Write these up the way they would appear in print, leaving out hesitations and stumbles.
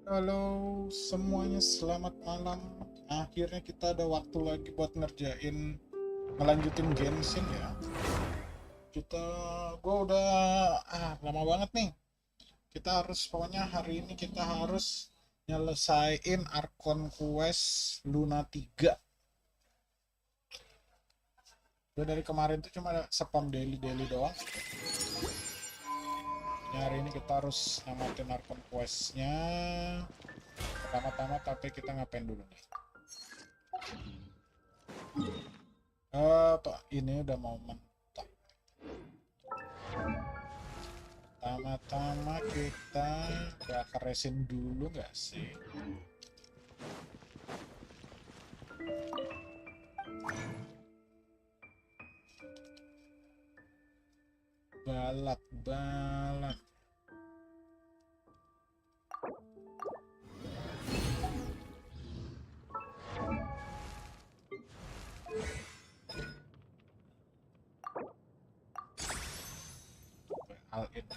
Halo semuanya, selamat malam. Akhirnya kita ada waktu lagi buat ngelanjutin Genshin ya. Gua udah lama banget nih. Pokoknya hari ini kita harus nyelesain Archon Quest Luna 3. Udah dari kemarin tuh cuma spam daily doang. Hari ini kita harus namatin Archon Quest-nya. Pertama-tama tapi kita ngapain dulu nih? Ini udah mau mentok. Pertama-tama kita bakar resin dulu nggak sih? Balak. Hal ini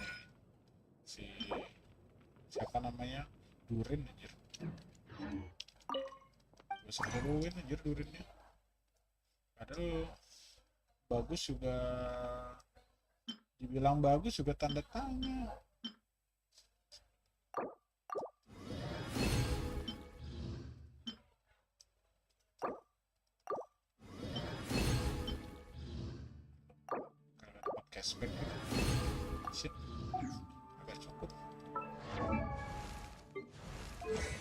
siapa namanya, Durin anjir, bisa duluin anjir Durinnya, padahal bagus juga, dibilang bagus juga tanda tanya. Kalau dapat cashback shit agak cukup.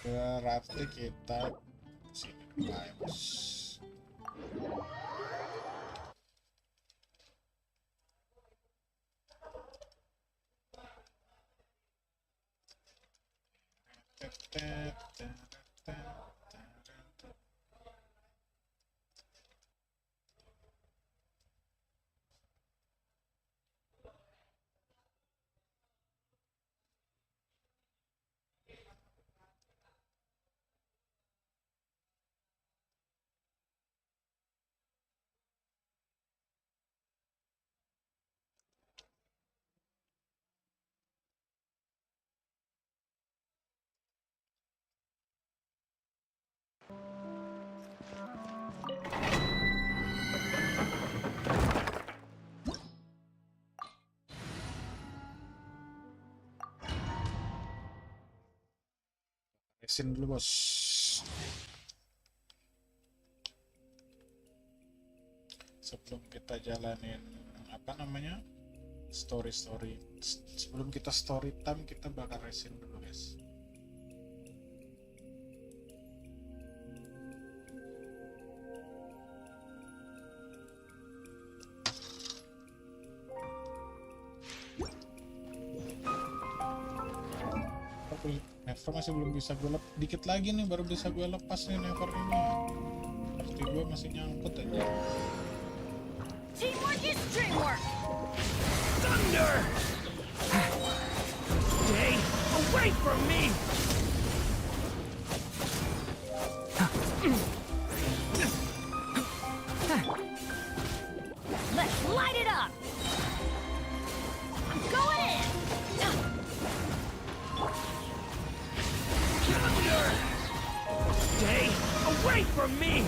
Berarti kita sini bos. Resin dulu bos. Sebelum kita jalanin story, sebelum kita story time, kita bakar resin dulu guys. Never masih belum bisa gue dikit lagi nih baru bisa gue lepas nih never ini. Pasti gue masih nyangkut aja. Teamwork is dreamwork. Thunder! Stay away from me! Let's light it up. I'm going in. Thunder! Stay away from me!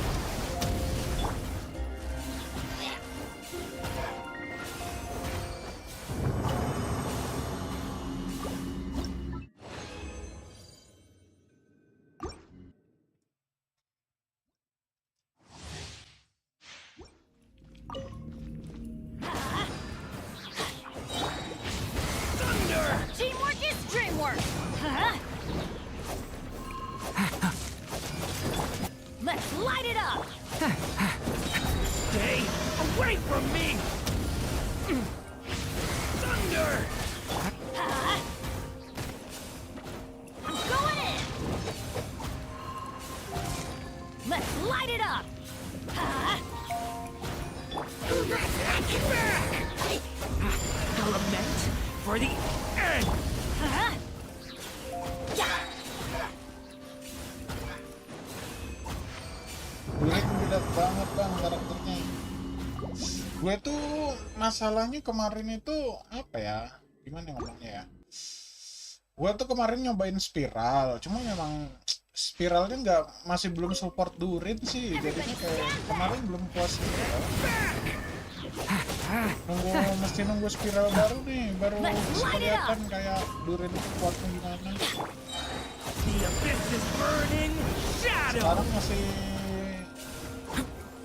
Teamwork is dreamwork. Let's light it up. Stay away from me! Thunder! I'm going in. Let's light it up. Element for the end! Durin beda banget bang karakternya. Gue tuh masalahnya kemarin itu apa ya? Gimana ngomongnya ya? Gue tuh kemarin nyobain spiral, cuma memang spiralnya nggak, masih belum support durin sih, jadinya kayak kemarin belum puas gitu. Mesti nunggu spiral baru nih, baru bisa kelihatan kayak durin itu kuatnya gimana. The abyss is burning. Shadow. Sekarang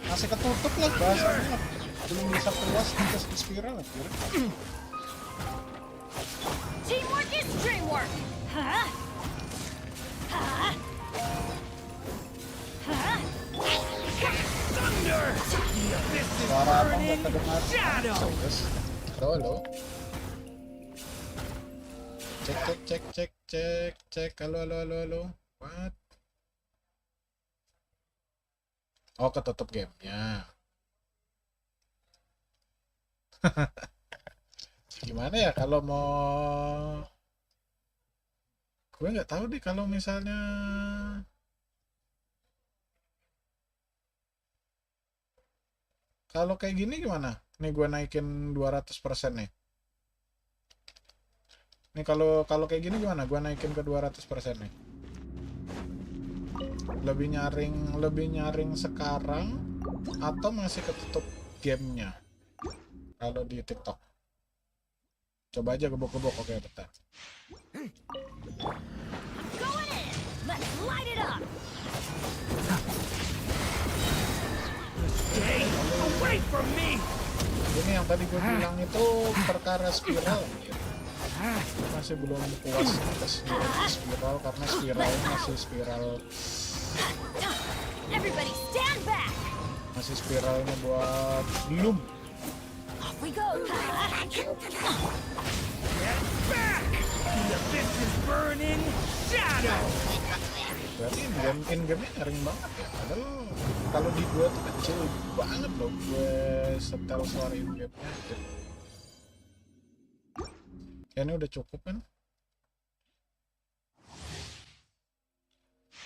masih ketutup lah bahasanya, belum bisa puas ke spiral akhirnya. Teamwork is dreamwork. Huh? Huh? Huh? Thunder. The abyss is Suara apa burning. nggak kedengar? Shadow. Terus, halo. Cek. Halo. What? Oh, ketutup gamenya. Gimana ya kalau mau, gue nggak tahu deh kalau misalnya kalau kayak gini gimana nih, gue naikin 200% nih. Nih kalau kayak gini gimana gue naikin ke 200% nih, lebih nyaring sekarang atau masih ketutup gamenya kalau di TikTok. Coba aja gebok-gebok. Oke, bentar. Going in. Let's light it up. Stay away from me. Ini yang tadi gue bilang itu perkara spiral ya. Masih belum puas atas spiral karena spiralnya masih spiral, Everybody stand back. masih spiralnya buat belum. Off we go. Get back. The abyss is burning. Shadow. Berarti in-game-nya nyaring banget ya. Padahal kalau di gue tuh kecil banget loh gue setel suara in-game-nya. Ya, ini udah cukup kan?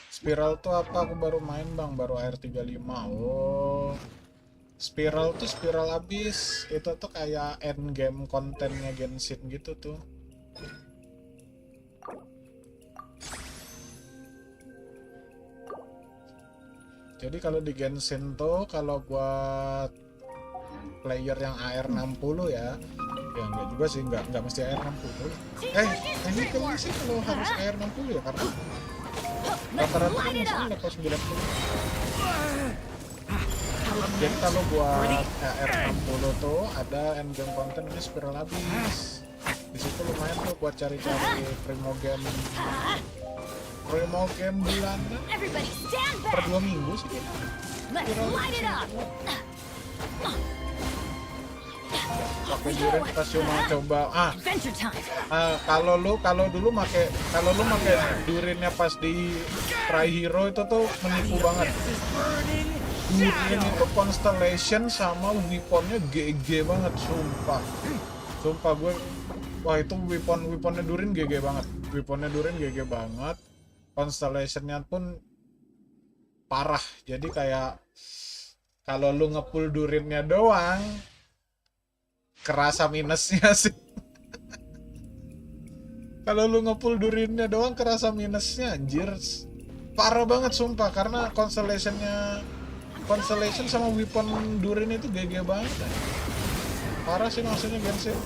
Spiral tuh apa? Aku baru main bang, baru air 35. Oh, spiral tuh spiral habis. Itu tuh kayak end game kontennya Genshin gitu tuh. Jadi kalau di Genshin tuh kalau buat player yang AR 60 ya enggak juga sih, enggak mesti AR 60. Ini kayaknya sih kalau harus AR 60 ya, karena rata-rata kan musuhnya level 90. Jadi kalau buat AR 60 tuh ada endgame konten ini spiral habis. Di situ lumayan tuh buat cari-cari primo game bulanan Everybody stand per back. 2 minggu sih gitu. Let's light it up. Pakai duren kita cuma coba Adventure time. kalau dulu make durinnya pas di Try Hero itu tuh menipu banget. Durin itu constellation sama weaponnya GG banget, sumpah gue, wah itu weaponnya Durin GG banget, constellationnya pun parah. Jadi kayak kalau lu ngepull Durinnya doang kerasa minusnya sih. Kalau lu ngepull Durinnya doang kerasa minusnya, anjir parah banget sumpah, karena constellation sama weapon Durin itu GG banget ya. Parah sih maksudnya Genshin.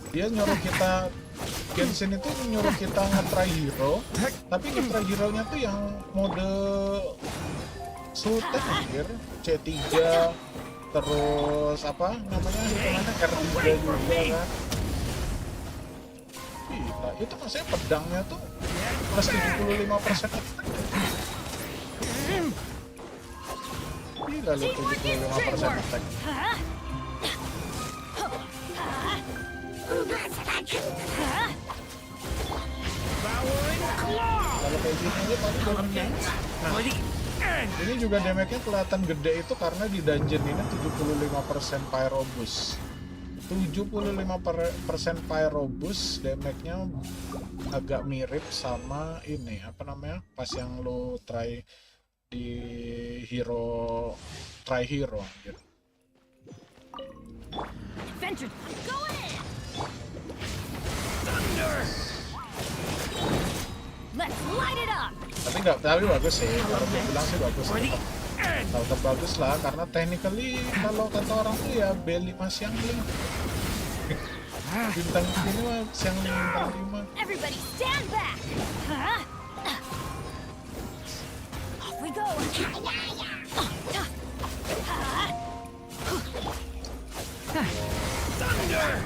Dia nyuruh kita, Genshin itu nyuruh kita nge-try hero, tapi nge-try hero-nya tuh yang mode sultan anjir, C3, terus apa namanya hitungannya R3 juga kan. Gila, itu maksudnya pedangnya tuh plus 75% attack. Gila lu, 75% attack. Kalau kayak gini aja paling damage. Nah, ini juga damage-nya kelihatan gede itu karena di dungeon ini 75% pyro boost. 75% pyro boost damage-nya agak mirip sama ini apa namanya pas yang lo try di try hero gitu. Adventure going in. Let's light it up. Tapi bagus sih, kalau gue bilang sih bagus. For the end. Tetap bagus lah, karena technically kalau kata orang tuh ya B5 siang ling. Bintang ini mah siang bintang 5. Everybody stand back. Huh? Off we go. Thunder.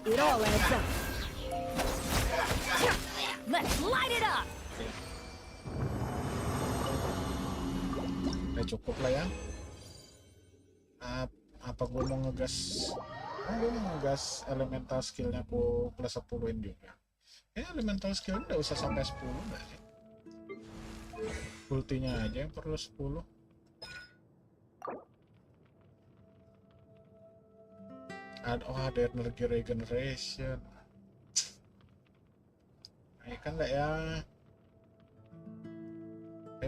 It all adds up. Let's light it up. Udah cukup lah ya. Apa gue mau ngegas? Gue mau ngegas elemental skillnya aku plus 10-in juga. Elemental skill udah usah sampai 10 nggak sih? Ultinya aja yang perlu 10. Ada energi regeneration. Nah, kan enggak ya?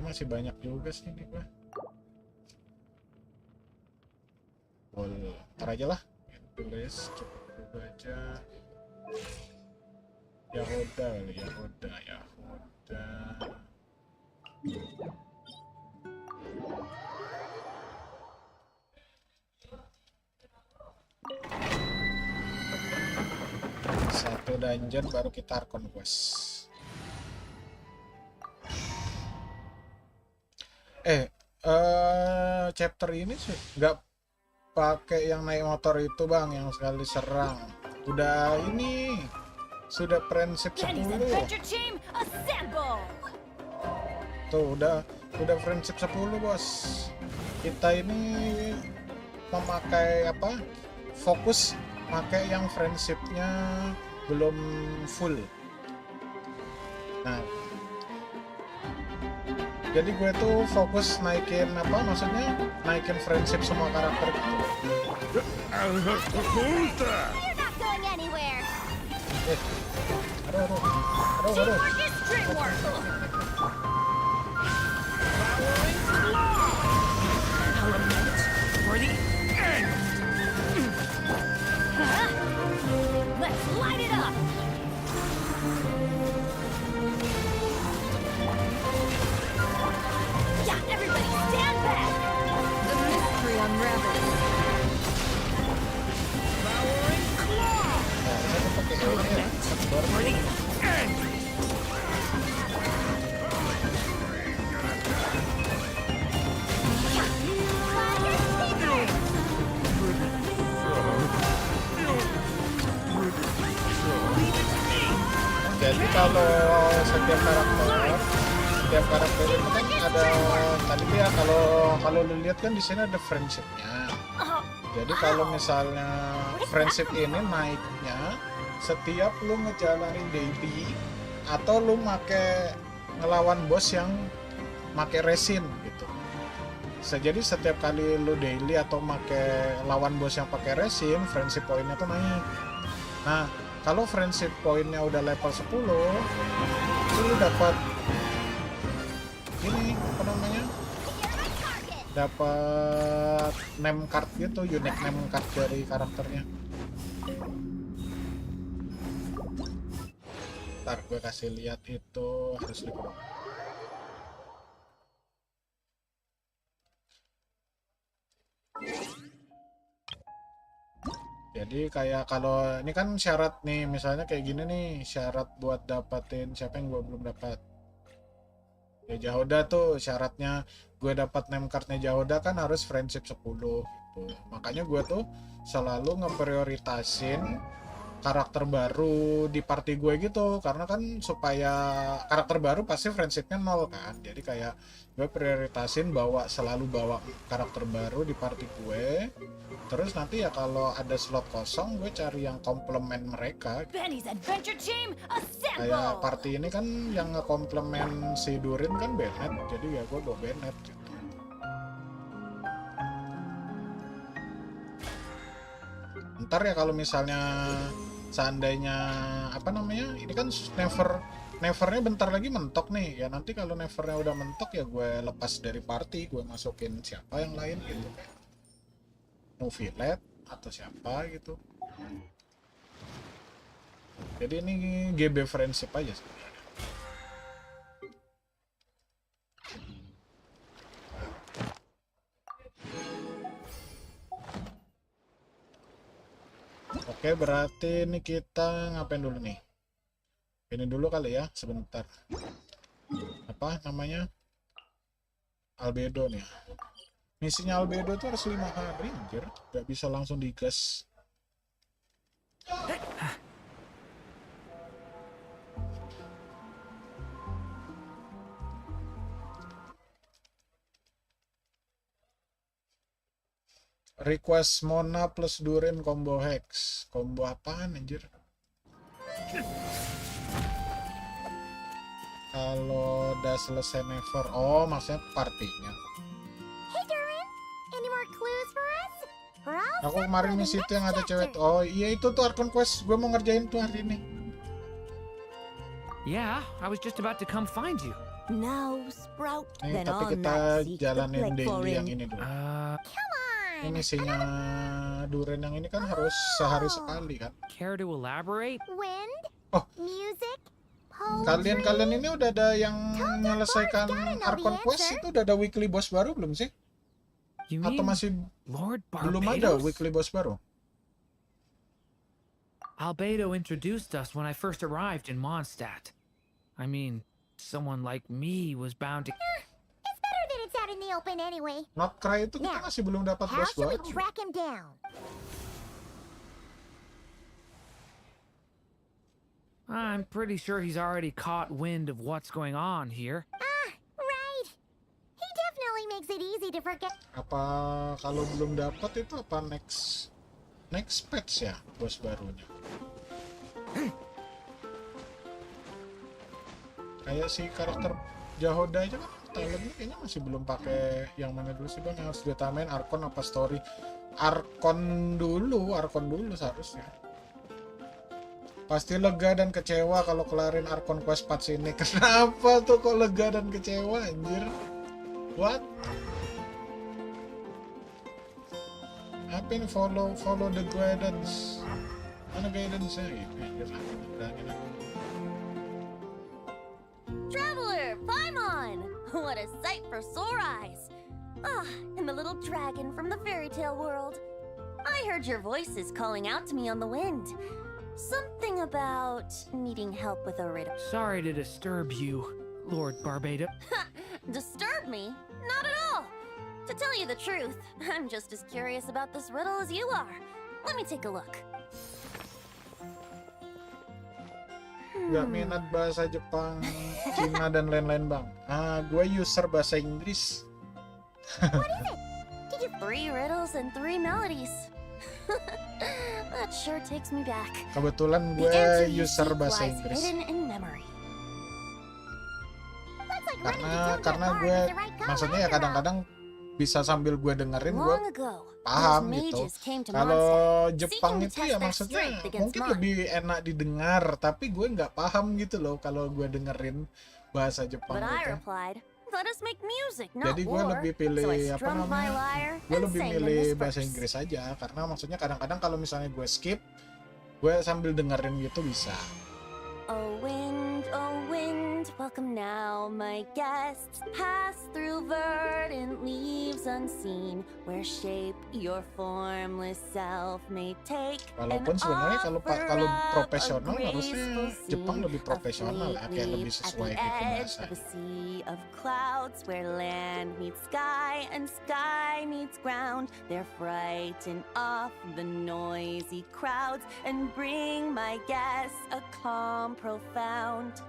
Masih banyak juga sih ini gua. Ntar aja lah. Tulis cukup dulu aja. Yahoda. Satu dungeon baru kita Archon quest. Chapter ini sih nggak pakai yang naik motor itu bang, yang sekali serang. Udah ini sudah prinsip 10. Tuh udah prinsip 10 bos. Kita ini memakai apa? Fokus pakai yang friendshipnya belum full. Nah, jadi gue tuh fokus naikin apa? Maksudnya naikin friendship semua karakter gitu. I'll have to hold that. You're not going anywhere. Aduh. Teamwork is dreamwork. Element for the end. Huh? Let's light it up. Yeah, everybody stand back. The mystery unravels. Flowering claw. Element for the end. Jadi kalau setiap karakter itu kan ada tadi ya, kalau lu lihat kan di sini ada friendshipnya. Jadi kalau misalnya friendship ini naiknya setiap lu ngejalanin daily atau lu ngelawan bos yang make resin gitu. Jadi setiap kali lu daily atau lawan bos yang pakai resin, friendship poinnya tuh naik. Nah, kalau friendship poinnya udah level 10, itu lu dapat ini apa namanya? Dapat name card gitu, unique name card dari karakternya. Ntar gue kasih lihat itu harus dibuka. Jadi kayak kalau ini kan syarat nih, misalnya kayak gini nih, syarat buat dapatin siapa yang gue belum dapat. Ya Jahoda tuh syaratnya gue dapat name cardnya Jahoda kan harus friendship 10 gitu. Makanya gue tuh selalu ngeprioritasin karakter baru di party gue gitu, karena kan supaya karakter baru pasti friendshipnya 0 kan. Jadi kayak gue prioritasin selalu bawa karakter baru di party gue. Terus nanti ya kalau ada slot kosong gue cari yang komplement mereka. Benny's Adventure Team, Kayak assemble! party ini kan yang ngekomplement si Durin kan Bennett, jadi ya gue bawa Bennett gitu. Ntar ya kalau misalnya seandainya apa namanya, ini kan nevernya bentar lagi mentok nih ya, nanti kalau nevernya udah mentok ya gue lepas dari party, gue masukin siapa yang lain gitu, kayak Novilet atau siapa gitu. Jadi ini GB friendship aja sih. Oke, berarti ini kita ngapain dulu nih? Ini dulu kali ya, sebentar. Apa namanya? Albedo nih. Misinya Albedo itu harus 5 hari, anjir. Gak bisa langsung digas. Request Mona plus Durin combo hex. Combo apaan anjir? Kalau udah selesai never. Oh, maksudnya partinya. Hey, Durin. Any more clues for us? We're all Aku set kemarin for the misi itu yang next ada cewek. chapter. Oh iya, itu tuh Archon quest. Gue mau ngerjain tuh hari ini. Yeah, I was just about to come find you. Now, Sprout, Nih, then tapi I'll kita not seek the jalanin plague for daily yang him. ini dulu. Come on. Ini misinya Duren yang ini kan harus sehari sekali kan. Care to elaborate? Wind, Oh. music, poetry. Kalian ini udah ada yang menyelesaikan gotta know the Archon quest answer. itu udah ada weekly boss baru belum sih? You Atau mean masih Lord belum ada Barbados? weekly boss baru? Albedo introduced us when I first arrived in Mondstadt. I mean, someone like me was bound to... It's better that it's out in the open anyway. Not Cry itu kita Now, masih belum dapat How boss should we baru. track him down? I'm pretty sure he's already caught wind of what's going on here. Right. He definitely makes it easy to forget. Apa kalau belum dapat itu apa next patch ya bos barunya? Kayak si karakter Jahoda aja kan talentnya kayaknya masih belum pakai yang mana dulu sih bang, yang harus ditamain Archon apa story? Archon dulu seharusnya. Pasti lega dan kecewa kalau kelarin Archon Quest 4 sini. Kenapa tuh kok lega dan kecewa anjir? What? Apa ini follow the guidance? Mana guidance-nya gitu? Anjir, bilangin aku. Traveler, Paimon! What a sight for sore eyes! Ah, and the little dragon from the fairy tale world. I heard your voices calling out to me on the wind. Something about needing help with a riddle. Sorry to disturb you, Lord Barbados. Disturb me? Not at all! To tell you the truth, I'm just as curious about this riddle as you are. Let me take a look. Gak minat bahasa Jepang, Cina dan lain-lain bang. Gue user bahasa Inggris. Did you 3 riddles and 3 melodies? That sure takes me back. Kebetulan The answer gue you user seek bahasa lies Inggris. hidden in memory. Looks like running to Karena Tokyo Bar gue is the right call maksudnya ya after all. kadang-kadang bisa sambil gue dengerin gue Long ago, paham those gitu. mages came to Kalau Mondstadt, Jepang seeking to itu test ya their maksudnya strength against mungkin mine. lebih enak didengar, tapi gue nggak paham gitu loh kalau gue dengerin bahasa Jepang But I gitu. replied, "Let us make music, not Jadi gue war." lebih pilih So I apa strummed my namanya? lyre Gue and lebih sang them milih this bahasa verse. Inggris aja karena maksudnya kadang-kadang kalau misalnya gue skip, gue sambil dengerin gitu bisa. Oh wind, welcome now, my guests. Pass through verdant leaves unseen, where shape your formless self may take. Walaupun and sebenarnya kalau kalau offer up profesional a harusnya graceful Jepang scene lebih of profesional ya, kayak lebih fleet sesuai leaf gitu at the edge bahasa. of a sea of clouds, where land meets sky and sky meets ground. They're frightened off the noisy crowds and bring my guests a calm profound.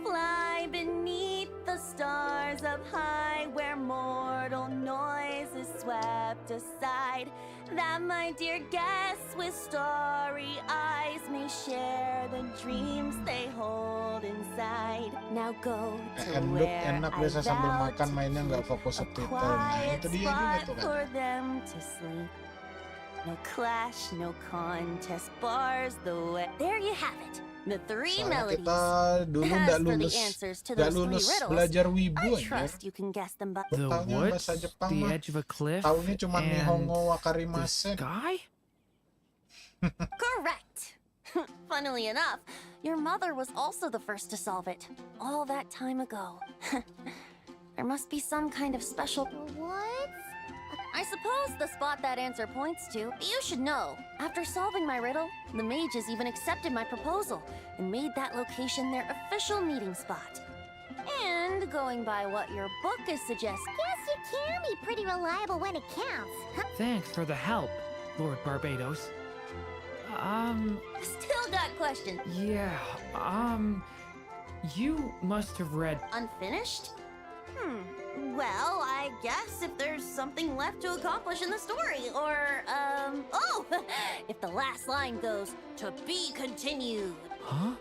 Fly beneath the stars up high, where mortal noise is swept aside, that my dear guests with starry eyes may share the dreams they hold inside. Now go to Enduk where enak I biasa sambil vowed makan to mainnya nggak keep fokus a subtitle. Nah quiet itu dia juga spot tuh kan. for them to sleep. No clash, no contest bars the way. There you have it. The 3 Soalnya melodies. kita dulu As nggak for the lulus, answers to nggak those 3 lulus riddles, belajar wibu I anjir. trust you can guess them by The Taunya woods, bahasa Jepang the mah edge of a cliff, taunya cuma and Nihongo the Wakarimase. sky? correct. Funnily enough, your mother was also the first to solve it, all that time ago. There must be some kind of special... What? I suppose the spot that answer points to. You should know. After solving my riddle, the mages even accepted my proposal and made that location their official meeting spot. And going by what your book is suggesting... Guess you can be pretty reliable when it counts. Huh? Thanks for the help, Lord Barbados. Still got questions. Yeah, you must have read... Unfinished? Well, I guess if there's something left to accomplish in the story, or, oh! If the last line goes, "To be continued." Huh?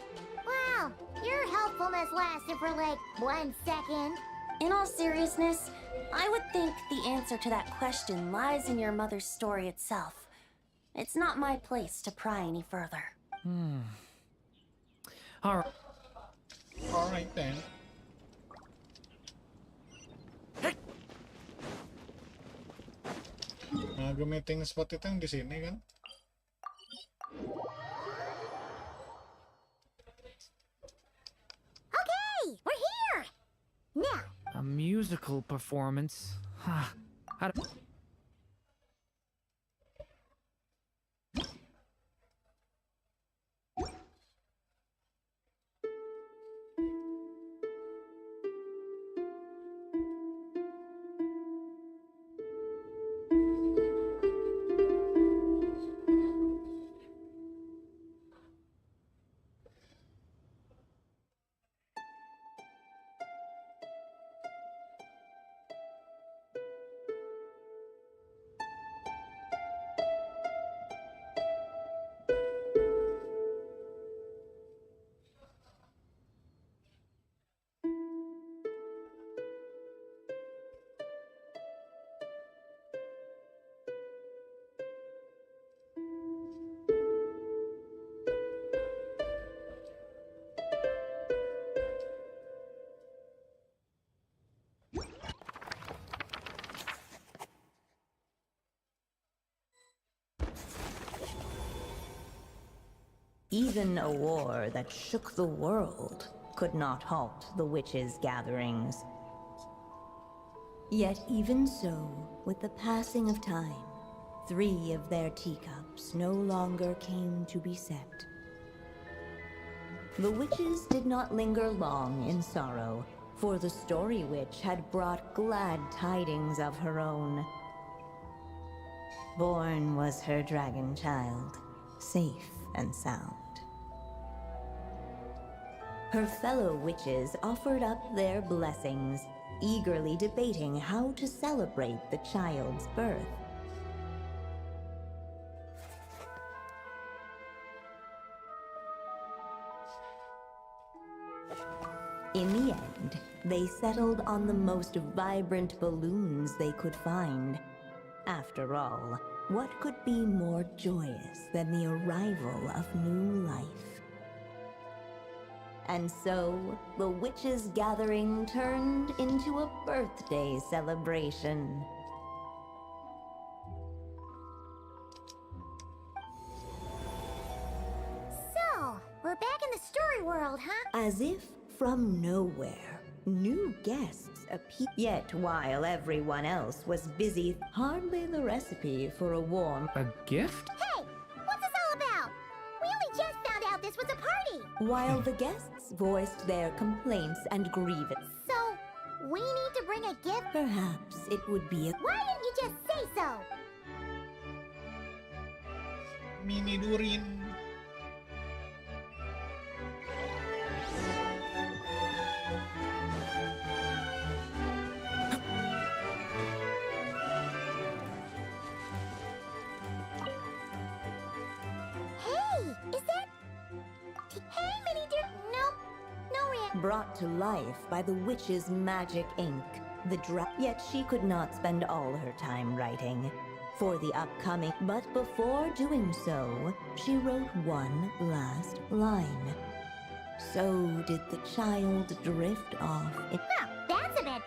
Wow, your helpfulness lasted for like 1 second. In all seriousness, I would think the answer to that question lies in your mother's story itself. It's not my place to pry any further. Alright. Alright then. Nah, meeting spot itu yang di sini kan? Okay, we're here. Now, A musical performance. Huh. How do... Even a war that shook the world could not halt the witches' gatherings. Yet even so, with the passing of time, 3 of their teacups no longer came to be set. The witches did not linger long in sorrow, for the story witch had brought glad tidings of her own. Born was her dragon child, safe and sound. Her fellow witches offered up their blessings, eagerly debating how to celebrate the child's birth. In the end, they settled on the most vibrant balloons they could find. After all, what could be more joyous than the arrival of new life? And so, the witches' gathering turned into a birthday celebration. so we're back in the story world, huh? As if from nowhere, new guests appeared. Yet while everyone else was busy, hardly the recipe for a warm... A gift? Hey, what's this all about? We only just found out this was a party. While the guests voiced their complaints and grievances. So, we need to bring a gift? Perhaps it would be a... Why didn't you just say so? Mini Durin. Hey, is that... Hey, Mini Dude. Nope. No reaction. brought to life by the witch's magic ink. Yet she could not spend all her time writing for the upcoming. But before doing so, she wrote one last line. So did the child drift off. Well, that's a bit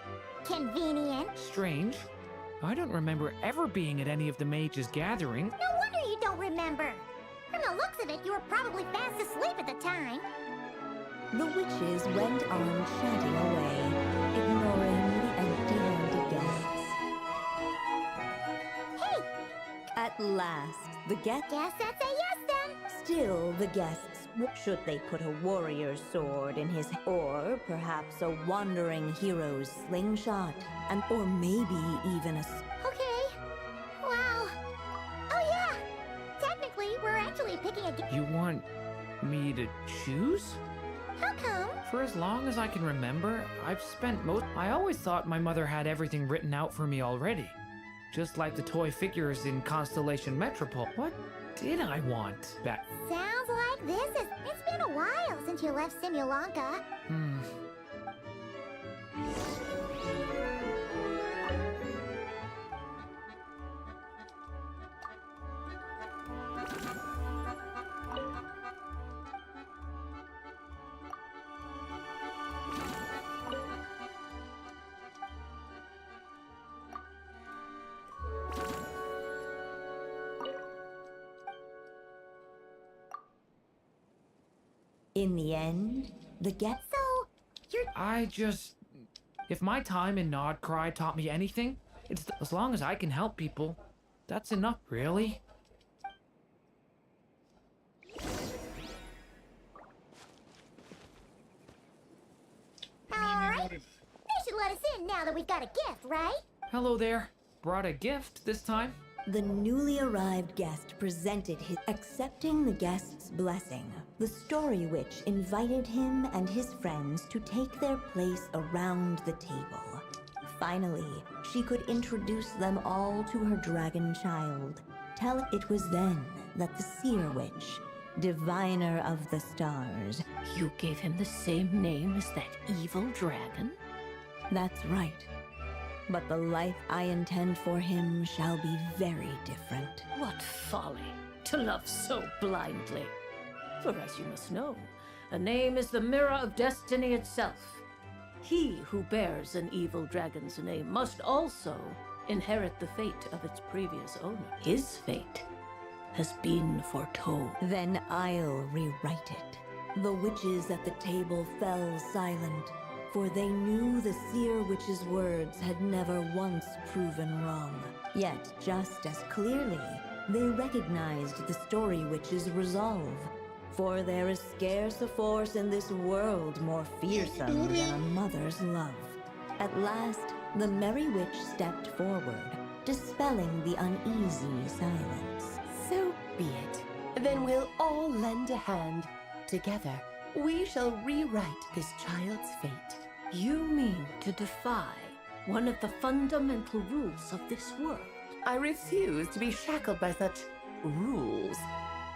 convenient. Strange. I don't remember ever being at any of the mages' gathering. No wonder you don't remember. From the looks of it, you were probably fast asleep at the time. The witches went on chatting away, ignoring the empty-handed guests. Hey, At last, the guests... guess that's a yes then. Still, the guests... Should they put a warrior's sword in his... Or perhaps a wandering hero's slingshot? And or maybe even a... Okay. Wow. Oh yeah. Technically, we're actually picking a... You want me to choose? How come? For as long as I can remember, I've spent most. I always thought my mother had everything written out for me already. Just like the toy figures in Constellation Metropole. What did I want back? Sounds like this is... It's been a while since you left Simulanka. In the end, the guests... So, you're... I just. If my time in Nodcry taught me anything, it's as long as I can help people, that's enough, really. Alright. They should let us in now that we've got a gift, right? Hello there. Brought a gift this time. The newly arrived guest presented his... Accepting the guest's blessing, the story witch invited him and his friends to take their place around the table. Finally, she could introduce them all to her dragon child. It was then that the seer witch, diviner of the stars... You gave him the same name as that evil dragon? That's right. But the life I intend for him shall be very different. What folly to love so blindly. For as you must know, a name is the mirror of destiny itself. He who bears an evil dragon's name must also inherit the fate of its previous owner. His fate has been foretold. Then I'll rewrite it. The witches at the table fell silent, for they knew the seer witch's words had never once proven wrong. Yet, just as clearly, they recognized the story witch's resolve. For there is scarce a force in this world more fearsome than a mother's love. At last, the merry witch stepped forward, dispelling the uneasy silence. So be it. Then we'll all lend a hand. Together, we shall rewrite this child's fate. You mean to defy one of the fundamental rules of this world? I refuse to be shackled by such rules.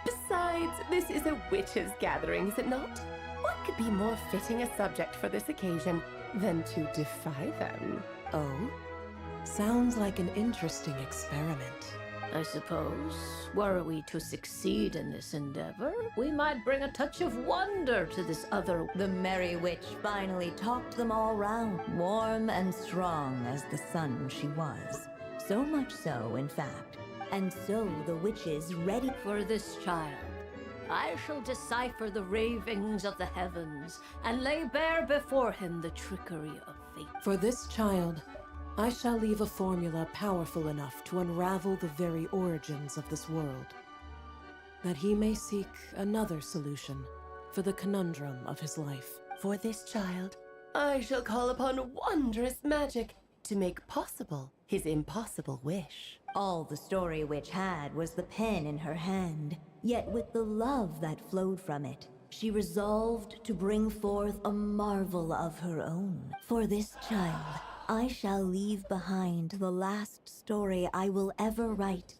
Besides, this is a witches' gathering, is it not? What could be more fitting a subject for this occasion than to defy them? Oh? Sounds like an interesting experiment. I suppose, were we to succeed in this endeavor, we might bring a touch of wonder to this other... The merry witch finally talked them all round, warm and strong as the sun she was. So much so, in fact. And so the witches ready For this child, I shall decipher the ravings of the heavens and lay bare before him the trickery of fate. For this child, I shall leave a formula powerful enough to unravel the very origins of this world, that he may seek another solution for the conundrum of his life. For this child, I shall call upon wondrous magic to make possible his impossible wish. All the story witch had was the pen in her hand, yet with the love that flowed from it, she resolved to bring forth a marvel of her own. For this child, I shall leave behind the last story I will ever write,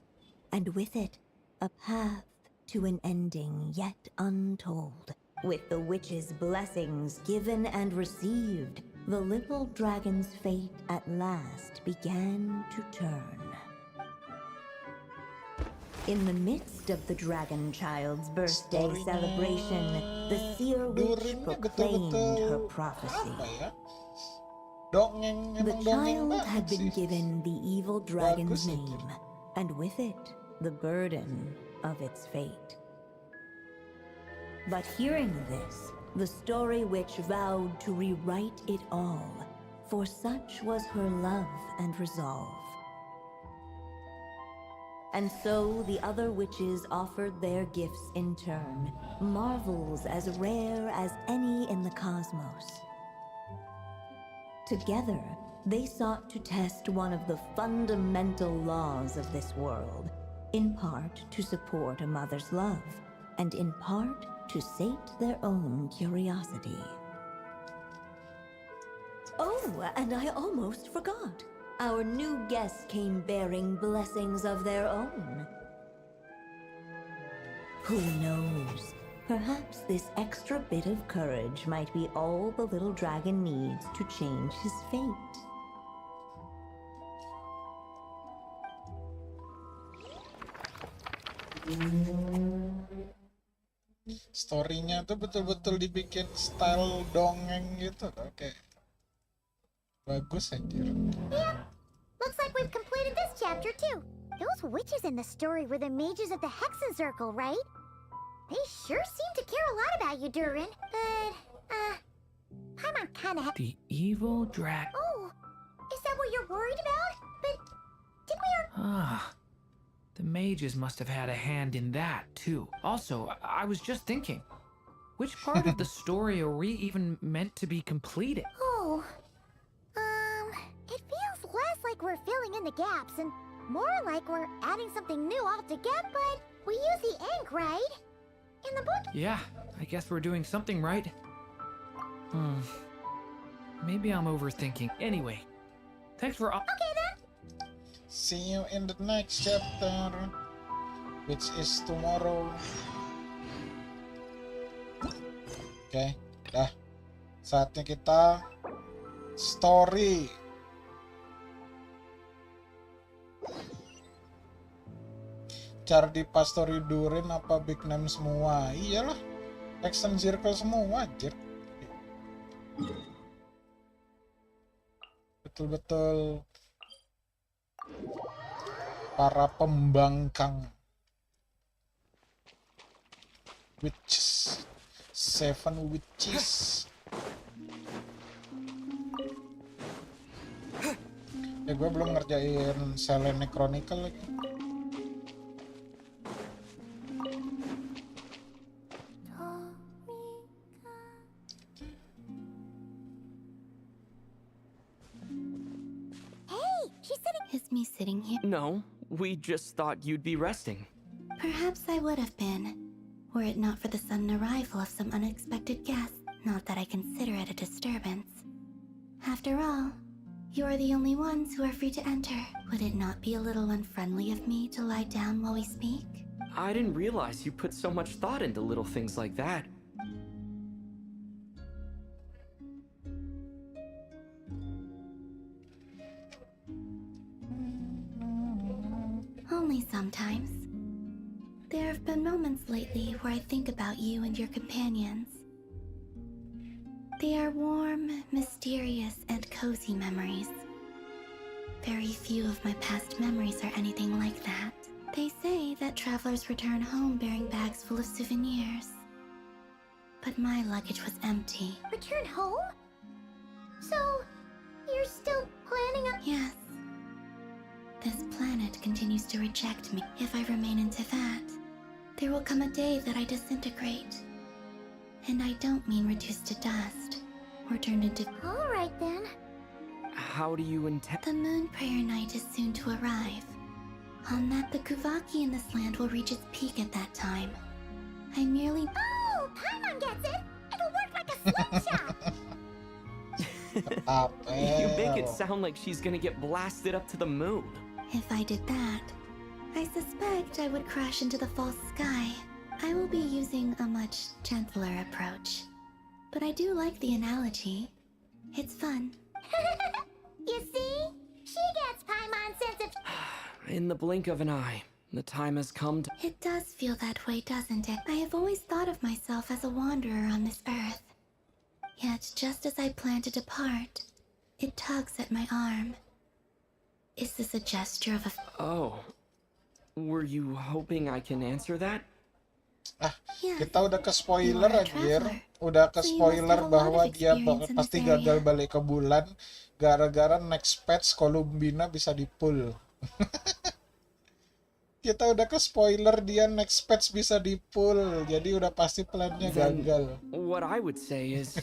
and with it, a path to an ending yet untold. With the witch's blessings given and received, the little dragon's fate at last began to turn. In the midst of the dragon child's birthday celebration, the seer witch proclaimed her prophecy. The child had been given the evil dragon's name, and with it, the burden of its fate. But hearing this, the story witch vowed to rewrite it all, for such was her love and resolve. And so the other witches offered their gifts in turn, marvels as rare as any in the cosmos. Together, they sought to test one of the fundamental laws of this world, in part to support a mother's love, and in part to sate their own curiosity. Oh, and I almost forgot. Our new guests came bearing blessings of their own. Who knows? Perhaps this extra bit of courage might be all the little dragon needs to change his fate. Story-nya tuh betul-betul dibikin style dongeng gitu. Oke. Bagus anjir. Yep. Looks like we've completed this chapter too. Those witches in the story were the mages of the Hexen Circle, right? They sure seem to care a lot about you, Durin. But, Paimon kinda The evil drag. Oh, is that what you're worried about? But, did we Ah. The mages must have had a hand in that, too. Also, I was just thinking, which part of the story are we even meant to be completed? Oh, it feels less like we're filling in the gaps and more like we're adding something new altogether, but we use the ink, right? In the book? Yeah, I guess we're doing something right. Maybe I'm overthinking. Anyway, thanks for... Okay then. See you in the next chapter, which is tomorrow. Oke, dah. Saatnya kita story. Cari di pastori Durin apa big name semua? Iyalah, Hexen Circle semua, anjir. Betul-betul para pembangkang witches, 7 witches. Ya gue belum ngerjain Selene Chronicle lagi. Is me sitting here? No, we just thought you'd be resting. Perhaps I would have been, were it not for the sudden arrival of some unexpected guest. Not that I consider it a disturbance. After all, you are the only ones who are free to enter. Would it not be a little unfriendly of me to lie down while we speak? I didn't realize you put so much thought into little things like that. Only sometimes. There have been moments lately where I think about you and your companions. They are warm, mysterious, and cozy memories. Very few of my past memories are anything like that. They say that travelers return home bearing bags full of souvenirs. But my luggage was empty. Return home? So, you're still planning on... Yes. This planet continues to reject me. If I remain into that, there will come a day that I disintegrate. And I don't mean reduced to dust, or turned into... Alright then. How do you intend... The Moon Prayer Night is soon to arrive. On that, the Kuvaki in this land will reach its peak at that time. I merely... Oh, Paimon gets it! It'll work like a slingshot! You make it sound like she's gonna get blasted up to the moon. If I did that, I suspect I would crash into the false sky. I will be using a much gentler approach. But I do like the analogy. It's fun. You see? She gets Paimon's sense of... In the blink of an eye, the time has come to... It does feel that way, doesn't it? I have always thought of myself as a wanderer on this earth. Yet, just as I plan to depart, it tugs at my arm. Is this a gesture of Oh. Were you hoping I can answer that? Yes, Kita udah ke spoiler You are a anjir. traveler, Udah ke so you must spoiler have a lot bahwa of dia experience in pasti this gagal area. balik ke bulan gara-gara next patch Columbina bisa di-pull. Kita udah ke spoiler dia next patch bisa di-pull. Jadi udah pasti plannya Then gagal. what I would say is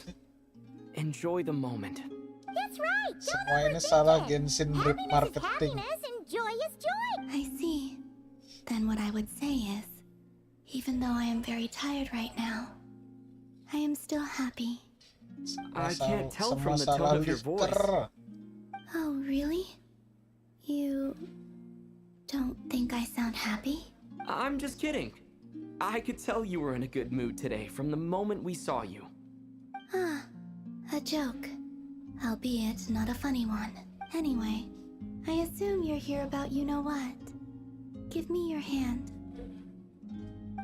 enjoy the moment. That's right. Semua ini salah Genshin Rip Happiness is marketing. happiness and joy is joy. I see. Then what I would say is, even though I am very tired right now, I am still happy. I can't tell from the Semua salah tone of your voice. liter. Oh, really? You don't think I sound happy? I'm just kidding. I could tell you were in a good mood today from the moment we saw you. Ah, a joke. Albeit not a funny one. Anyway, I assume you're here about you-know-what. Give me your hand.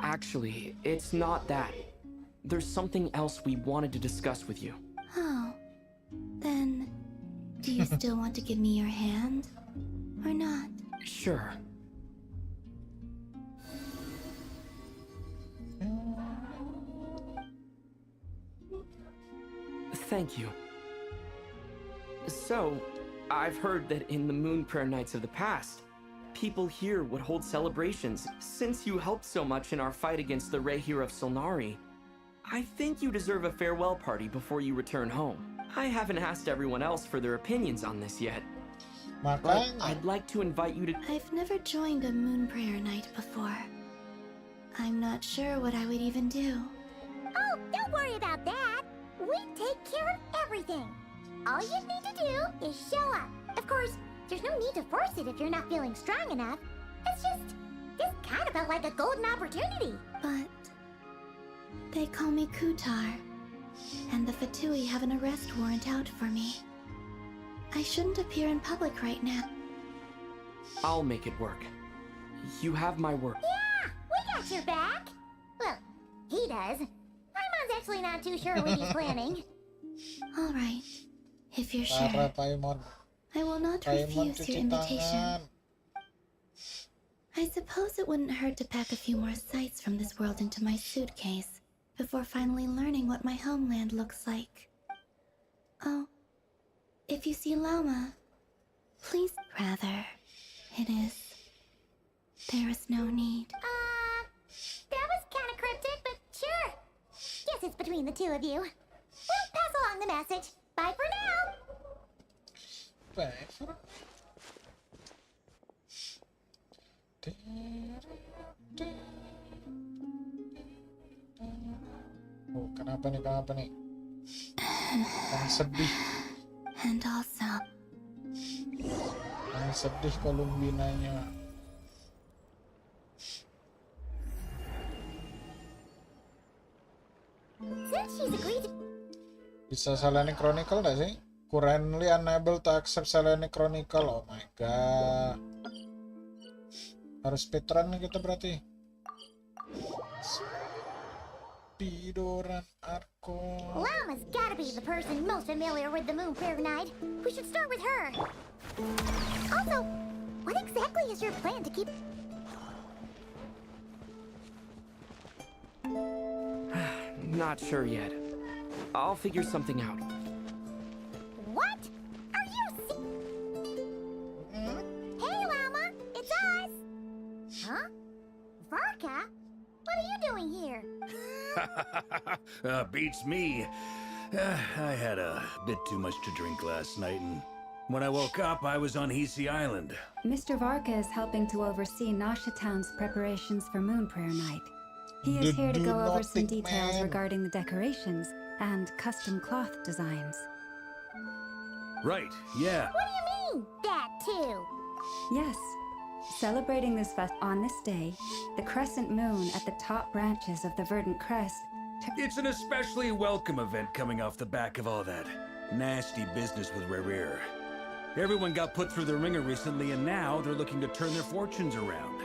Actually, it's not that. There's something else we wanted to discuss with you. Oh. Then, do you still want to give me your hand? Or not? Sure. Thank you. So, I've heard that in the Moon Prayer Nights of the past, people here would hold celebrations. Since you helped so much in our fight against the Rehir of Solnari, I think you deserve a farewell party before you return home. I haven't asked everyone else for their opinions on this yet, but Makanya I'd like to invite you to... I've never joined a moon prayer night before. I'm not sure what I would even do. Oh, don't worry about that. We take care of everything. All you need to do is show up. Of course, there's no need to force it if you're not feeling strong enough. It's just, this kind of felt like a golden opportunity. But they call me Kutar, and the Fatui have an arrest warrant out for me. I shouldn't appear in public right now. I'll make it work. You have my word. Yeah, we got your back. Well, he does. Paimon's actually not too sure what he's planning. All right, if you're parah sure, Paimon. I will not Paimon refuse your cuci invitation. tangan. I suppose it wouldn't hurt to pack a few more sights from this world into my suitcase before finally learning what my homeland looks like. Oh, if you see Lama, please. Rather, it is. There is no need. That was kind of cryptic, but sure. Guess it's between the two of you. We'll pass along the message. Bye for now. Oh, kenapa nih? Yang sedih, And also, Columbinanya. Since she's agreed to... Bisa Selene Chronicle nggak sih? Currently unable to accept Selene Chronicle. Oh my god. Harus speedrun nih kita berarti. Speedrun Archon. Lama's gotta be the person most familiar with the Moon Prayer Night. We should start with her. Also, what exactly is your plan to keep... Not sure yet. I'll figure something out. What? Are you Hey, Lama! It's us! Huh? Varka? What are you doing here? Beats me. I had a bit too much to drink last night, and when I woke up, I was on Hisi Island. Mr. Varka is helping to oversee Nasha Town's preparations for Moon Prayer Night. He is here to go over some details regarding the decorations and custom cloth designs. Right, yeah. What do you mean, that too? Yes. Celebrating this fest on this day, the crescent moon at the top branches of the verdant crest. It's an especially welcome event coming off the back of all that nasty business with Rare. Everyone got put through the ringer recently, and now they're looking to turn their fortunes around.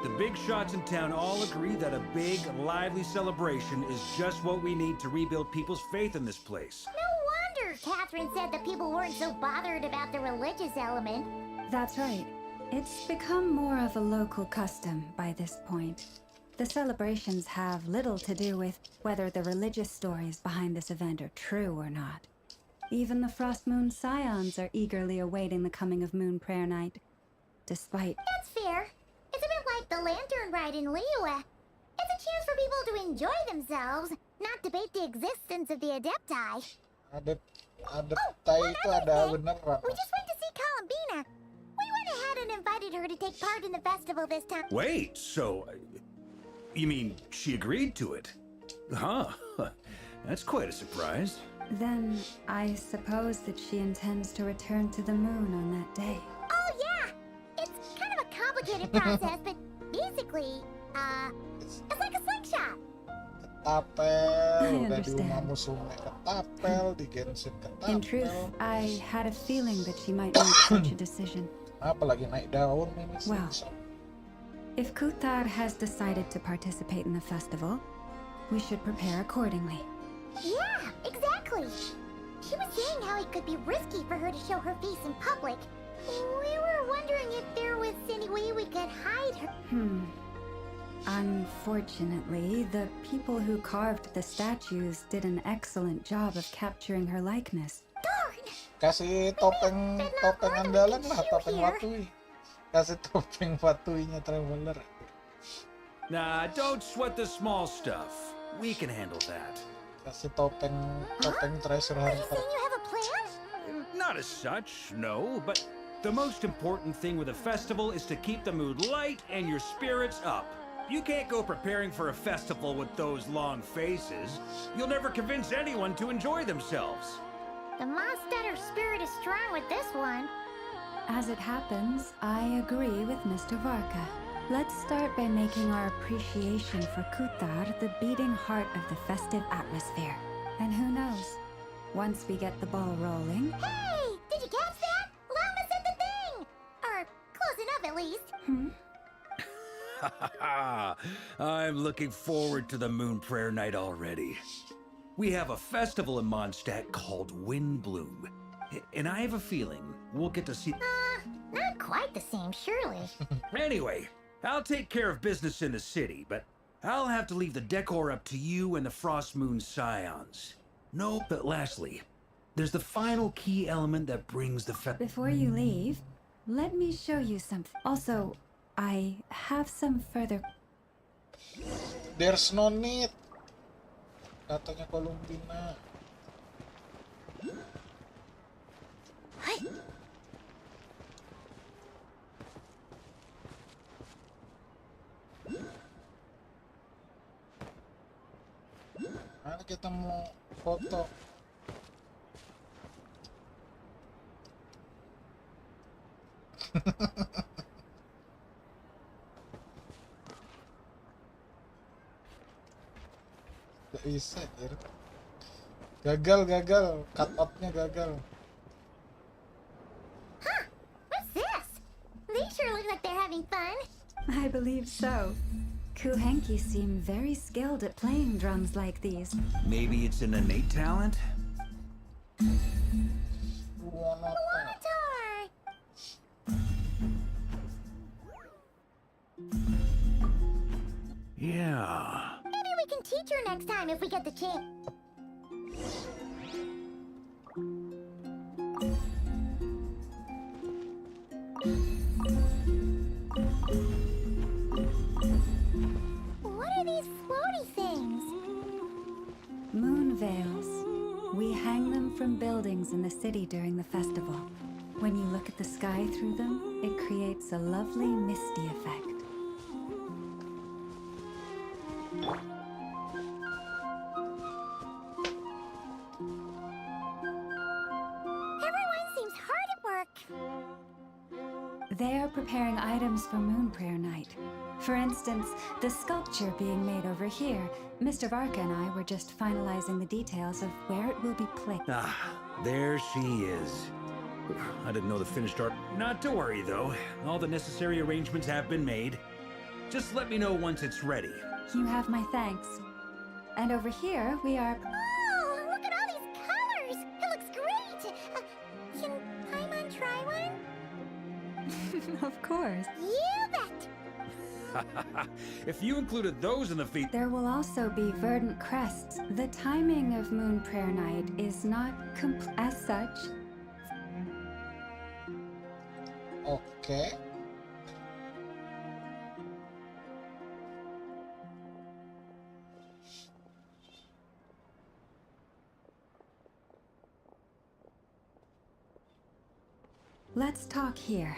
The big shots in town all agree that a big, lively celebration is just what we need to rebuild people's faith in this place. No wonder Catherine said that people weren't so bothered about the religious element. That's right. It's become more of a local custom by this point. The celebrations have little to do with whether the religious stories behind this event are true or not. Even the Frost Moon Scions are eagerly awaiting the coming of Moon Prayer Night, despite... That's fair. It's a bit like the Lantern Ride in Liyue. It's a chance for people to enjoy themselves, not debate the existence of the Adepti. Adeptai itu ada beneran. We just went to see Columbina. We went ahead and invited her to take part in the festival this time. Wait, so... you mean she agreed to it? Huh. That's quite a surprise. Then I suppose that she intends to return to the moon on that day. Oh yeah! It's kind of a complicated process, but basically, it's like a slingshot. Ketapel, udah di rumah musuhnya ketapel, di Genshin ketapel. In truth, I had a feeling that she might make such a decision. Apalagi naik daun ini sih. Well, if Kuthar has decided to participate in the festival, we should prepare accordingly. Yeah, exactly. She was saying how it could be risky for her to show her face in public. We were wondering if there was any way we could hide her. Unfortunately, the people who carved the statues did an excellent job of capturing her likeness. Darn! Kasih topeng andalan lah, topeng Watui. Kasih topeng Watuinya Traveler. Nah, don't sweat the small stuff. We can handle that. Kasih topeng Treasure Are you Hunter. saying you have a plan? Not as such, no, but the most important thing with a festival is to keep the mood light and your spirits up. You can't go preparing for a festival with those long faces. You'll never convince anyone to enjoy themselves. The Monstetter spirit is strong with this one. As it happens, I agree with Mr. Varka. Let's start by making our appreciation for Kuthar the beating heart of the festive atmosphere. And who knows, once we get the ball rolling... Hey! Did you catch that? Lama said the thing! Or close enough at least. I'm looking forward to the Moon Prayer Night already. We have a festival in Mondstadt called Windbloom. And I have a feeling we'll get to see... Not quite the same, surely. Anyway, I'll take care of business in the city, but I'll have to leave the decor up to you and the Frost Moon Scions. No, but lastly, there's the final key element that brings the Before you leave, let me show you something. Also, I have some further... There's no need. Katanya Columbina. Mana kita mau foto? Gak bisa, anjir. Gagal. Cut out-nya gagal. Huh? What's this? They sure look like they're having fun. I believe so. Kuhenki seem very skilled at playing drums like these. Maybe it's an innate talent? Water! Yeah. Maybe we can teach her next time if we get the chance. What are these floaty things? Moon veils. We hang them from buildings in the city during the festival. When you look at the sky through them, it creates a lovely misty effect. Everyone seems hard at work. They are preparing items for Moon Prayer Night. For instance, the sculpture being made over here. Mr. Varka and I were just finalizing the details of where it will be placed. Ah, there she is. I didn't know the finished art. Not to worry, though. All the necessary arrangements have been made. Just let me know once it's ready. You have my thanks. And over here, we are... Oh, look at all these colors! It looks great! Can Paimon try one? Of course. You bet! If you included those in the feat... There will also be verdant crests. The timing of Moon Prayer Night is not as such. Oke. Let's talk here.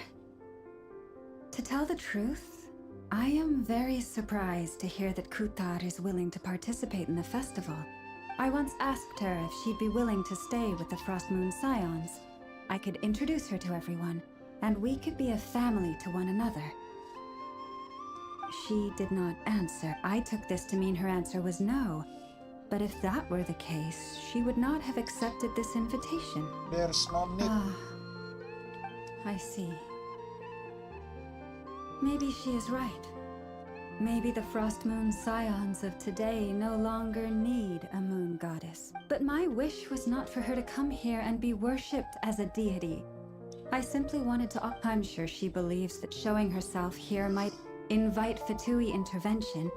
To tell the truth, I am very surprised to hear that Kutar is willing to participate in the festival. I once asked her if she'd be willing to stay with the Frost Moon Scions. I could introduce her to everyone, and we could be a family to one another. She did not answer. I took this to mean her answer was no. But if that were the case, she would not have accepted this invitation. There's no need. I see. Maybe she is right. Maybe the Frost Moon Scions of today no longer need a moon goddess. But my wish was not for her to come here and be worshipped as a deity. I simply wanted to... I'm sure she believes that showing herself here might invite Fatui intervention,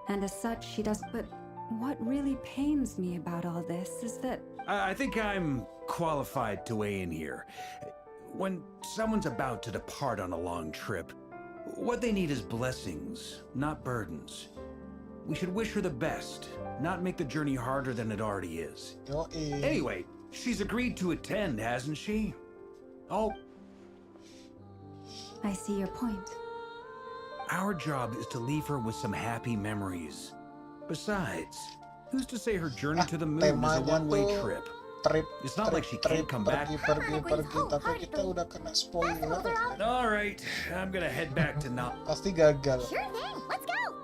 and as such she does... But what really pains me about all this is that... I think I'm qualified to weigh in here. When someone's about to depart on a long trip, what they need is blessings, not burdens. We should wish her the best, not make the journey harder than it already is. Anyway, she's agreed to attend, hasn't she? Oh. I see your point. Our job is to leave her with some happy memories. Besides, who's to say her journey to the moon is a one-way trip? It's not like she can't come back. Pergi, tapi kita udah kena spoiler. All right, I'm gonna head back to now. Pasti gagal. Sure thing. Let's go.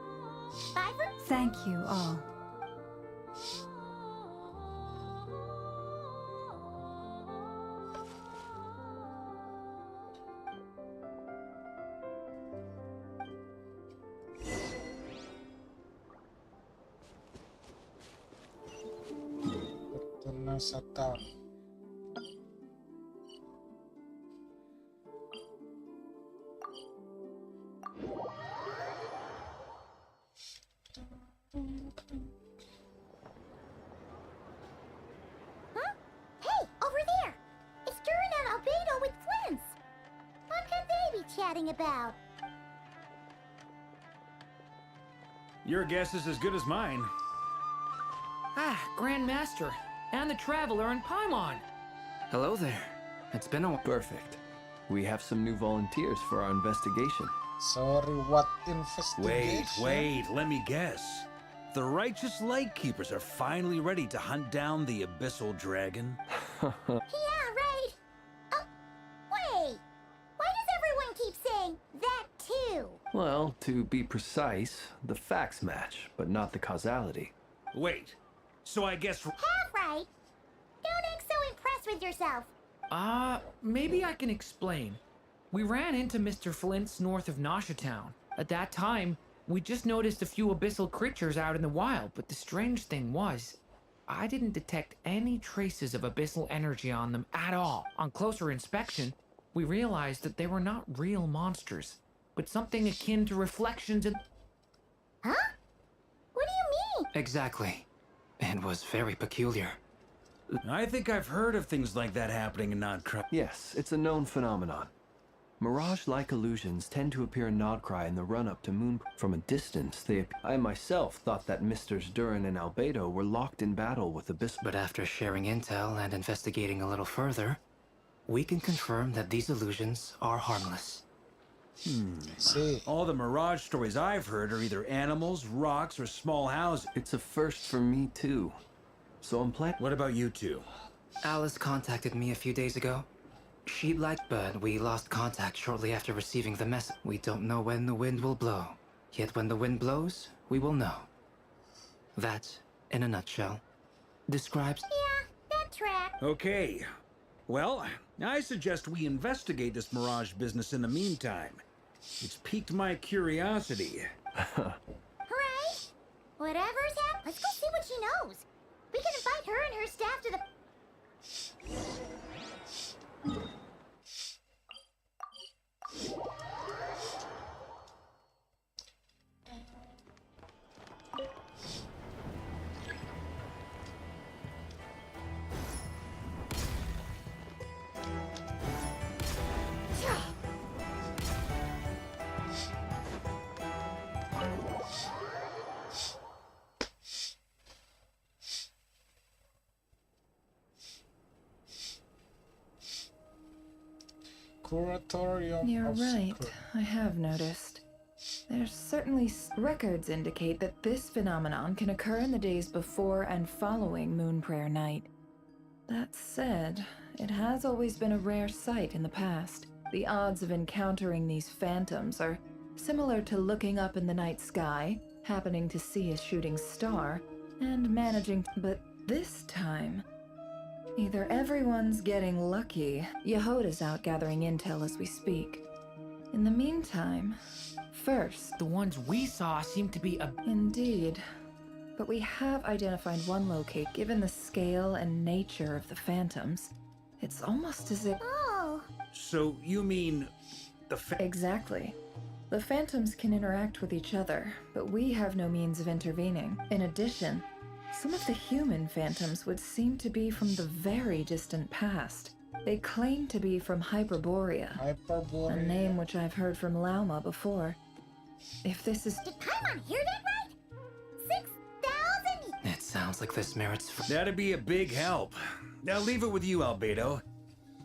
Bye for... Thank you all. Satu. Huh? Hey, over there! It's Durin and Albedo with Flints! What could they be chatting about? Your guess is as good as mine. Ah, Grand Master, and the Traveler and Paimon. Hello there. It's been a while. Perfect. We have some new volunteers for our investigation. Sorry, what investigation? Wait, let me guess. The righteous Lightkeepers are finally ready to hunt down the Abyssal Dragon? Yeah, right. Oh, wait. Why does everyone keep saying that too? Well, to be precise, the facts match, but not the causality. Wait, so I guess... Half right. Don't act so impressed with yourself. Maybe I can explain. We ran into Mr. Flint's north of Nasha Town. At that time, we just noticed a few abyssal creatures out in the wild, but the strange thing was, I didn't detect any traces of abyssal energy on them at all. On closer inspection, we realized that they were not real monsters, but something akin to reflections in... Huh? What do you mean? Exactly. It was very peculiar. I think I've heard of things like that happening in Nodcry. Yes, it's a known phenomenon. Mirage-like illusions tend to appear in Nodcry in the run-up to moon. From a distance, I myself thought that Misters Durin and Albedo were locked in battle with Abyss. But after sharing intel and investigating a little further, we can confirm that these illusions are harmless. See. All the Mirage stories I've heard are either animals, rocks, or small houses. It's a first for me, too. So I'm planning. What about you two? Alice contacted me a few days ago. She'd like, but we lost contact shortly after receiving the message. We don't know when the wind will blow. Yet when the wind blows, we will know. That, in a nutshell, describes... Yeah, that track. Okay. Well, I suggest we investigate this Mirage business in the meantime. It's piqued my curiosity. Hooray! Whatever's happened, let's go see what she knows. We can invite her and her staff to the... Curatorium You're of right, Secret. I have noticed. There's certainly records indicate that this phenomenon can occur in the days before and following Moon Prayer Night. That said, it has always been a rare sight in the past. The odds of encountering these phantoms are similar to looking up in the night sky, happening to see a shooting star, and managing but this time, either everyone's getting lucky, Yehoda's out gathering intel as we speak. In the meantime, first... The ones we saw seem to be Indeed. But we have identified one locate. Given the scale and nature of the phantoms, it's almost as if... Oh. So you mean Exactly. The phantoms can interact with each other, but we have no means of intervening. In addition, some of the human phantoms would seem to be from the very distant past. They claim to be from Hyperborea, a name which I've heard from Lauma before. If this is... Did Paimon hear that right? 6,000? It sounds like this merits for... That'd be a big help. Now leave it with you, Albedo.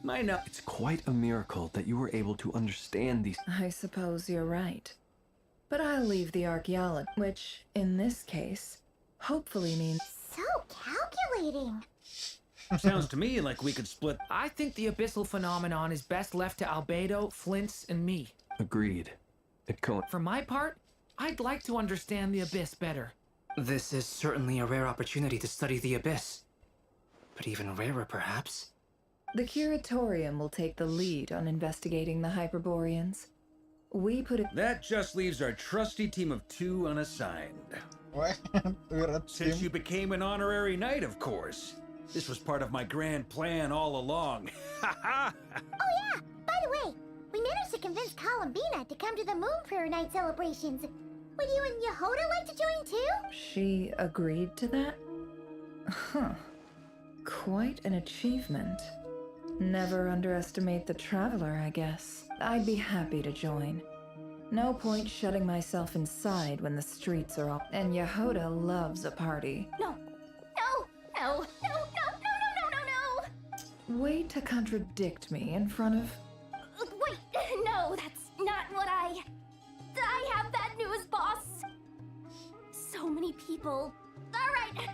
It's quite a miracle that you were able to understand these... I suppose you're right. But I'll leave the archaeology, which, in this case, hopefully means... So calculating. Sounds to me like we could split... I think the abyssal phenomenon is best left to Albedo, Flints, and me. Agreed. For my part, I'd like to understand the abyss better. This is certainly a rare opportunity to study the abyss. But even rarer, perhaps? The Curatorium will take the lead on investigating the Hyperboreans. We put it... That just leaves our trusty team of 2 unassigned. What? We're a Since team? you became an honorary knight, of course. This was part of my grand plan all along. Ha ha! Oh yeah, by the way, we managed to convince Columbina to come to the Moon Prayer Night celebrations. Would you and Yehoda like to join too? She agreed to that? Huh. Quite an achievement. Never underestimate the traveler, I guess. I'd be happy to join. No point shutting myself inside when the streets are all... And Yehoda loves a party. No. Way to contradict me in front of... Wait, no, that's not what I have bad news, boss. So many people. All right.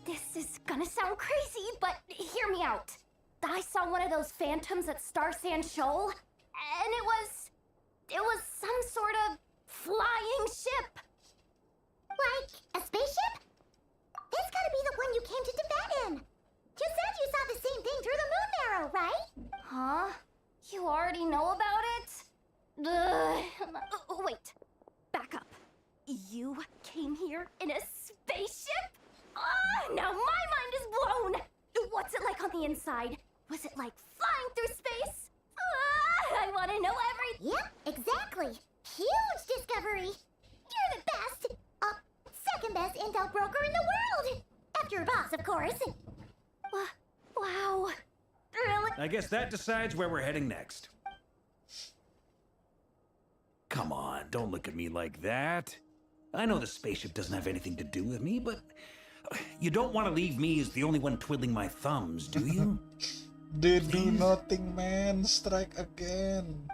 This is gonna sound crazy, but hear me out. I saw one of those phantoms at Star Sand Shoal, and it was some sort of flying ship. Like a spaceship? That's gotta be the one you came to Tibet in. You said you saw the same thing through the moon arrow, right? Huh? You already know about it? Wait. Back up. You came here in a spaceship? Now my mind is blown! What's it like on the inside? Was it like flying through space? I want to know everything! Yep, exactly. Huge discovery. You're the best. Second best intel broker in the world. After your boss, of course. Wow. Really? I guess that decides where we're heading next. Come on, don't look at me like that. I know the spaceship doesn't have anything to do with me, but you don't want to leave me as the only one twiddling my thumbs, do you? They do nothing, man. Strike again.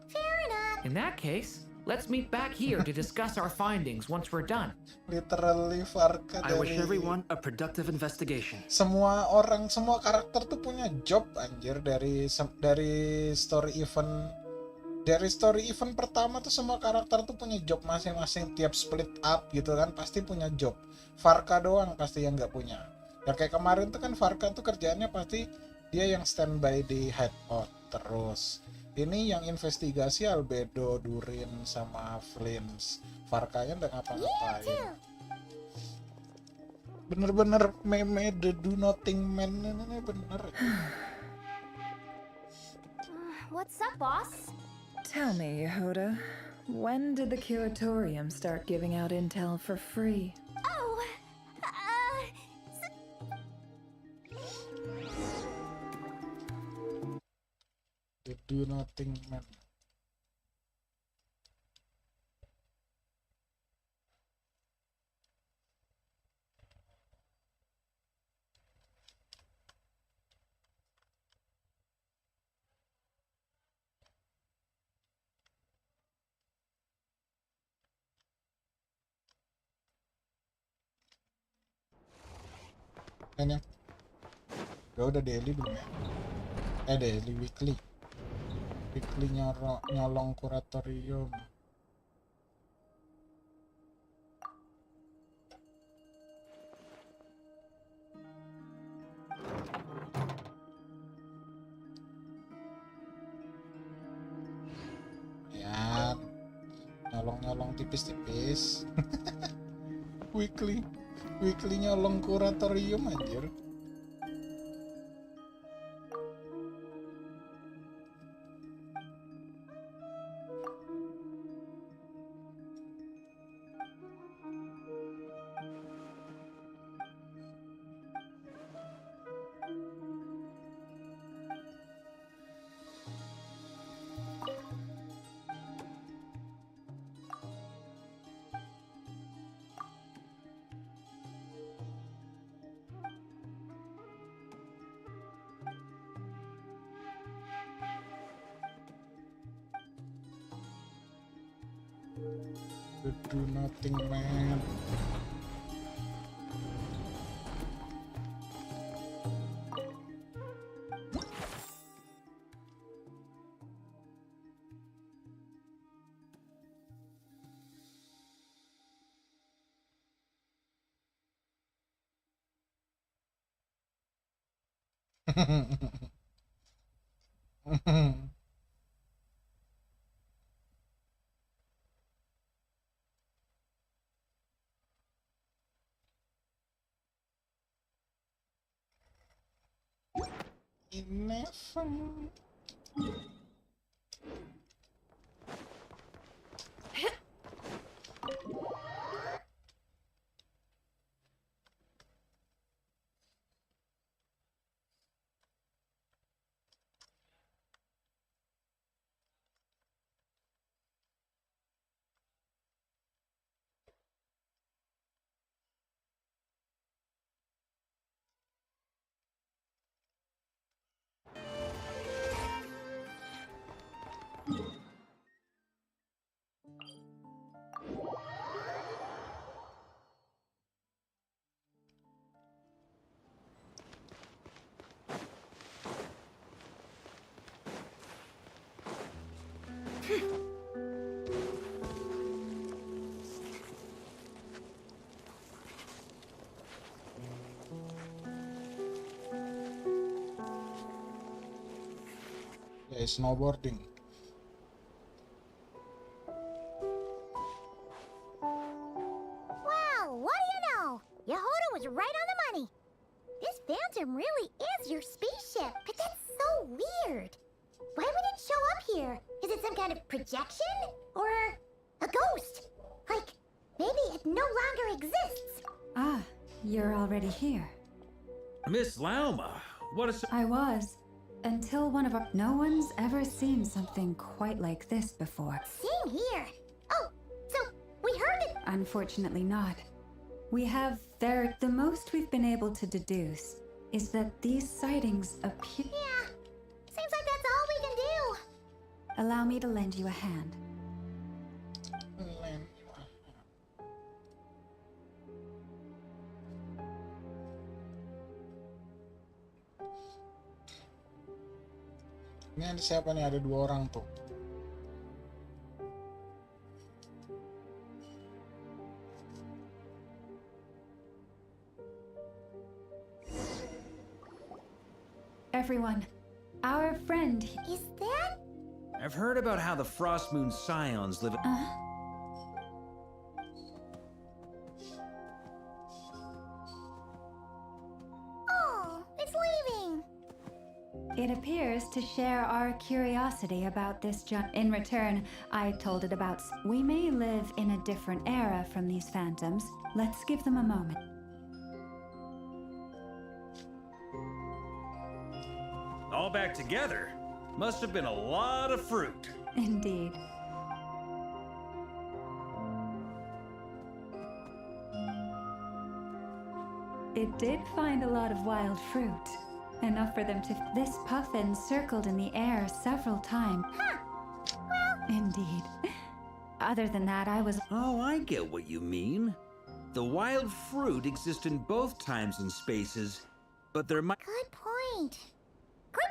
Fair enough. In that case, let's meet back here to discuss our findings once we're done. Literally Varka I wish everyone a productive investigation. semua karakter tuh punya job anjir dari story event. Dari story event pertama tuh semua karakter tuh punya job masing-masing, tiap split up gitu kan pasti punya job. Varka doang pasti yang nggak punya. Ya kayak kemarin tuh kan Varka tuh kerjaannya pasti dia yang standby di hideout terus. Ini yang investigasi Albedo, Durin, sama Flins. Varkanya udah ngapa-ngapain. Bener-bener meme the do nothing man ini bener. What's up, boss? Tell me, Yehoda, when did the Curatorium start giving out intel for free? Oh, The do nothing man. Kan ya? Udah daily belum ya? Daily weekly. Weekly nyolong kuratorium. Ya, nyolong tipis-tipis. weekly nyolong kuratorium anjir. Do nothing, man. Eleven. Yeah, snowboarding. Wow, what do you know? Yehoda was right on the money. This phantom really is your spaceship, but that's so weird. Why would it show up here? Is it some kind of projection? Or a ghost? Like, maybe it no longer exists. Ah, you're already here. Miss Lauma, what is... I was. Until one of our... No one's ever seen something quite like this before. Same here. Oh, so we heard it. Unfortunately not. We have the most we've been able to deduce is that these sightings appear... Yeah, seems like that's all we can do. Allow me to lend you a hand. Ini ada siapa nih? Ada 2 orang tuh. Everyone, our friend... Is that... I've heard about how the Frost Moon Scions live... Oh, it's leaving. It appears to share our curiosity about this In return, I told it about... We may live in a different era from these phantoms. Let's give them a moment. All back together? Must have been a lot of fruit. Indeed. It did find a lot of wild fruit. Enough for them to... This puffin circled in the air several times. Huh. Well... Indeed. Other than that, I was... Oh, I get what you mean. The wild fruit exists in both times and spaces, but there might... Good point.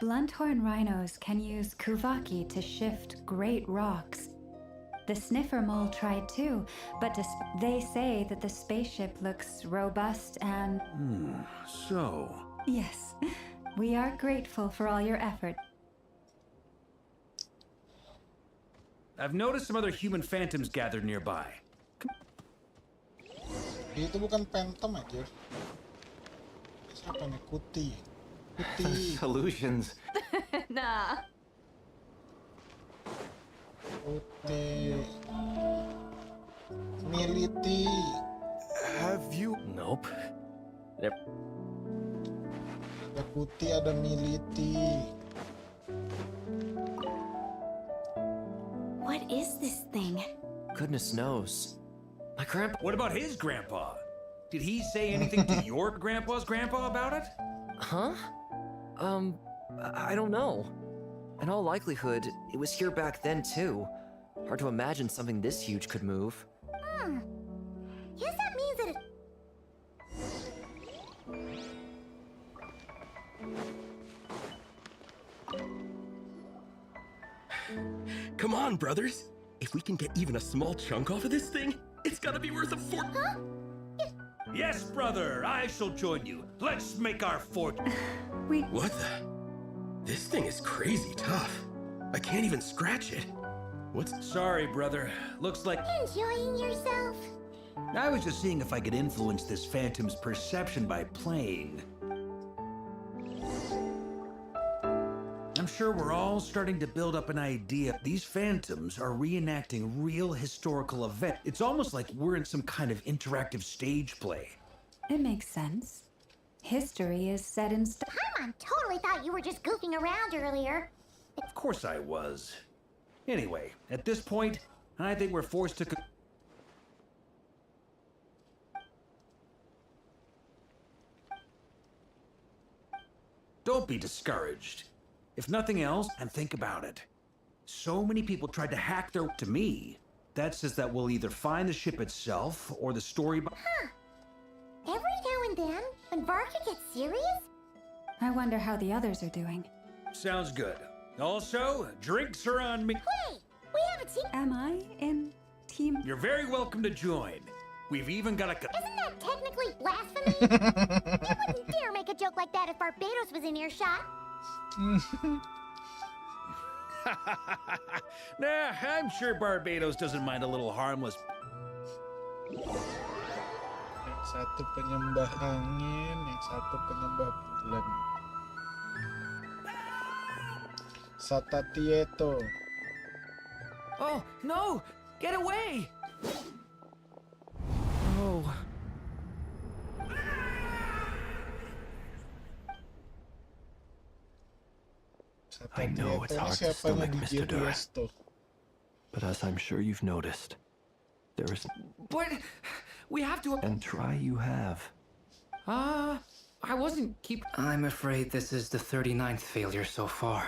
Blunthorn rhinos can use kuvaki to shift great rocks. The sniffer mole tried too, but they say that the spaceship looks robust and... So... Yes, we are grateful for all your effort. I've noticed some other human phantoms gathered nearby. Itu bukan phantom aja. Siapa nih? Kuti. Illusions. Nah. Kuti. Militi. Have you? Nope. Ada Kuti, ada Militi. What is this thing? Goodness knows. My grandpa. What about his grandpa? Did he say anything to your grandpa's grandpa about it? Huh? I don't know. In all likelihood, it was here back then too. Hard to imagine something this huge could move. Guess that means that Come on, brothers. If we can get even a small chunk off of this thing, it's gotta be worth a fortune. Huh? Yes, brother, I shall join you. Let's make our fortune. What the? This thing is crazy tough. I can't even scratch it. What's... Sorry, brother. Looks like... Enjoying yourself? I was just seeing if I could influence this phantom's perception by playing. I'm sure we're all starting to build up an idea. These phantoms are reenacting real historical events. It's almost like we're in some kind of interactive stage play. It makes sense. History is set in stone. Paimon totally thought you were just goofing around earlier. Of course I was. Anyway, at this point, I think we're forced to... Don't be discouraged. If nothing else, and think about it. So many people tried to hack their... To me, that says that we'll either find the ship itself, or the story... Huh. Every now and then, when Varka gets serious? I wonder how the others are doing. Sounds good. Also, drinks are on me. Wait, we haven't seen... Am I in team? You're very welcome to join. We've even got a... Isn't that technically blasphemy? You wouldn't dare make a joke like that if Barbados was in earshot. Nah, I'm sure Barbados doesn't mind a little harmless... Yang satu penyembah angin, yang satu penyembah bulan. Satatieto. Oh, no! Get away! Oh. I know it's hard to stomach, Mr. Duran. But as I'm sure you've noticed, there is... But we have to... And try you have. I wasn't I'm afraid this is the 39th failure so far.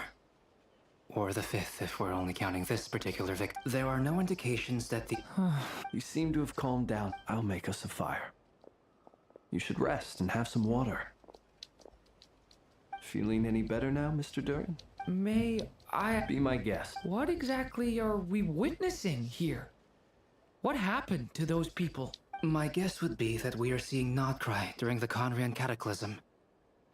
Or the 5th, if we're only counting this particular victim. There are no indications that the... You seem to have calmed down. I'll make us a fire. You should rest and have some water. Feeling any better now, Mr. Duran? May I... Be my guest. What exactly are we witnessing here? What happened to those people? My guess would be that we are seeing Nodcry during the Conrian Cataclysm.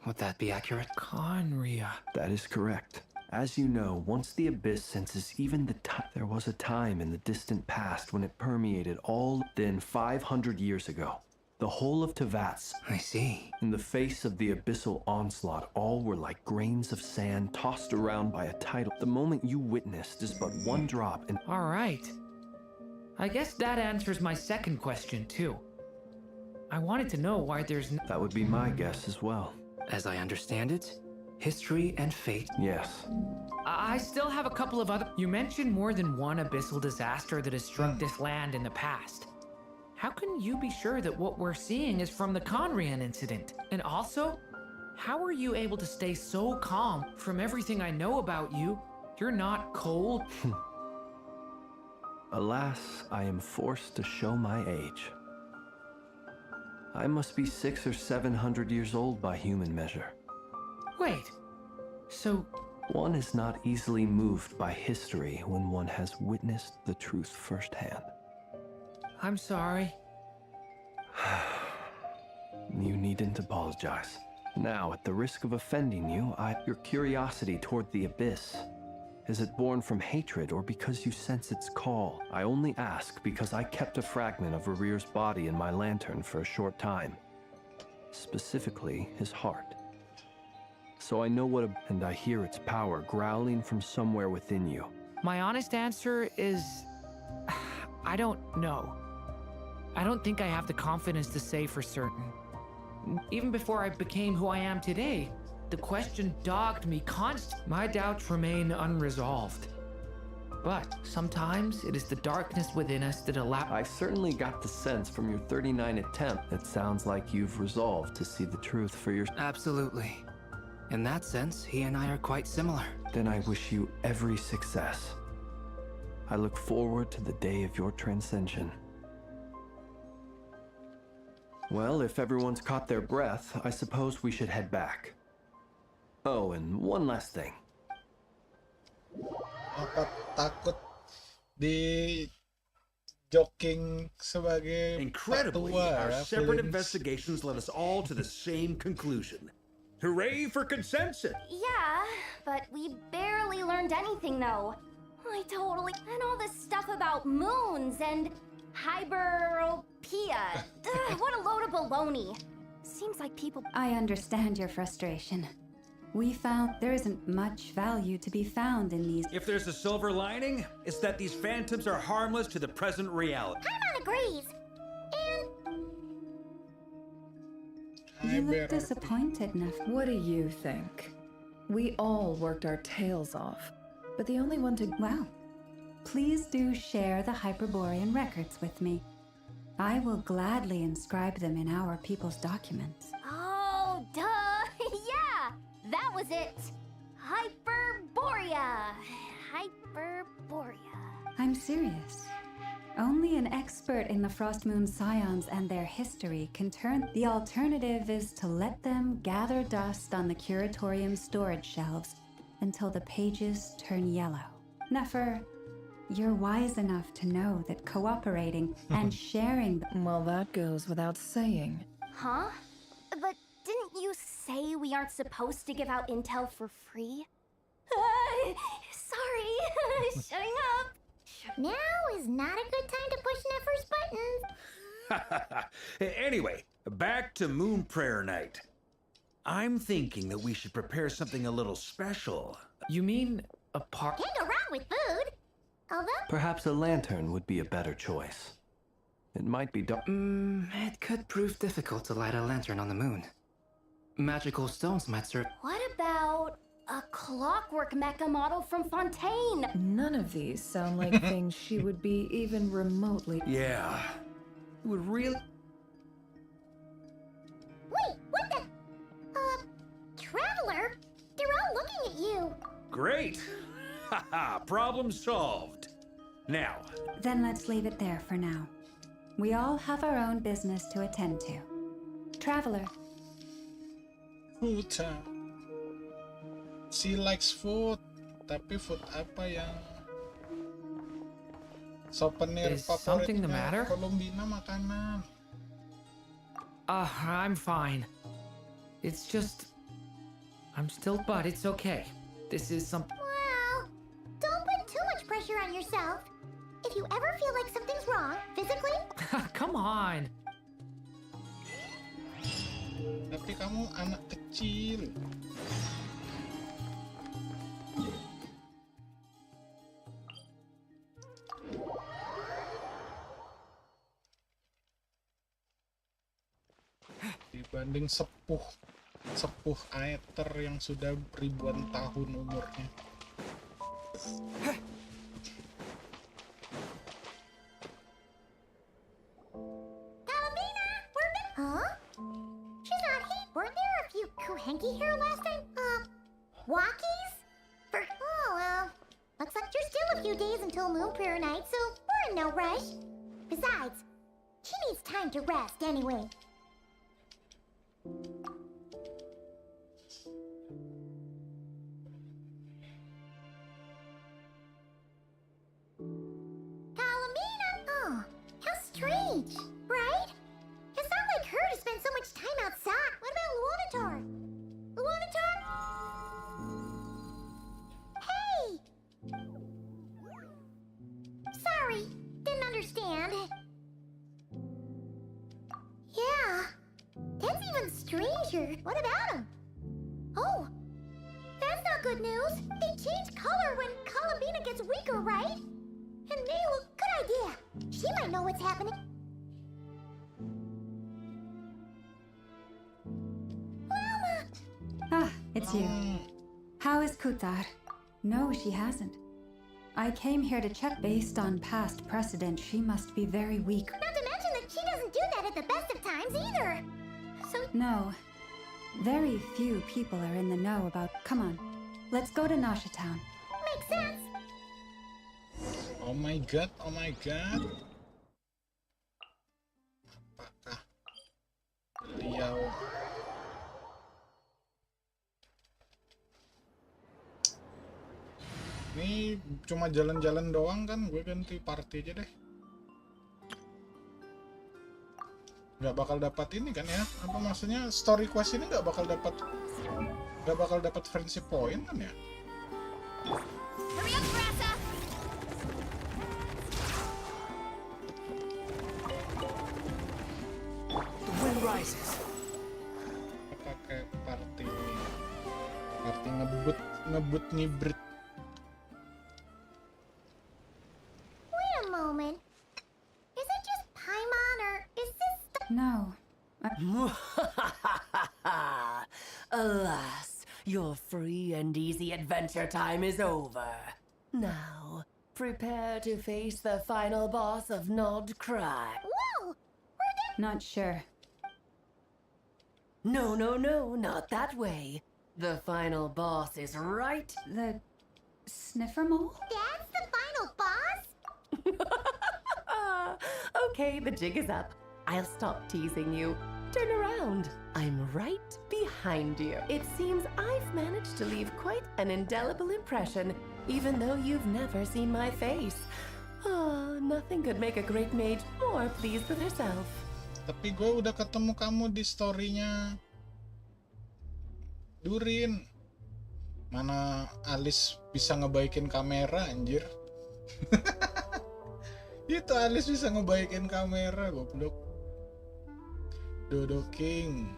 Would that be accurate? Conria. That is correct. As you know, once the Abyss senses even the time, there was a time in the distant past when it permeated all. Then 500 years ago, the whole of Tavats. I see. In the face of the abyssal onslaught, all were like grains of sand tossed around by a tidal. The moment you witnessed is but one drop and... All right. I guess that answers my second question, too. I wanted to know why there's no... That would be my guess as well. As I understand it, history and fate... Yes. I still have a couple of other... You mentioned more than one abyssal disaster that has struck this land in the past. How can you be sure that what we're seeing is from the Conrian incident? And also, how are you able to stay so calm? From everything I know about you, you're not cold. Alas, I am forced to show my age. I must be 600 or 700 years old by human measure. Wait, so... One is not easily moved by history when one has witnessed the truth firsthand. I'm sorry. You needn't apologize. Now, at the risk of offending you, your curiosity toward the abyss, is it born from hatred or because you sense its call? I only ask because I kept a fragment of Rerir's body in my lantern for a short time. Specifically, his heart. So I know and I hear its power growling from somewhere within you. My honest answer is... I don't know. I don't think I have the confidence to say for certain. Even before I became who I am today, the question dogged me constantly. My doubts remain unresolved. But sometimes it is the darkness within us that allows... I certainly got the sense from your 39 attempt. It sounds like you've resolved to see the truth for yourself. Absolutely. In that sense, he and I are quite similar. Then I wish you every success. I look forward to the day of your transcension. Well, if everyone's caught their breath, I suppose we should head back. Oh, and one last thing. Apa takut di joking sebagai Incredibly, petua, our ya, separate Prince? investigations led us all to the same conclusion. Hooray for consensus! Yeah, but we barely learned anything though. I totally... And all this stuff about moons and hyperopia. What a load of baloney. Seems like people... I understand your frustration. We found there isn't much value to be found in these. If there's a silver lining, it's that these phantoms are harmless to the present reality. Paimon agrees. You look disappointed, Neff. What do you think? We all worked our tails off, but the only one to... Wow. Please do share the Hyperborean records with me. I will gladly inscribe them in our people's documents. Oh, duh. Yeah, that was it. Hyperborea. Hyperborea. I'm serious. Only an expert in the Frost Moon Scions and their history can turn... The alternative is to let them gather dust on the Curatorium storage shelves until the pages turn yellow. Nefer, you're wise enough to know that cooperating and sharing... Well, that goes without saying. Huh? But didn't you say we aren't supposed to give out intel for free? Sorry. Shutting up. Now is not a good time to push Nefer's buttons. Anyway, back to Moon Prayer Night. I'm thinking that we should prepare something a little special. You mean a part? Can't go wrong with food. Although... Perhaps a lantern would be a better choice. It might be dark. It could prove difficult to light a lantern on the moon. Magical stones might serve. What about a clockwork mecha model from Fontaine? None of these sound like things she would be even remotely... Yeah. It would really... Wait, what the... Traveler? They're all looking at you. Great! Haha, problem solved. Now... Then let's leave it there for now. We all have our own business to attend to. Traveler. Food. She likes food. Tapi food apa yang souvenir Is something the matter? Columbina makanan. I'm fine. It's just... I'm still... But it's okay. This is something... Well, don't put too much pressure on yourself. If you ever feel like something's wrong, physically... Come on! Tapi kamu anak kecil. Dibanding sepuh aether yang sudah ribuan tahun umurnya. Columbina, we're back. Huh? She's not here. Weren't there a few Kuhenki here last time? Walkies? Oh, well. Looks like there's still a few days until Moon Prayer Night, so we're in no rush. Besides, she needs time to rest anyway. temperature. What about them? Oh, that's not good news. They change color when Columbina gets weaker, right? And Nayla, good idea. She might know what's happening. Mama! Ah, it's you. How is Kutar? No, she hasn't. I came here to check. Based on past precedent, she must be very weak. Not to mention that she doesn't do that at the best of times either. So... No. Very few people are in the know about... Come on, let's go to Nasha Town. Makes sense. Oh my god, oh my god. Apakah beliau ini cuma jalan-jalan doang kan? Gue ganti party aja deh. Nggak bakal dapat ini kan ya? Apa maksudnya story quest ini nggak bakal dapat friendship point kan ya? Wind rises. Pakai party ngebut ngibrit. Wait a moment. Is it just Paimon or is this... No. Alas, your free and easy adventure time is over. Now, prepare to face the final boss of Nod Cry. Whoa! Not sure. No, not that way. The final boss is right. The sniffer mole? That's the final boss? Okay, the jig is up. I'll stop teasing you. Turn around. I'm right behind you. It seems I've managed to leave quite an indelible impression, even though you've never seen my face. Oh, nothing could make a great mage more pleased with herself. Tapi gue udah ketemu kamu di story-nya Durin. Mana Alice bisa ngebaikin kamera anjir. Itu Alice bisa ngebaikin kamera, goblok. Dodo King.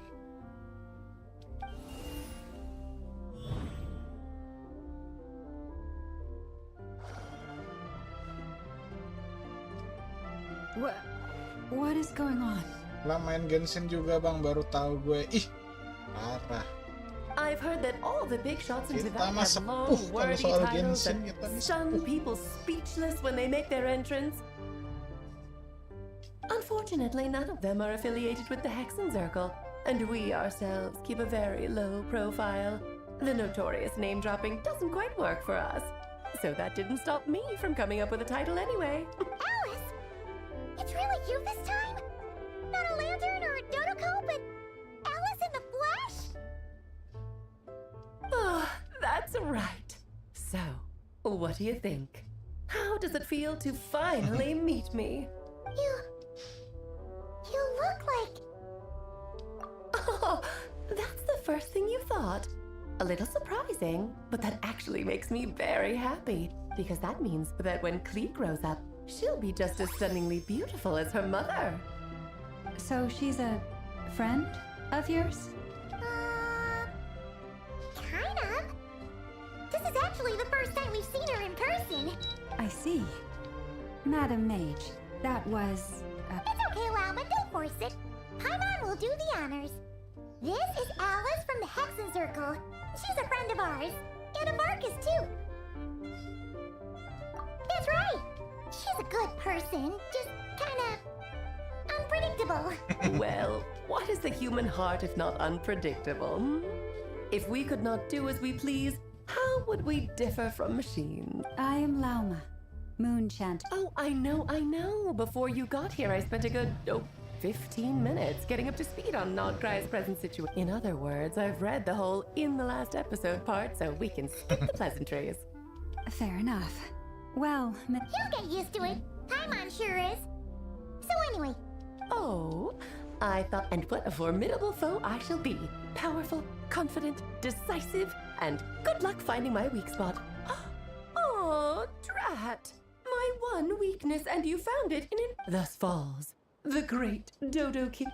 What is going on? Lah main Genshin juga bang, baru tahu gue. Ih, parah. I've heard that all the big shots into Kita that mah have long, sepuh kalau wordy soal titles Genshin, and kita nih stun sepuh. people speechless when they make their entrance. Unfortunately, none of them are affiliated with the Hexen Circle, and we ourselves keep a very low profile. The notorious name-dropping doesn't quite work for us. So that didn't stop me from coming up with a title anyway. Alice! It's really you this time? Not a lantern or a dodo but Alice in the flesh? Oh, that's right. So, what do you think? How does it feel to finally meet me? You look like... Oh, that's the first thing you thought. A little surprising, but that actually makes me very happy, because that means that when Klee grows up, she'll be just as stunningly beautiful as her mother. So she's a friend of yours? Kind of. This is actually the first time we've seen her in person. I see. Madam Mage, that was... It's okay, Lama, don't force it. Paimon will do the honors. This is Alice from the Hexen Circle. She's a friend of ours. And of Arcus, too. That's right. She's a good person, just kind of unpredictable. Well, what is the human heart if not unpredictable? If we could not do as we please, how would we differ from machines? I am Lauma, Moon Chant. Oh, I know. Before you got here, I spent a good, 15 minutes getting up to speed on Nodcry's present situation. In other words, I've read the whole in the last episode part, so we can skip the pleasantries. Fair enough. Well, He'll get used to it. Paimon sure is. So anyway. Oh, I thought, and what a formidable foe I shall be. Powerful, confident, decisive, and good luck finding my weak spot. Oh, drat. My one weakness, and you found it in Thus falls the great Dodo King.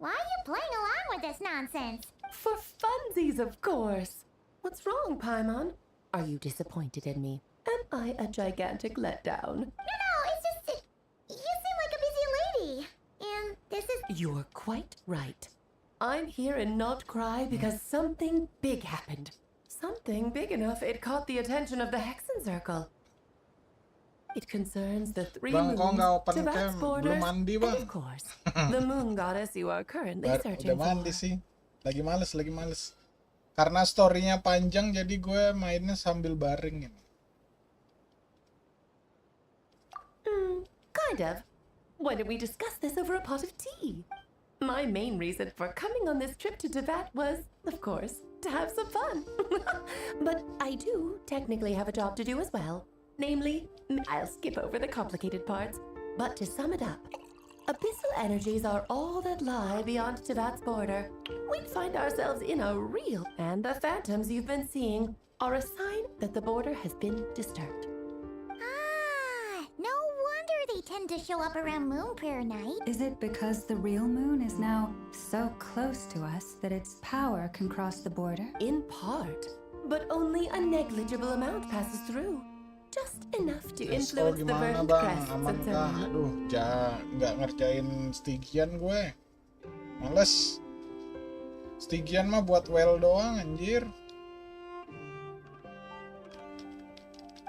Why are you playing along with this nonsense? For funsies, of course. What's wrong, Paimon? Are you disappointed in me? Am I a gigantic letdown? No, it's just... you seem like a busy lady. And this is... You're quite right. I'm here in Not Cry because something big happened. Something big enough it caught the attention of the Hexen Circle. It concerns the three Bang, moons, kok nggak open Tibet's cam? Belum borders, mandi, and Bang. of course, the moon goddess you are currently searching Udah for. mandi sih. Lagi males. Karena story-nya panjang, jadi gue mainnya sambil bareng ini. Kind of. Why don't we discuss this over a pot of tea? My main reason for coming on this trip to Tibet was, of course, to have some fun. But I do technically have a job to do as well. Namely, I'll skip over the complicated parts. But to sum it up, abyssal energies are all that lie beyond Tibet's border. We'd find ourselves in a real... And the phantoms you've been seeing are a sign that the border has been disturbed. No wonder they tend to show up around Moon Prayer Night. Is it because the real moon is now so close to us that its power can cross the border? In part, but only a negligible amount passes through. Just enough to influence the Gimana verdant bang? crests Aman of kah? the Aduh, nggak ngerjain Stygian gue. Males. Stygian mah buat well doang, anjir.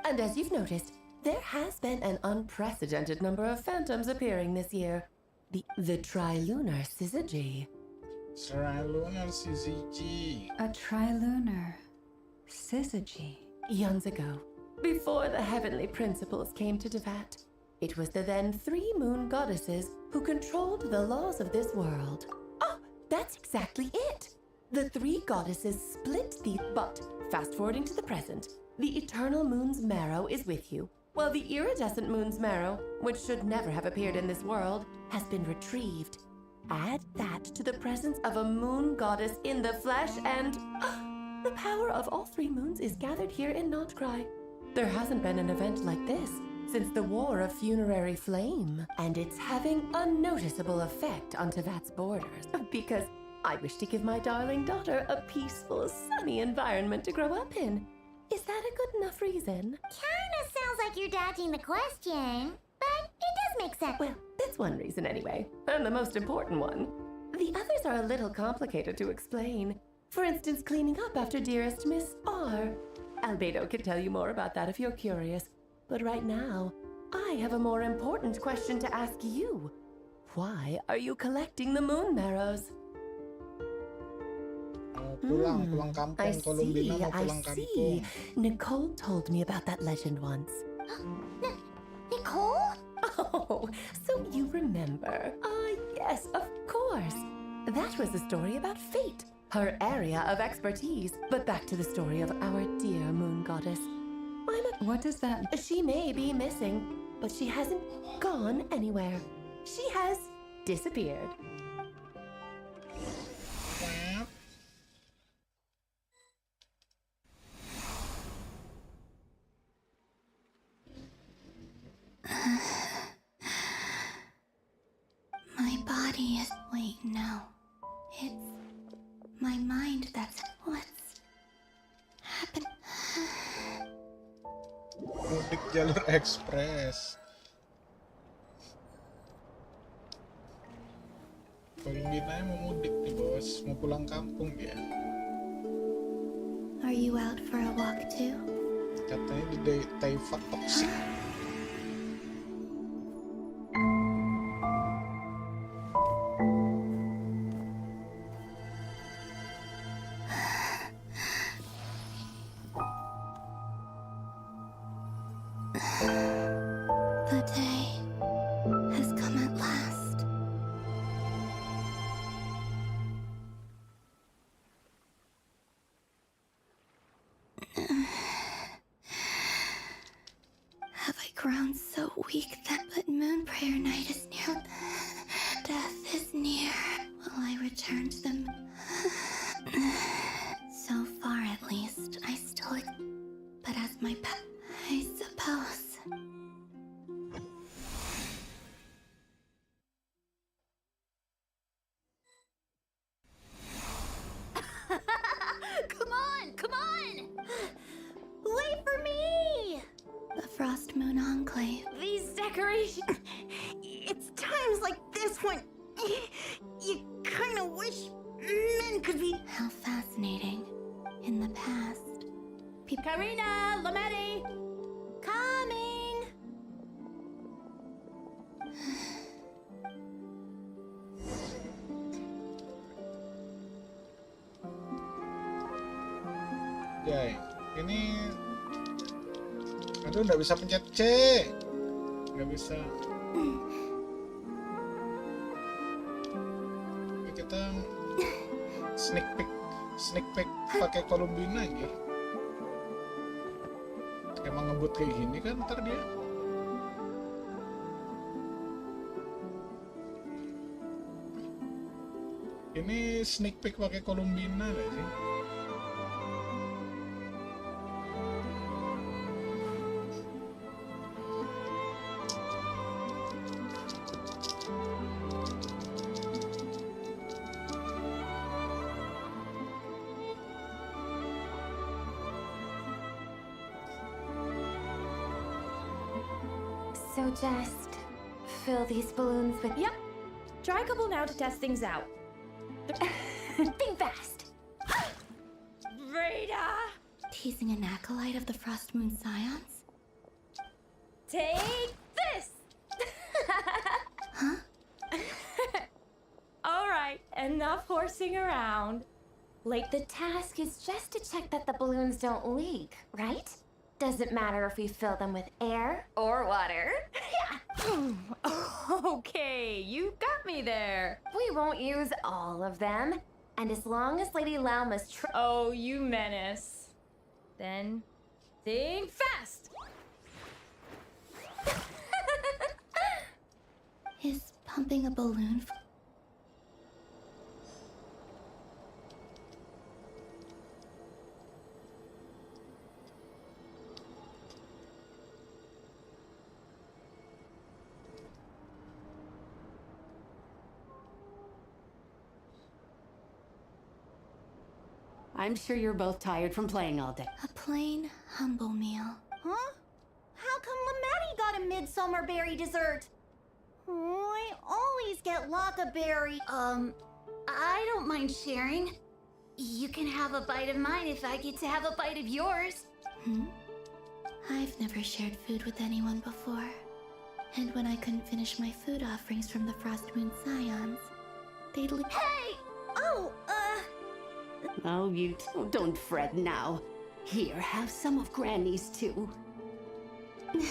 And as you've noticed, there has been an unprecedented number of phantoms appearing this year. The trilunar syzygy. Trilunar syzygy. A trilunar syzygy. Eons ago, before the heavenly principles came to Tibet, it was the then three moon goddesses who controlled the laws of this world. Oh, that's exactly it! The three goddesses split but fast forwarding to the present, the eternal moon's marrow is with you, while the iridescent moon's marrow, which should never have appeared in this world, has been retrieved. Add that to the presence of a moon goddess in the flesh and... the power of all three moons is gathered here in Not Cry. There hasn't been an event like this since the War of Funerary Flame, and it's having a noticeable effect on Tibet's borders. Because I wish to give my darling daughter a peaceful, sunny environment to grow up in. Is that a good enough reason? Kinda sounds like you're dodging the question, but it does make sense. Well, that's one reason anyway, and the most important one. The others are a little complicated to explain. For instance, cleaning up after dearest Miss R. Albedo can tell you more about that if you're curious. But right now, I have a more important question to ask you. Why are you collecting the moon marrows? Pulang kampung. I see. Nicole told me about that legend once. Nicole? Oh, so you remember. Yes, of course. That was a story about fate, her area of expertise. But back to the story of our dear moon goddess. What does that... She may be missing, but she hasn't gone anywhere. She has disappeared. My body is... Wait, no. It's my mind that's what's happened. Mudik jalur ekspres. Pemimpinnya mau mudik nih bos, mau pulang kampung dia. Are you out for a walk too? Katanya di Taifa toxic. The day has come at last. Have I grown so weak that but moon prayer night is near? Death is near. Will I return to them? So far at least, I still... But as my pet, I suppose... wish... It's times like this when... You kind of wish men could be... How fascinating. In the past, Karina! Lametti! Coming! Jay, ini... Aduh, nggak bisa pencet C. Nggak bisa. Ini kita sneak peek pakai Columbina aja. Emang ngebut kayak gini kan ntar dia. Ini sneak peek pakai Columbina nggak sih? So just fill these balloons with... Yep. Try a couple now to test things out. Think fast. Vreda! teasing an acolyte of the Frost Moon Scions? Take this! Huh? Alright, enough horsing around. Like, the task is just to check that the balloons don't leak, right? Doesn't matter if we fill them with air or water. Okay, you got me there. We won't use all of them. And as long as Lady Lauma's Oh, you menace. Then, think fast! Is pumping a balloon I'm sure you're both tired from playing all day. a plain, humble meal? Huh? How come Lamatti got a midsummer berry dessert? Oh, I always get lockaberry. I don't mind sharing. You can have a bite of mine if I get to have a bite of yours. I've never shared food with anyone before. And when I couldn't finish my food offerings from the Frost Moon Scions, they'd leave. Hey! Oh, you don't fret now. Here, have some of Granny's too. I'm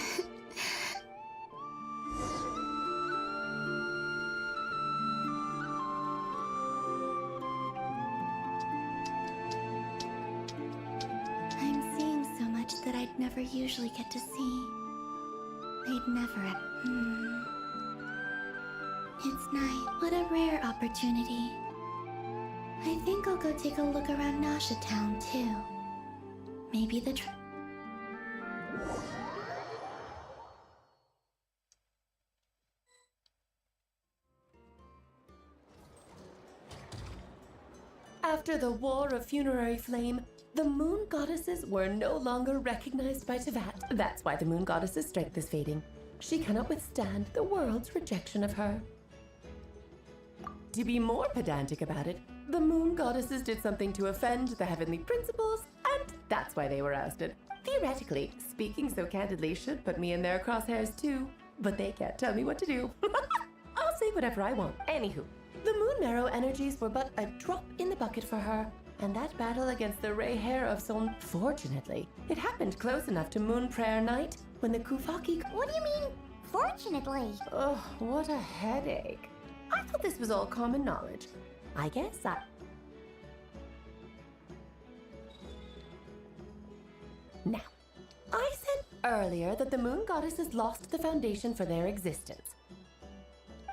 seeing so much that I'd never usually get to see. They'd never. It's nice. What a rare opportunity. I think I'll go take a look around Nasha Town too. Maybe the After the War of Funerary Flame, the Moon Goddesses were no longer recognized by Tevat. That's why the Moon Goddess's strength is fading. She cannot withstand the world's rejection of her. To be more pedantic about it, the Moon Goddesses did something to offend the heavenly principles, and that's why they were ousted. Theoretically, speaking so candidly should put me in their crosshairs too, but they can't tell me what to do. I'll say whatever I want. Anywho, the Moon Marrow energies were but a drop in the bucket for her, and that battle against the Ray Hair of Son, fortunately, it happened close enough to Moon Prayer Night when the Kufaki... What do you mean, fortunately? Oh, what a headache. I thought this was all common knowledge. I guess I... Now, I said earlier that the Moon Goddesses lost the foundation for their existence.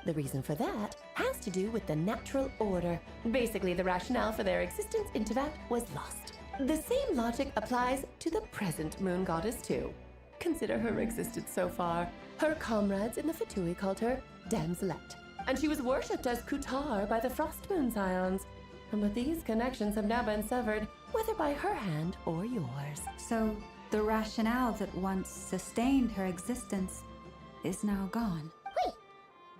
The reason for that has to do with the natural order. Basically, the rationale for their existence in Tevat was lost. The same logic applies to the present Moon Goddess too. Consider her existence so far. Her comrades in the Fatui called her Damselette, and she was worshipped as Kutar by the Frost Moon Scions. But these connections have now been severed, whether by her hand or yours. So, the rationale that once sustained her existence is now gone. Wait,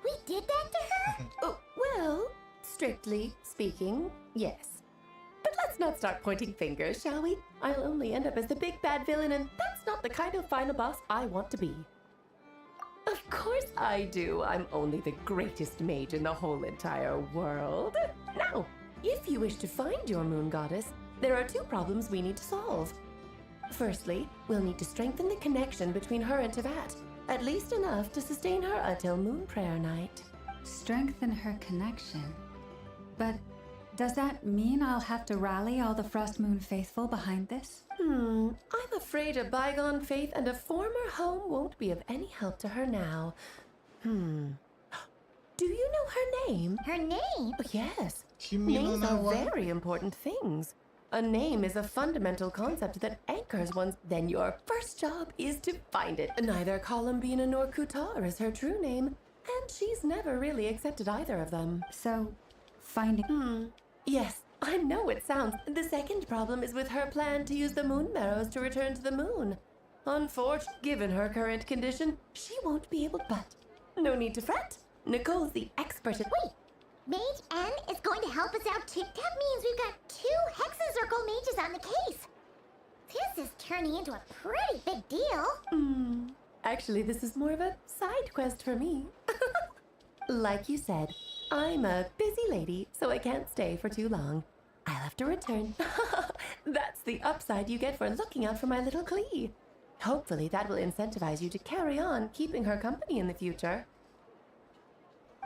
we did that to her? Oh, well, strictly speaking, yes. But let's not start pointing fingers, shall we? I'll only end up as the big bad villain, and that's not the kind of final boss I want to be. Of course I do. I'm only the greatest mage in the whole entire world. Now, if you wish to find your moon goddess, there are two problems we need to solve. Firstly, we'll need to strengthen the connection between her and Tevat, at least enough to sustain her until Moon Prayer Night. Strengthen her connection. But does that mean I'll have to rally all the Frost Moon faithful behind this? I'm afraid a bygone faith and a former home won't be of any help to her now. Do you know her name? Her name? Yes. Kimi no Names na wa? are very important things. A name is a fundamental concept that anchors one's. Then your first job is to find it. Neither Columbina nor Kutar is her true name, and she's never really accepted either of them. So, finding... Yes, I know it sounds. The second problem is with her plan to use the moon marrows to return to the moon. Unfortunately, given her current condition, she won't be able. But no need to fret. Nicole's the expert at. Wait, Mage N is going to help us out too. That means we've got 2 Hexen Circle mages on the case. This is turning into a pretty big deal. Actually, this is more of a side quest for me. Like you said, I'm a busy lady, so I can't stay for too long. I'll have to return. That's the upside you get for looking out for my little Klee. Hopefully that will incentivize you to carry on keeping her company in the future.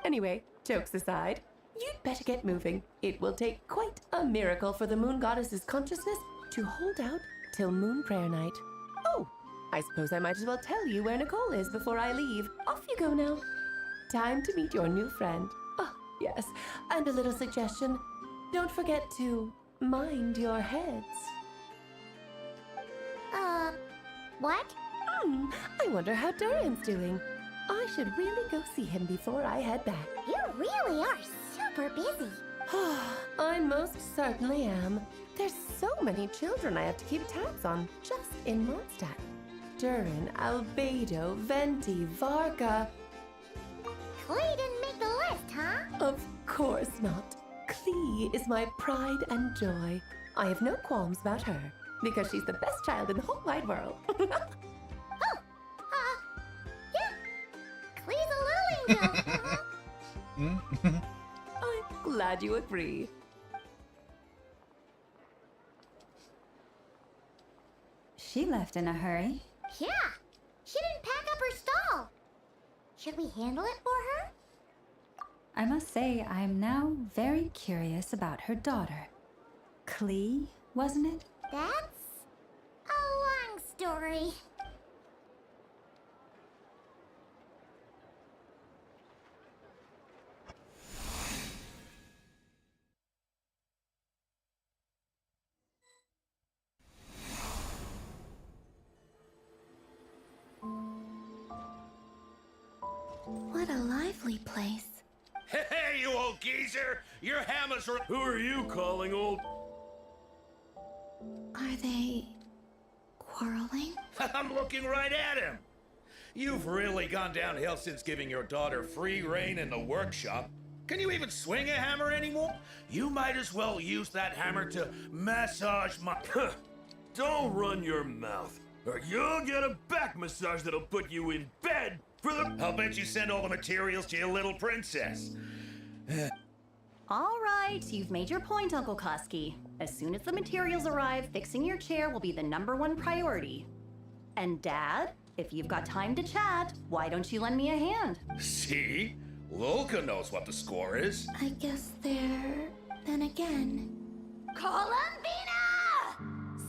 Anyway, jokes aside, you'd better get moving. It will take quite a miracle for the moon goddess's consciousness to hold out till Moon Prayer Night. Oh, I suppose I might as well tell you where Nicole is before I leave. Off you go now. Time to meet your new friend. Oh, yes, and a little suggestion. Don't forget to mind your heads. What? I wonder how Durian's doing. I should really go see him before I head back. You really are super busy. I most certainly am. There's so many children I have to keep tabs on just in Mondstadt. Durin, Albedo, Venti, Varka. Klee didn't make the list, huh? Of course not. Klee is my pride and joy. I have no qualms about her, because she's the best child in the whole wide world. Klee's a little angel. I'm glad you agree. She left in a hurry. Yeah, she didn't pack up her stall. Should we handle it for her? I must say, I'm now very curious about her daughter. Klee, wasn't it? That's a long story. What a lively place. Hey, you old geezer! Your hammers are. Who are you calling old? Are they quarreling? I'm looking right at him. You've really gone downhill since giving your daughter free reign in the workshop. Can you even swing a hammer anymore? You might as well use that hammer to massage my. Don't run your mouth, or you'll get a back massage that'll put you in bed for the. I'll bet you send all the materials to your little princess. All right, you've made your point, Uncle Koski. As soon as the materials arrive, fixing your chair will be the #1 priority. And Dad, if you've got time to chat, why don't you lend me a hand? See? Lolka knows what the score is. I guess they're... then again. Columbina!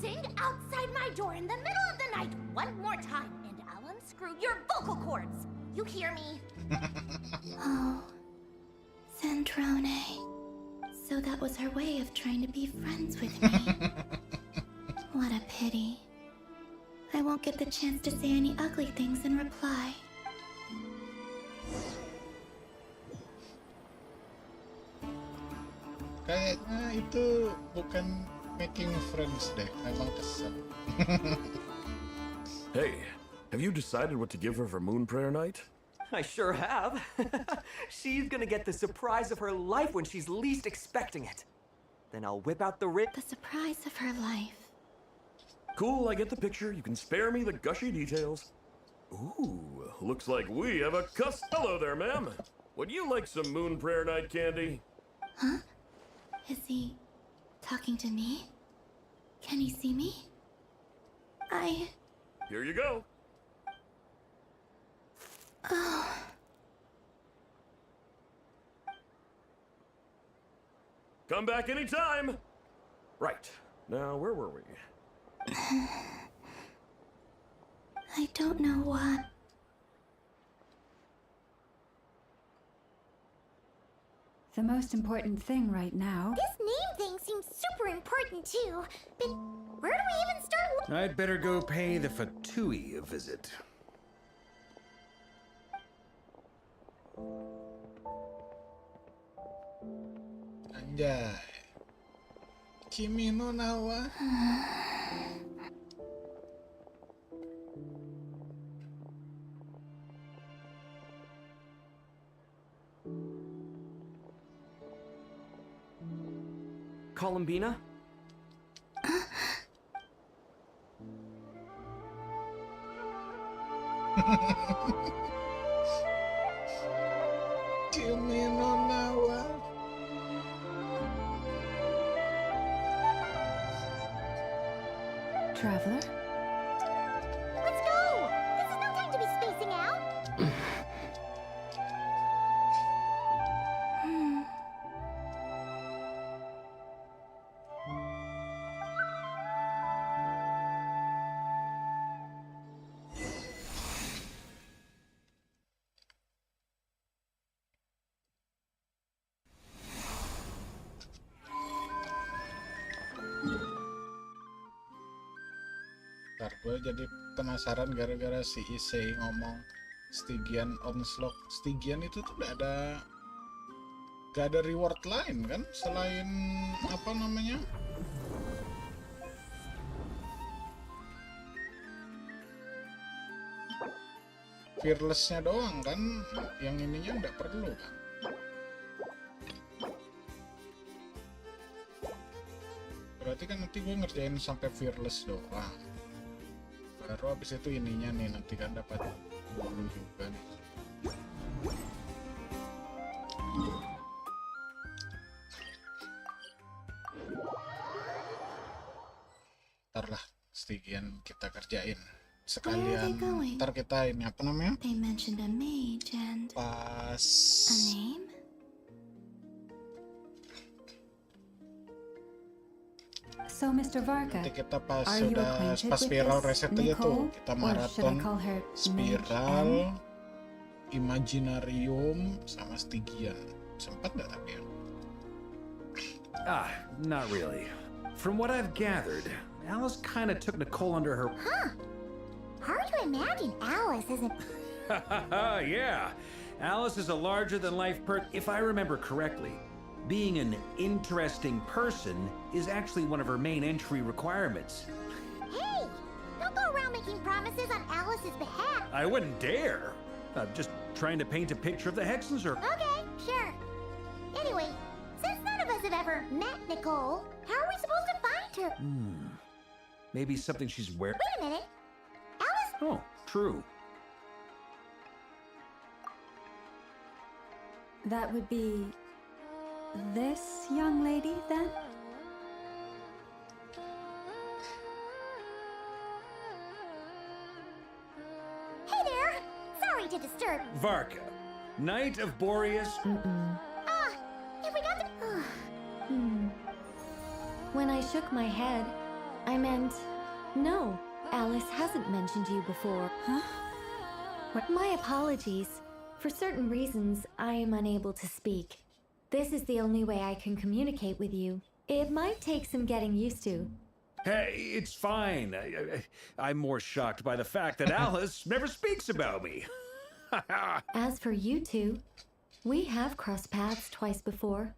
Sing outside my door in the middle of the night one more time, and I'll unscrew your vocal cords. You hear me? Oh, Centrone. So that was her way of trying to be friends with me. What a pity. I won't get the chance to say any ugly things in reply. Kayaknya itu bukan making friends deh, memang kesel. Hey, have you decided what to give her for Moon Prayer Night? I sure have. She's gonna get the surprise of her life when she's least expecting it. Then I'll whip out the The surprise of her life. Cool, I get the picture. You can spare me the gushy details. Ooh, looks like we have a Hello there, ma'am. Would you like some Moon Prayer Night candy? Huh? Is he talking to me? Can he see me? Here you go. Oh. Come back anytime. Right. Now, where were we? I don't know what. The most important thing right now. This name thing seems super important too. But where do we even start? I'd better go pay the Fatui a visit. Anjay. Kimi no Nawa. Columbina? Kimi no Nawa. Traveler? Let's go! This is no time to be spacing out. Ntar gue jadi penasaran gara-gara si Issei ngomong Stygian Onslaught. Stygian itu tuh gak ada reward lain kan selain apa namanya? Fearless-nya doang kan, yang ininya nggak perlu kan? Berarti kan nanti gue ngerjain sampai fearless doang. Baru habis itu ininya nih nanti kan dapat bulu juga nih. Ntar lah Stygian kita kerjain sekalian. Ntar kita ini apa namanya? They mentioned a mage and Pas a name? So, Mr. Varka, nanti kita pas are you sudah acquainted pas with spiral this reset aja tuh Nicole? kita Or should I maraton call her spiral, Mage imaginarium sama Stygian. Sempat nggak tapi ya? Not really. From what I've gathered, Alice kind of took Nicole under her... Huh. Hard to imagine Alice isn't... Yeah. Alice is a larger-than-life if I remember correctly. Being an interesting person is actually one of her main entry requirements. Hey! Don't go around making promises on Alice's behalf. I wouldn't dare. I'm just trying to paint a picture of the Hexen Circle. Okay, sure. Anyway, since none of us have ever met Nicole, how are we supposed to find her? Maybe something she's wearing. Wait a minute. Alice... Oh, true. That would be this young lady, then? Hey there! Sorry to disturb. Varka, Knight of Boreas. If we got to... When I shook my head, I meant, no, Alice hasn't mentioned you before. Huh? My apologies. For certain reasons, I am unable to speak. This is the only way I can communicate with you. It might take some getting used to. Hey, it's fine. I'm more shocked by the fact that Alice never speaks about me. As for you two, we have crossed paths twice before.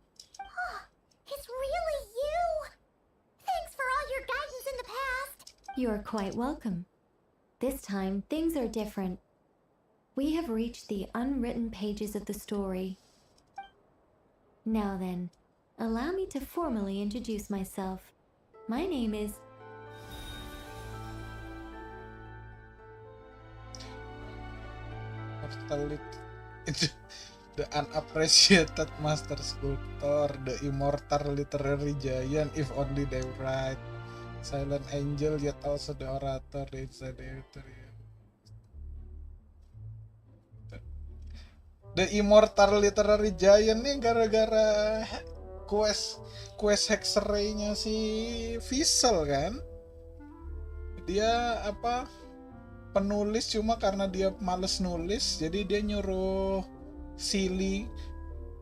It's really you! Thanks for all your guidance in the past. You're quite welcome. This time, things are different. We have reached the unwritten pages of the story. Now then, allow me to formally introduce myself. My name is... The unappreciated master sculptor, the immortal literary giant, if only they write. Silent angel, yet also the orator, the immortal literary giant nih gara-gara quest hexeray-nya si Vissel kan. Dia apa penulis cuma karena dia males nulis jadi dia nyuruh Silly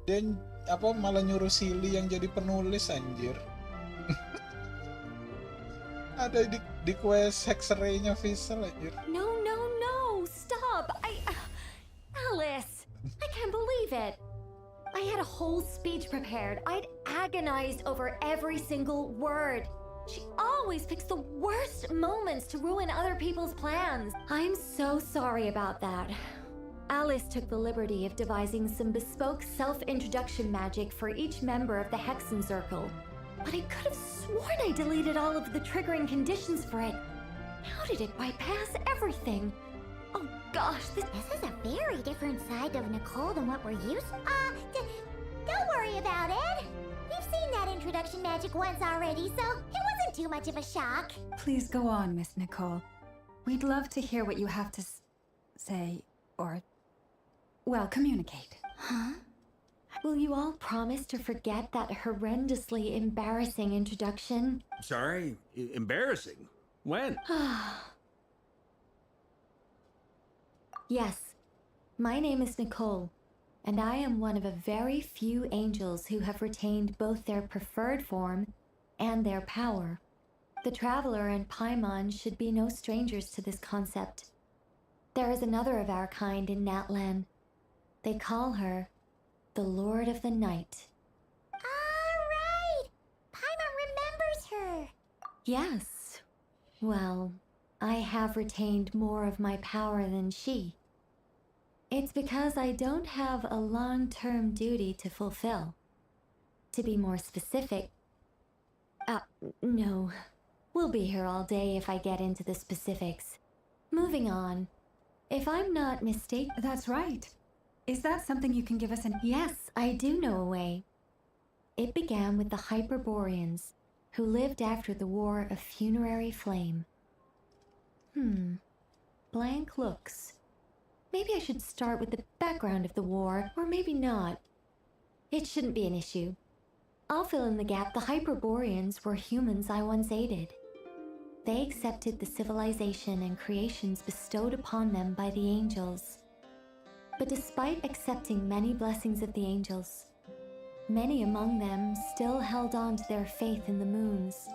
dan apa malah nyuruh Silly yang jadi penulis anjir. Ada di quest hexeray-nya Vissel anjir. No, stop! Alice! I can't believe it! I had a whole speech prepared. I'd agonized over every single word. She always picks the worst moments to ruin other people's plans. I'm so sorry about that. Alice took the liberty of devising some bespoke self-introduction magic for each member of the Hexen Circle. But I could have sworn I deleted all of the triggering conditions for it. How did it bypass everything? Oh gosh, this is a very different side of Nicole than what we're used to. Don't worry about it. We've seen that introduction magic once already, so it wasn't too much of a shock. Please go on, Miss Nicole. We'd love to hear what you have to say, or, well, communicate. Huh? Will you all promise to forget that horrendously embarrassing introduction? Sorry? Embarrassing? When? Yes, my name is Nicole, and I am one of a very few angels who have retained both their preferred form and their power. The Traveler and Paimon should be no strangers to this concept. There is another of our kind in Natlan. They call her the Lord of the Night. Alright! Paimon remembers her! Yes. Well, I have retained more of my power than she. It's because I don't have a long-term duty to fulfill. To be more specific... no. We'll be here all day if I get into the specifics. Moving on. If I'm not mistaken... That's right. Is that something you can give us an... Yes, I do know a way. It began with the Hyperboreans, who lived after the War of Funerary Flame. Blank looks. Maybe I should start with the background of the war, or maybe not. It shouldn't be an issue. I'll fill in the gap. The Hyperboreans were humans I once aided. They accepted the civilization and creations bestowed upon them by the angels. But despite accepting many blessings of the angels, many among them still held on to their faith in the moons,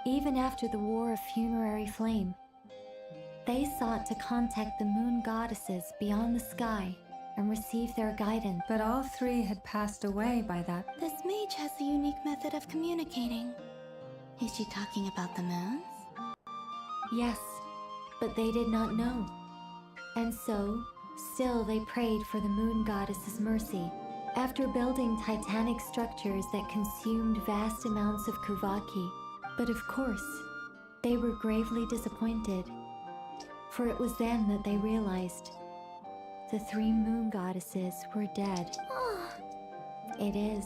even after the War of Funerary Flame. They sought to contact the moon goddesses beyond the sky and receive their guidance. But all three had passed away by that. This mage has a unique method of communicating. Is she talking about the moons? Yes, but they did not know. And so, still they prayed for the moon goddess's mercy. After building titanic structures that consumed vast amounts of kuvaki. But of course, they were gravely disappointed. For it was then that they realized the three moon goddesses were dead. It is.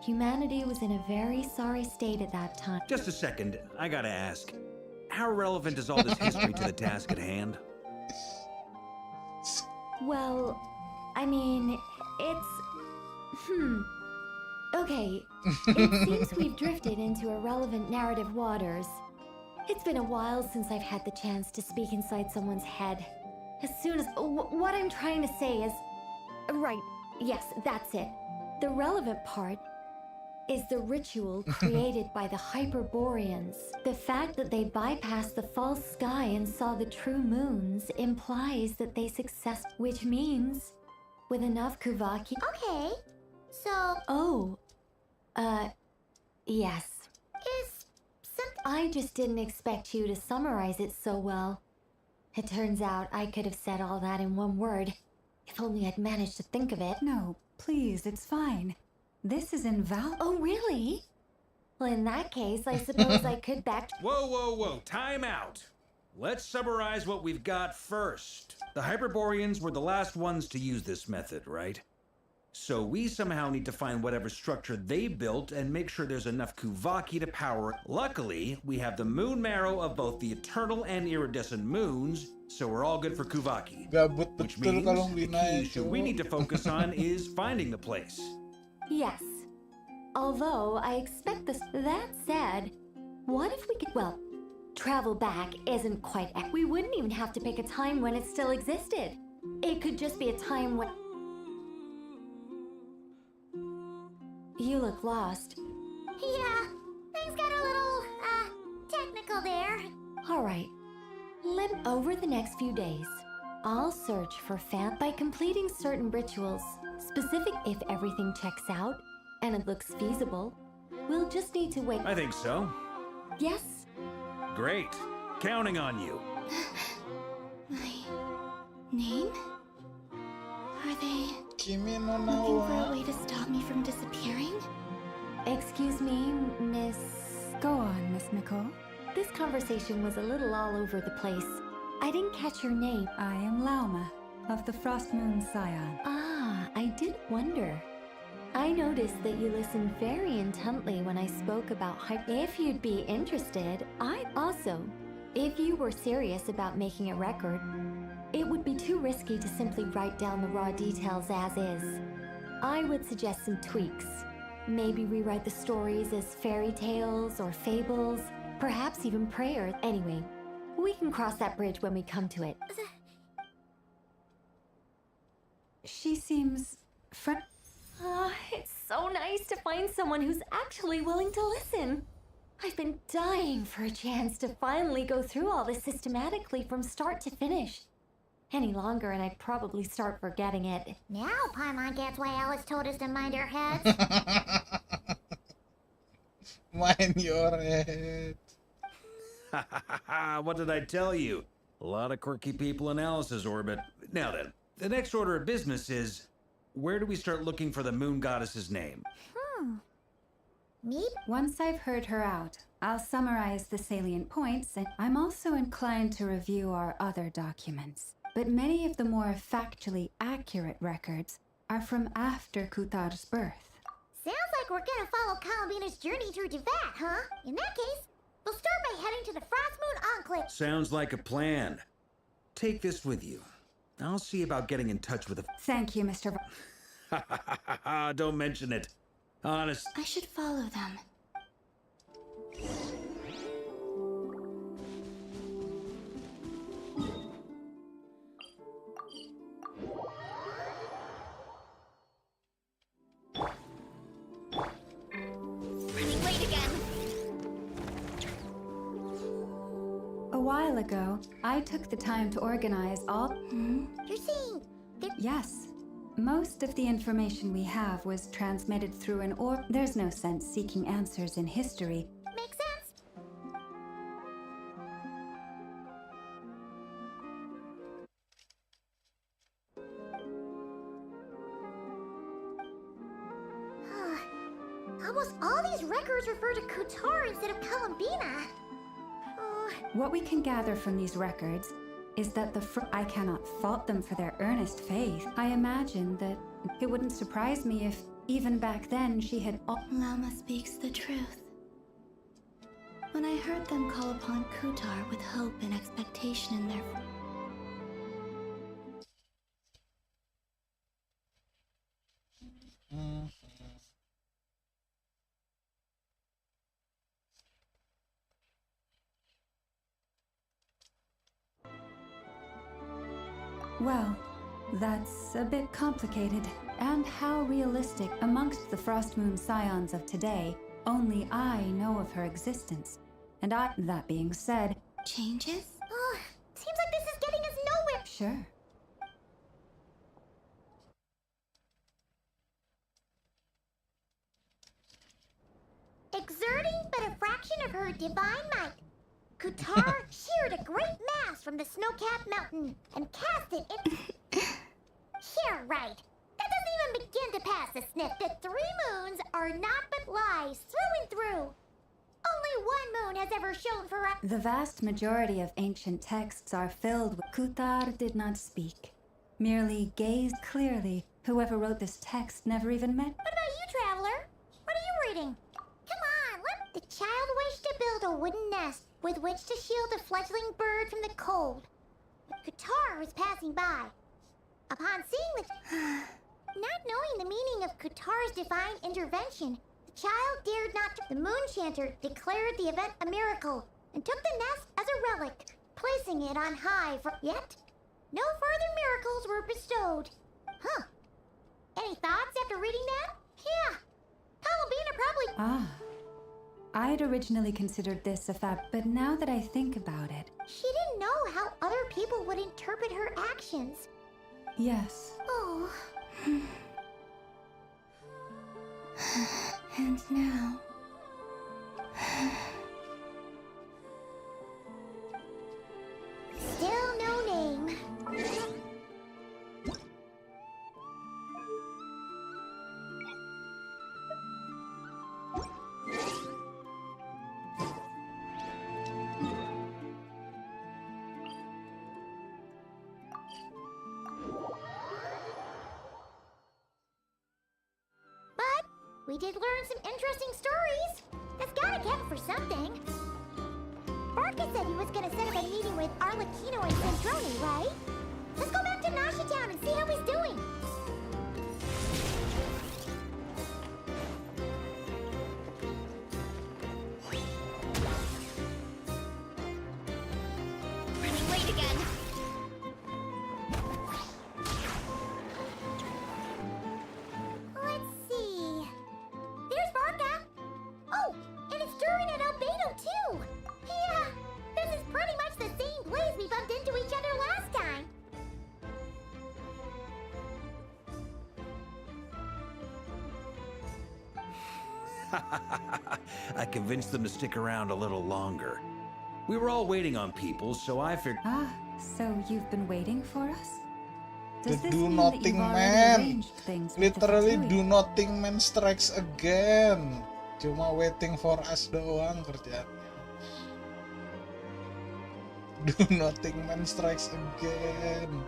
Humanity was in a very sorry state at that time. Just a second, I gotta ask. How relevant is all this history to the task at hand? Well, I mean, it's... Okay, it seems we've drifted into irrelevant narrative waters. It's been a while since I've had the chance to speak inside someone's head. As soon as... what I'm trying to say is... Right, yes, that's it. The relevant part is the ritual created by the Hyperboreans. The fact that they bypassed the false sky and saw the true moons implies that they successfully... Which means, with enough kuvaki... Okay, so... Oh, yes. Is something... I just didn't expect you to summarize it so well. It turns out I could have said all that in one word. If only I'd managed to think of it. No, please, it's fine. This is invaluable. Oh, really? Well, in that case, I suppose I could back... Whoa, whoa, whoa, time out. Let's summarize what we've got first. The Hyperboreans were the last ones to use this method, right? So we somehow need to find whatever structure they built and make sure there's enough Kuvaki to power it. Luckily, we have the moon marrow of both the eternal and iridescent moons, so we're all good for Kuvaki. Gabut Which betul means kalau the Lina key issue itu. we need to focus on is finding the place. Yes. Although I expect this... That said, what if we could, well, travel back isn't quite... We wouldn't even have to pick a time when it still existed. It could just be a time when... You look lost. Yeah, things got a little, technical there. All right. Over the next few days, I'll search for fan by completing certain rituals. Specific if everything checks out and it looks feasible. We'll just need to wait. I think so. Yes? Great. Counting on you. My name? Are they Kimi no looking for a Nawa. way to stop me from disappearing? Excuse me, Miss... Go on, Miss Nicole. This conversation was a little all over the place. I didn't catch your name. I am Lauma, of the Frost Moon Scion. Ah, I did wonder. I noticed that you listened very intently when I spoke about If you'd be interested, I'd also... If you were serious about making a record, it would be too risky to simply write down the raw details as is. I would suggest some tweaks. Maybe rewrite the stories as fairy tales or fables, perhaps even prayers. Anyway, we can cross that bridge when we come to it. She seems... It's so nice to find someone who's actually willing to listen. I've been dying for a chance to finally go through all this systematically from start to finish. Any longer and I'd probably start forgetting it. Now Paimon gets why Alice told us to mind our heads. Mind your head. What did I tell you? A lot of quirky people in Alice's orbit. Now then, the next order of business is, where do we start looking for the moon goddess's name? Me? Once I've heard her out, I'll summarize the salient points, and I'm also inclined to review our other documents. But many of the more factually accurate records are from after Kutar's birth. Sounds like we're gonna follow Kalabina's journey through Devat, huh? In that case, we'll start by heading to the Frost Moon Enclave. Sounds like a plan. Take this with you. I'll see about getting in touch with the... Thank you, Mr. Don't mention it. Honest. I should follow them. Running late again. A while ago, I took the time to organize all... You're saying that... Yes. Most of the information we have was transmitted through an orb. There's no sense seeking answers in history. Makes sense. Almost all these records refer to Kutar instead of Kalambina. What we can gather from these records is that I cannot fault them for their earnest faith. I imagine that it wouldn't surprise me if, even back then, she had... Lama speaks the truth. When I heard them call upon Kutar with hope and expectation in their... Well, that's a bit complicated. And how realistic amongst the Frost Moon Scions of today, only I know of her existence. And that being said... Changes? Seems like this is getting us nowhere. Sure. Exerting but a fraction of her divine might, Kutar sheared a great mass glass from the snow-capped mountain and cast it in... Yeah, right. That doesn't even begin to pass the sniff that 3 moons are not but lies through and through. Only 1 moon has ever shown for us. The vast majority of ancient texts are filled with Kuthar did not speak, merely gazed clearly. Whoever wrote this text never even met. What about you, traveler? What are you reading? Come on, let... The child wished to build a wooden nest with which to shield the fledgling bird from the cold. Kuthar was passing by. Upon seeing the... Not knowing the meaning of Kuthar's divine intervention, the child dared not... The moon chanter declared the event a miracle and took the nest as a relic, placing it on high for... Yet, no further miracles were bestowed. Huh. Any thoughts after reading that? Yeah. Columbina probably... I'd originally considered this a fact, but now that I think about it... She didn't know how other people would interpret her actions. Yes. Oh... And now... Still no name. But we did learn some interesting stories. That's gotta count for something. Barca said he was gonna set up a meeting with Arlecchino and Sandrone, right? Let's go back to Nasha Town and see how he's doing. Running late again. Let's see. There's Barca. Oh, and it's Durin and Albedo too. Yeah, this is pretty much the same place we bumped into each other last time. I convinced them to stick around a little longer. We were all waiting on people, so I figured... So you've been waiting for us? The Does this do mean that nothing you've already man. arranged things with the Literally Fatui? do nothing man strikes again. Cuma waiting for us doang kerjaannya. Do nothing man strikes again.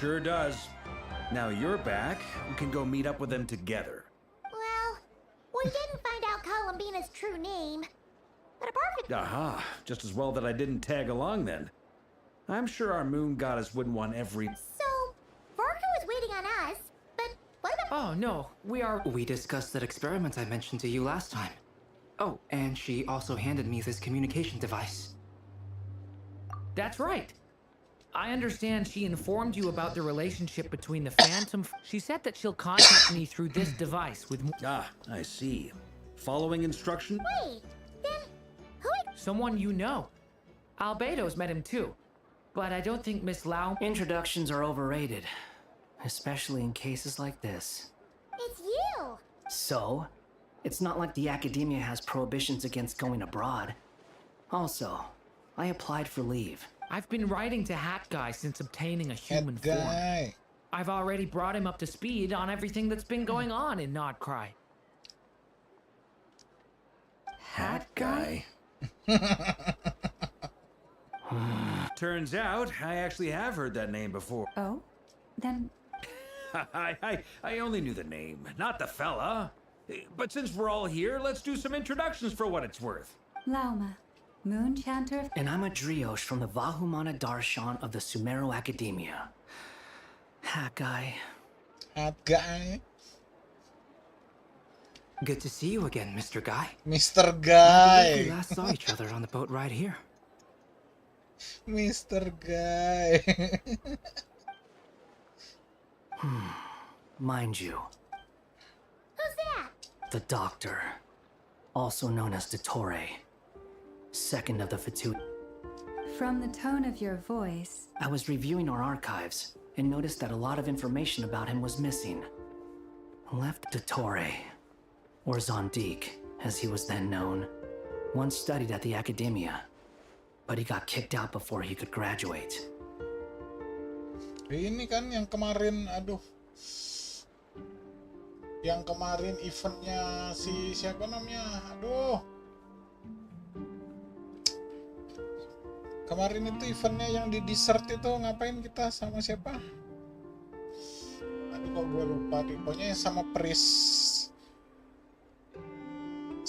Sure does. Now you're back. We can go meet up with them together. Well, we didn't find out Columbina's true name. But apart from... Aha, just as well that I didn't tag along then. I'm sure our moon goddess wouldn't want every... So, Barca was waiting on us, but what about... Oh, no, We discussed that experiment I mentioned to you last time. Oh, and she also handed me this communication device. That's right. I understand she informed you about the relationship between the Phantom... She said that she'll contact me through this device with... I see. Following instruction? Wait, then who... Someone you know. Albedo's met him too. But I don't think Miss Lau... Introductions are overrated, especially in cases like this. It's you! So, it's not like the academia has prohibitions against going abroad. Also, I applied for leave. I've been writing to Hat Guy since obtaining a human form. I've already brought him up to speed on everything that's been going on in Nodcry. Hat guy? Turns out, I actually have heard that name before. Oh? Then... I only knew the name, not the fella. But since we're all here, let's do some introductions for what it's worth. Lauma, Moon Chanter... And I'm a Drioche from the Vahumana Darshan of the Sumero Academia. Hat guy. Hat guy. Good to see you again, Mr. Guy. Mr. Guy. I believe we last saw each other on the boat ride here. Mr. Guy. Mind you. Who's that? The Doctor, also known as the Torre. second of the Fatu. From the tone of your voice, I was reviewing our archives and noticed that a lot of information about him was missing. Left Dottore, or Zondik, as he was then known, once studied at the academia, but he got kicked out before he could graduate. Ini kan yang kemarin, aduh, yang kemarin eventnya si siapa namanya, aduh, kemarin itu eventnya yang di dessert itu ngapain kita sama siapa? Aduh kok gue lupa, pokoknya sama Pris,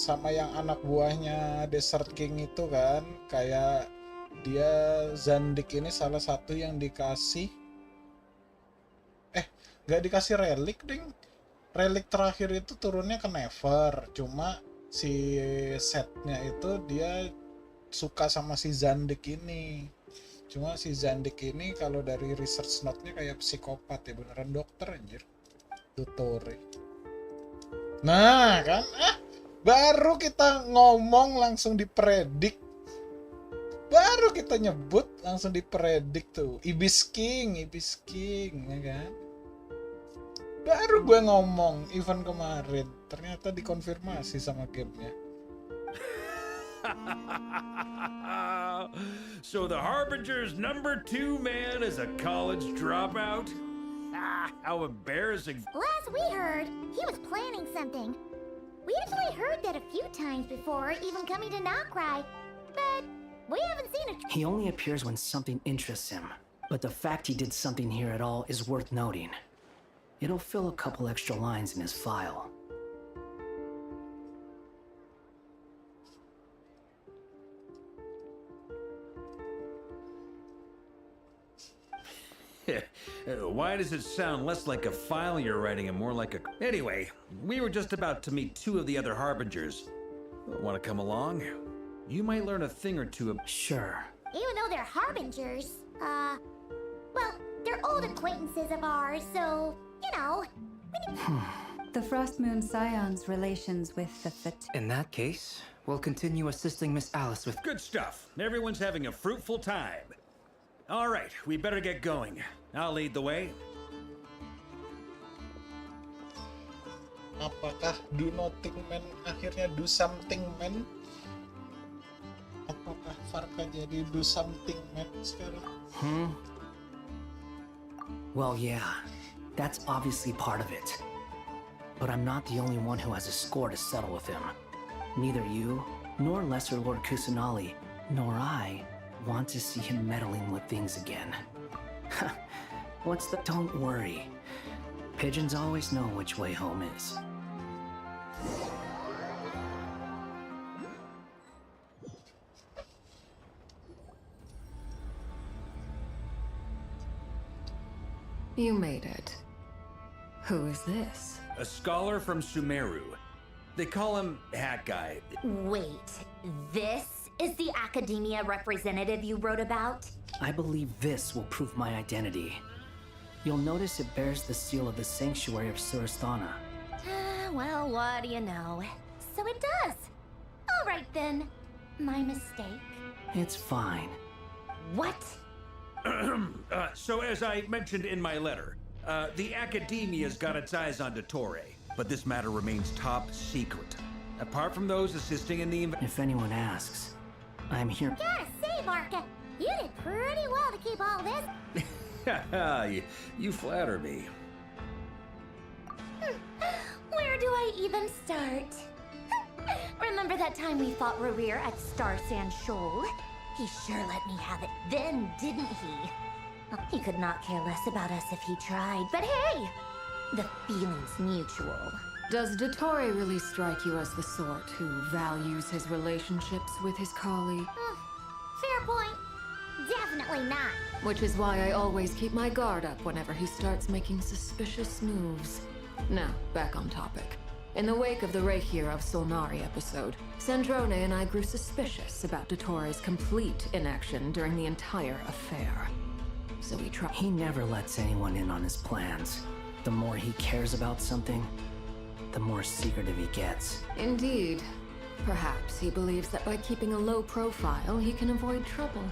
sama yang anak buahnya Desert King itu kan, kayak dia Zandik ini salah satu yang dikasih, nggak dikasih relik ding. Relik terakhir itu turunnya ke Never, cuma si setnya itu dia suka sama si Zandik ini. Cuma si Zandik ini kalau dari research note-nya kayak psikopat ya, beneran dokter anjir. Tutori. Nah kan, baru kita ngomong langsung dipredik. Baru kita nyebut langsung dipredik tuh. Ibis King ya kan. Baru gue ngomong event kemarin, ternyata dikonfirmasi sama gamenya. So the Harbinger's number 2 man is a college dropout? How embarrassing. Last we heard, he was planning something. We actually heard that a few times before, even coming to Nokrai, but we haven't seen it. He only appears when something interests him, but the fact he did something here at all is worth noting. It'll fill a couple extra lines in his file. Why does it sound less like a file you're writing and more like a... Anyway, we were just about to meet 2 of the other Harbingers. Want to come along? You might learn a thing or two of... Sure. Even though they're harbingers, well, they're old acquaintances of ours, so, you know, the Frost Moon Scion's relations with the In that case, we'll continue assisting Miss Alice with... Good stuff. Everyone's having a fruitful time. All right, we better get going. I'll lead the way. Apakah do nothing man akhirnya do something man? Apakah Varka jadi do something man sekarang? Well, yeah, that's obviously part of it. But I'm not the only one who has a score to settle with him. Neither you, nor Lesser Lord Kusanali, nor I want to see him meddling with things again. What's the... Don't worry. Pigeons always know which way home is. You made it. Who is this? A scholar from Sumeru. They call him Hat Guy. Wait, this is the academia representative you wrote about? I believe this will prove my identity. You'll notice it bears the seal of the Sanctuary of Surasthana. Well, what do you know? So it does. All right then. My mistake. It's fine. What? So as I mentioned in my letter, the academia's got its eyes on Dottore, but this matter remains top secret. Apart from those assisting in the... If anyone asks, I'm here... Gotta say, Varka, you did pretty well to keep all this. You flatter me. Where do I even start? Remember that time we fought Rerir at Star Sand Shoal? He sure let me have it then, didn't he? He could not care less about us if he tried, but hey! The feeling's mutual. Does Dottore really strike you as the sort who values his relationships with his colleague? Fair point. Definitely not. Which is why I always keep my guard up whenever he starts making suspicious moves. Now, back on topic. In the wake of the Reikir of Solnari episode, Sandrone and I grew suspicious about Dottore's complete inaction during the entire affair. So we tried. He never lets anyone in on his plans. The more he cares about something, the more secretive he gets. Indeed. Perhaps he believes that by keeping a low profile, he can avoid trouble.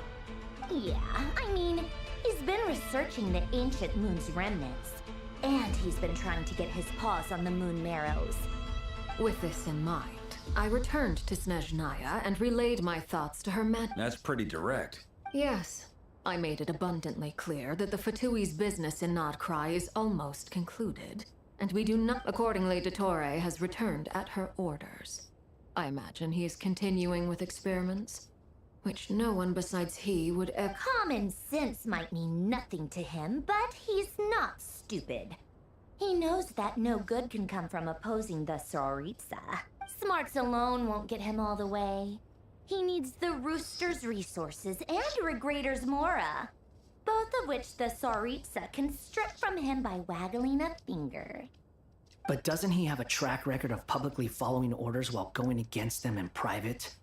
Yeah, I mean, he's been researching the ancient moon's remnants. And he's been trying to get his paws on the moon marrows. With this in mind, I returned to Snezhnaya and relayed my thoughts to her That's pretty direct. Yes, I made it abundantly clear that the Fatui's business in Nodcry is almost concluded, and we do not. Accordingly, Dottore has returned at her orders. I imagine he is continuing with experiments, which no one besides he would ever. Common sense might mean nothing to him, but he's not stupid. He knows that no good can come from opposing the Tsaritsa. Smarts alone won't get him all the way. He needs the Rooster's resources and Regrator's Mora, both of which the Tsaritsa can strip from him by waggling a finger. But doesn't he have a track record of publicly following orders while going against them in private?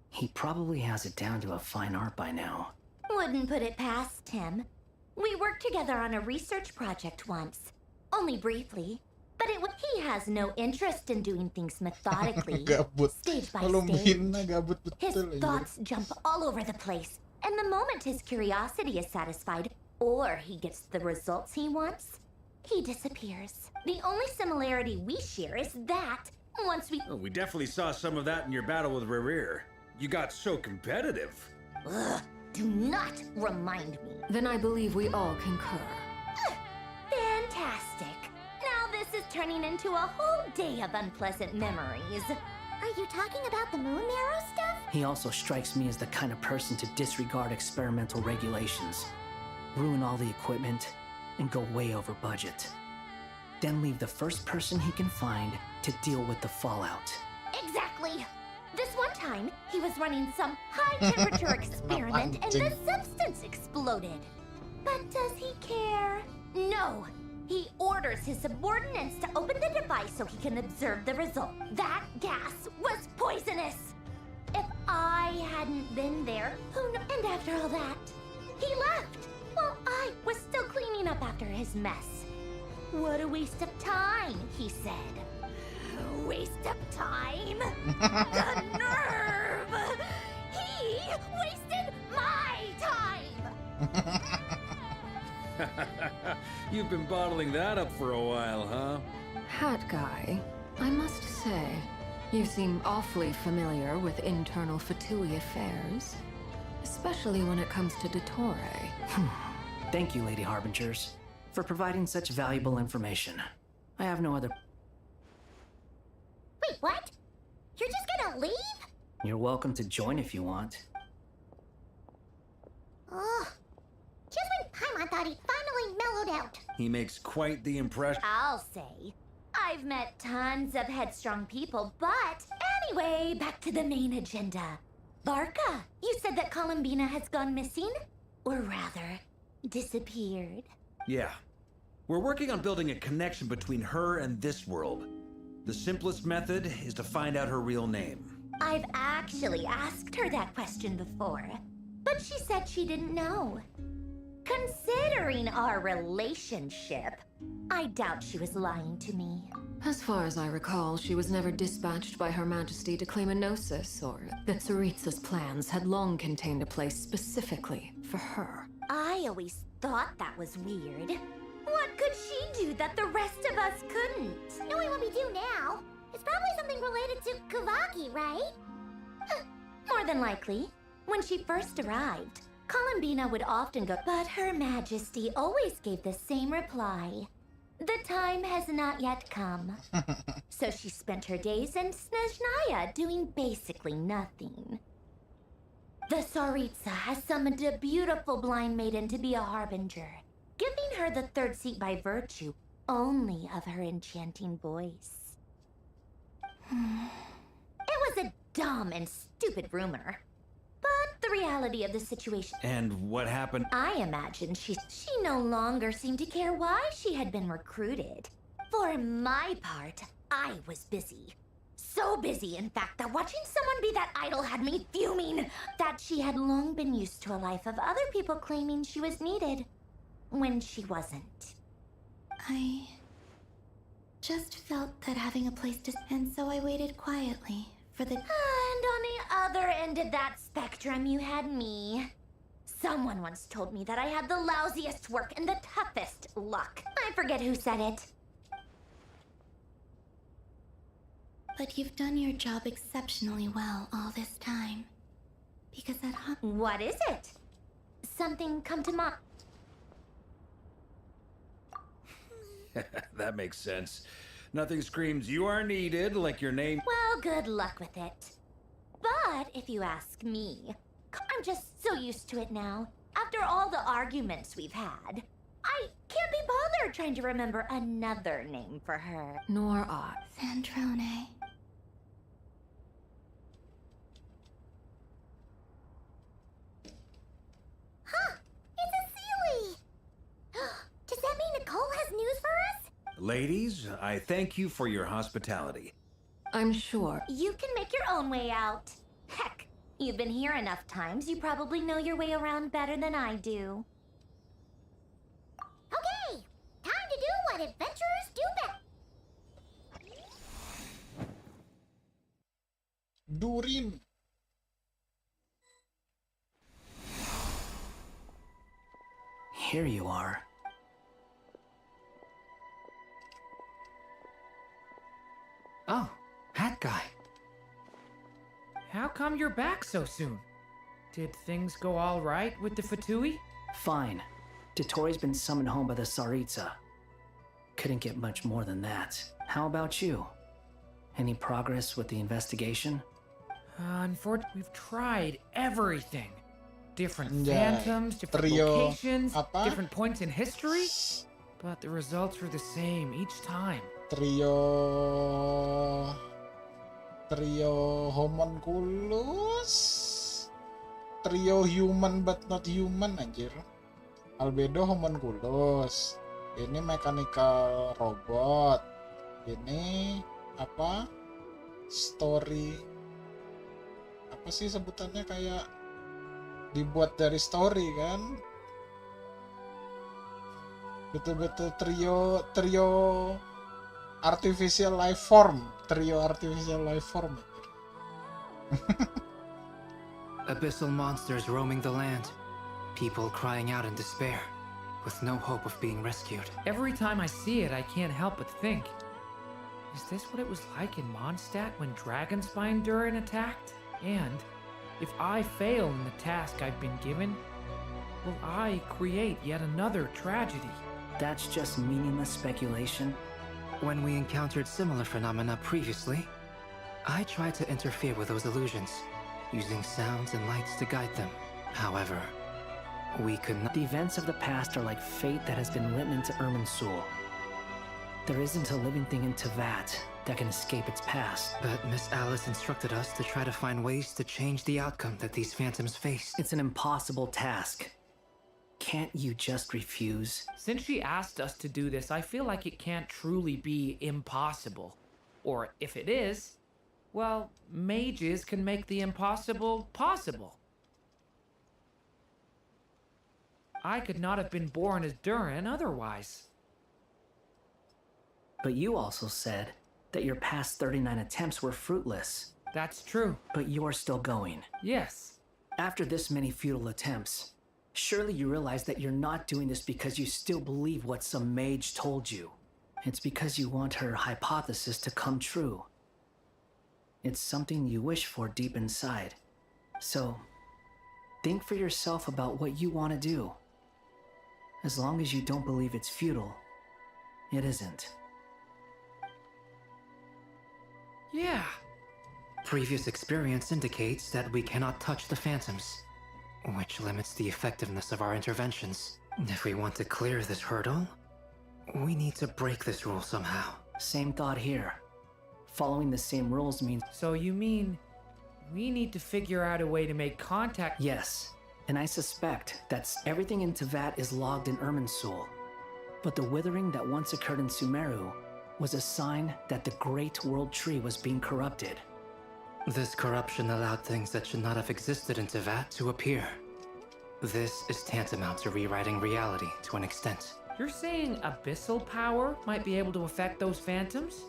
He probably has it down to a fine art by now. Wouldn't put it past him. We worked together on a research project once. Only briefly. But he has no interest in doing things methodically, Gabut. stage by Kalau stage. Mina gabut His betul, anjir. thoughts jump all over the place. And the moment his curiosity is satisfied, or he gets the results he wants, he disappears. The only similarity we share is that once we... Oh, we definitely saw some of that in your battle with Rerir. You got so competitive. Ugh, do not remind me. Then I believe we all concur. Fantastic. Now this is turning into a whole day of unpleasant memories. Are you talking about the moon marrow stuff? He also strikes me as the kind of person to disregard experimental regulations, ruin all the equipment, and go way over budget. Then leave the first person he can find to deal with the fallout. Exactly. This one time, he was running some high-temperature experiment and the substance exploded. But does he care? No. He orders his subordinates to open the device so he can observe the result. That gas was poisonous. If I hadn't been there, who kn- And after all that, he left. While I was still cleaning up after his mess. What a waste of time, he said. A waste of time? The nerve! He wasted my time! You've been bottling that up for a while, huh? Hat guy, I must say, you seem awfully familiar with internal Fatui affairs, especially when it comes to Dottore. Thank you, Lady Harbingers, for providing such valuable information. I have no other... Wait, what? You're just gonna leave? You're welcome to join if you want. Ugh. Just when Paimon thought he'd finally mellowed out. He makes quite the impression. I'll say. I've met tons of headstrong people, but anyway, back to the main agenda. Varka, you said that Columbina has gone missing? Or rather, disappeared. Yeah. We're working on building a connection between her and this world. The simplest method is to find out her real name. I've actually asked her that question before, but she said she didn't know. Considering our relationship, I doubt she was lying to me. As far as I recall, she was never dispatched by Her Majesty to claim a gnosis, or that Tsaritsa's plans had long contained a place specifically for her. I always thought that was weird. What could she do that the rest of us couldn't? Knowing what we do now, it's probably something related to Kavaki, right? More than likely. When she first arrived, Columbina would often go, but Her Majesty always gave the same reply. The time has not yet come. So she spent her days in Snezhnaya doing basically nothing. The Tsaritsa has summoned a beautiful blind maiden to be a harbinger, giving her the third seat by virtue only of her enchanting voice. It was a dumb and stupid rumor. But the reality of the situation... And what happened? I imagine she no longer seemed to care why she had been recruited. For my part, I was busy. So busy, in fact, that watching someone be that idol had me fuming. That she had long been used to a life of other people claiming she was needed when she wasn't. I just felt that having a place to... And so I waited quietly For the And on the other end of that spectrum, you had me. Someone once told me that I had the lousiest work and the toughest luck. I forget who said it. But you've done your job exceptionally well all this time. Because at home... What is it? Something come to mind? That makes sense. Nothing screams you are needed like your name. Well, good luck with it. But if you ask me, I'm just so used to it now. After all the arguments we've had, I can't be bothered trying to remember another name for her. Nor I. Sandrone. Huh! It's a Sealy! Does that mean Nicole has news for us? Ladies, I thank you for your hospitality. I'm sure. You can make your own way out. Heck, you've been here enough times, you probably know your way around better than I do. Okay! Time to do what adventurers do best! Durin. Here you are. Oh, hat guy. How come you're back so soon? Did things go all right with the Fatui? Fine. Dotori's been summoned home by the Tsaritsa. Couldn't get much more than that. How about you? Any progress with the investigation? Unfortunately, we've tried everything. Different Yeah, phantoms, different trio locations, apa? different points in history. But the results were the same each time. Trio homunculus, trio human but not human, anjir. Albedo homunculus, ini mechanical robot, ini apa, story, apa sih sebutannya, kayak dibuat dari story kan, betul-betul trio artificial life form, Abyssal monsters roaming the land, people crying out in despair, with no hope of being rescued. Every time I see it, I can't help but think, is this what it was like in Mondstadt when Dragonspine Durin attacked? And if I fail in the task I've been given, will I create yet another tragedy? That's just meaningless speculation. When we encountered similar phenomena previously, I tried to interfere with those illusions, using sounds and lights to guide them. However, we could not. The events of the past are like fate that has been written into Irminsul. There isn't a living thing in Tevat that can escape its past. But Miss Alice instructed us to try to find ways to change the outcome that these phantoms face. It's an impossible task. Can't you just refuse? Since she asked us to do this, I feel like it can't truly be impossible. Or if it is, well, mages can make the impossible possible. I could not have been born as Durin otherwise. But you also said that your past 39 attempts were fruitless. That's true. But you're still going. Yes. After this many futile attempts, surely you realize that you're not doing this because you still believe what some mage told you. It's because you want her hypothesis to come true. It's something you wish for deep inside. So, think for yourself about what you want to do. As long as you don't believe it's futile, it isn't. Yeah. Previous experience indicates that we cannot touch the phantoms, which limits the effectiveness of our interventions. If we want to clear this hurdle, we need to break this rule somehow. Same thought here. Following the same rules means... So you mean we need to figure out a way to make contact? Yes, and I suspect that everything in Tevat is logged in Irminsul. But the withering that once occurred in Sumeru was a sign that the Great World Tree was being corrupted. This corruption allowed things that should not have existed in Tevat to appear. This is tantamount to rewriting reality to an extent. You're saying abyssal power might be able to affect those phantoms?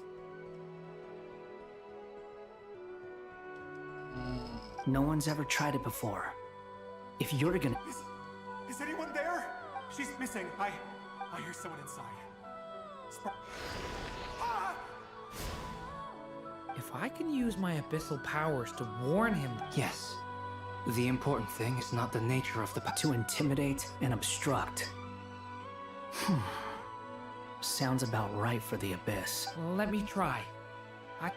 No one's ever tried it before. If you're gonna... Is anyone there? She's missing. I hear someone inside. Ah! If I can use my abyssal powers to warn him... Yes. The important thing is not the nature of the... To intimidate and obstruct. Sounds about right for the Abyss. Let me try. Have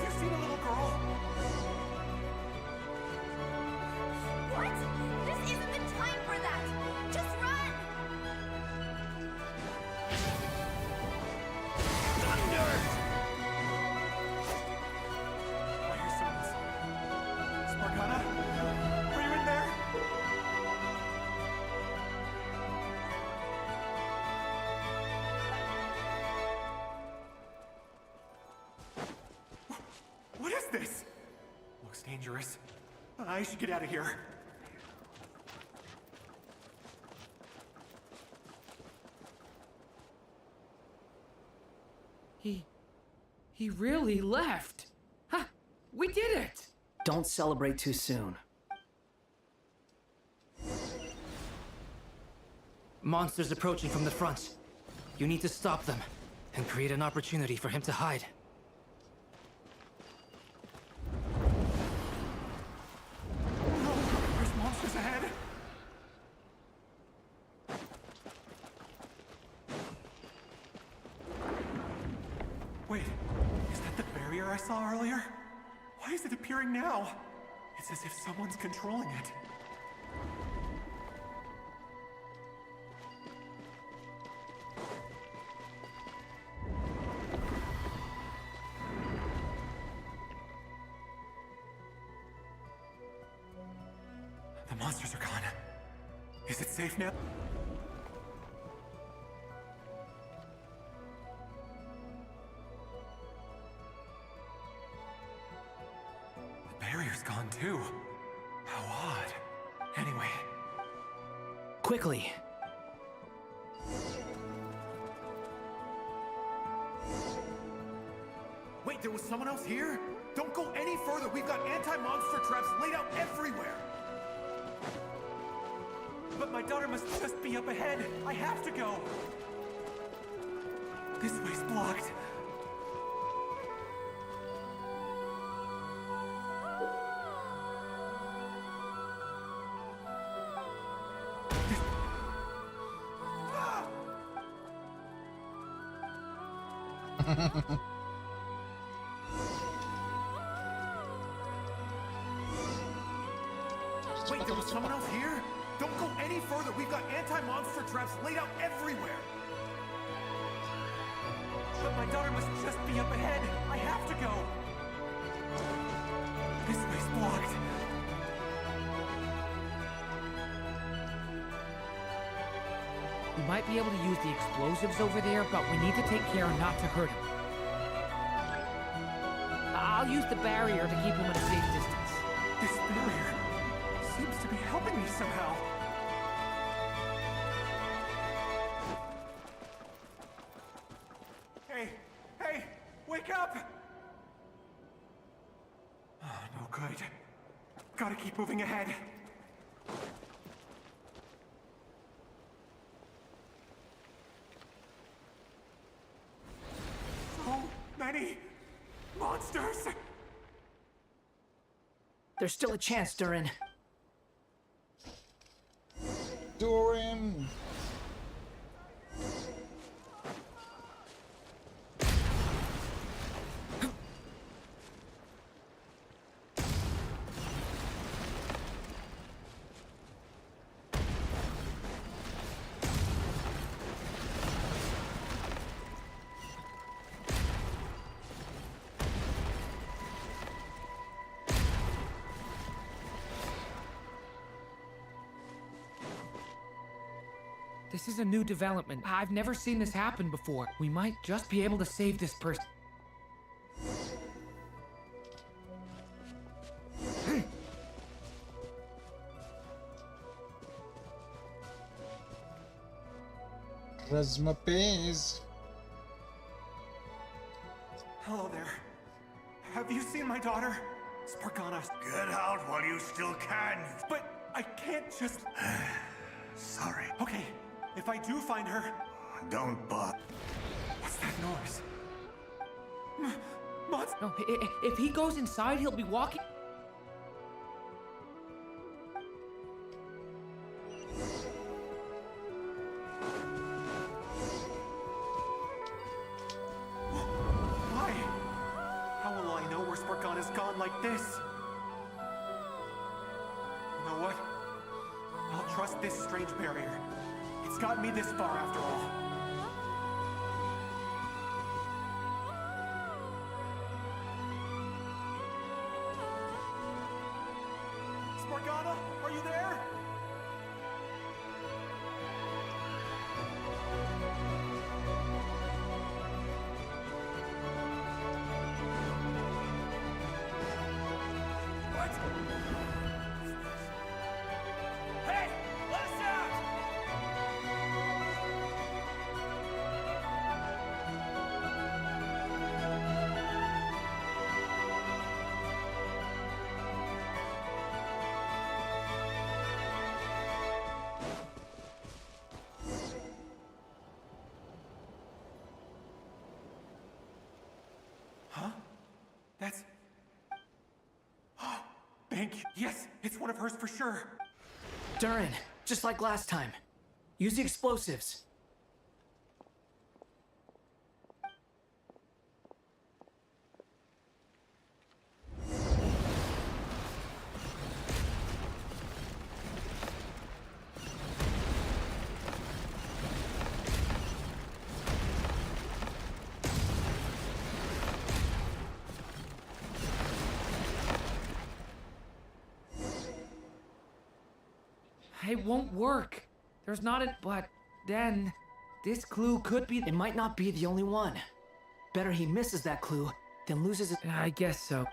you seen a little girl? What? This isn't the time for that! Just run! Thunder! I hear someone inside. Sparkana? Are you in there? What is this? Looks dangerous. I should get out of here. He really left. Huh, we did it! Don't celebrate too soon. Monsters approaching from the front. You need to stop them and create an opportunity for him to hide. There's monsters ahead. Wait, is that the barrier I saw earlier? Why is it appearing now? It's as if someone's controlling it. The monsters are gone. Is it safe now? The barrier's gone too. How odd. Anyway. Quickly. Wait, there was someone else here? Don't go any further. We've got anti-monster traps laid out everywhere. But my daughter must just be up ahead. I have to go. This way's blocked. Wait, there was someone else here? Don't go any further. We've got anti-monster traps laid out everywhere. But my daughter must just be up ahead. I have to go. This way's blocked. We might be able to use the explosives over there, but we need to take care not to hurt him. I'll use the barrier to keep him at a safe distance. This barrier seems to be helping me somehow. Hey, wake up! Oh, no good. Gotta keep moving ahead. So many monsters! There's still a chance, Durin. Durin! This is a new development. I've never seen this happen before. We might just be able to save this person. Razma pays. Hello there. Have you seen my daughter? Spargana. Get out while you still can. But I can't just... Sorry. Okay, if I do find her... Don't bother. What's that noise? No, if he goes inside, he'll be walking. Why? How will I know where Spargana's gone like this? You know what? I'll trust this strange barrier. It's gotten me this far after all. Spargana, are you there? What? Hey, let us out! Huh? That's... Thank you. Yes, it's one of hers for sure. Durin, just like last time. Use the explosives. It won't work. There's not a... But then, this clue could be... It might not be the only one. Better he misses that clue than loses it. I guess so.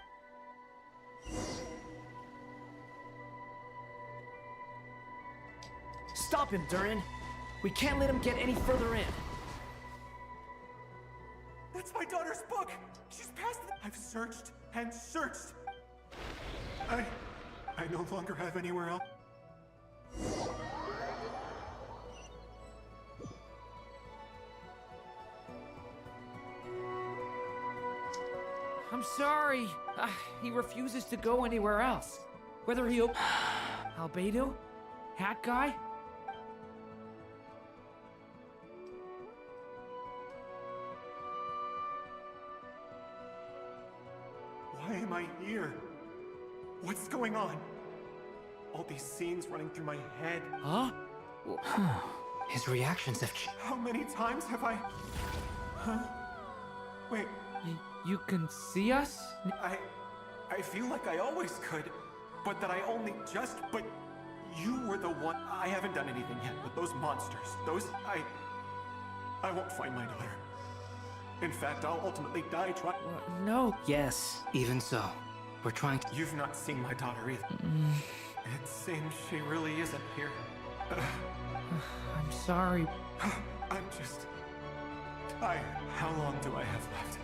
Stop him, Durin. We can't let him get any further in. That's my daughter's book! She's past it! I've searched and searched! I no longer have anywhere else. I'm sorry. He refuses to go anywhere else. Whether he... Albedo? Hat guy? Why am I here? What's going on? All these scenes running through my head. Huh? His reactions have changed. How many times have I... Huh? Wait. You can see us? I feel like I always could, but that I only just... But you were the one... I haven't done anything yet, but those monsters, those... I won't find my daughter. In fact, I'll ultimately die trying... No. Yes, even so. We're trying to... You've not seen my daughter either. It seems she really isn't here. I'm sorry. I'm just... tired. How long do I have left?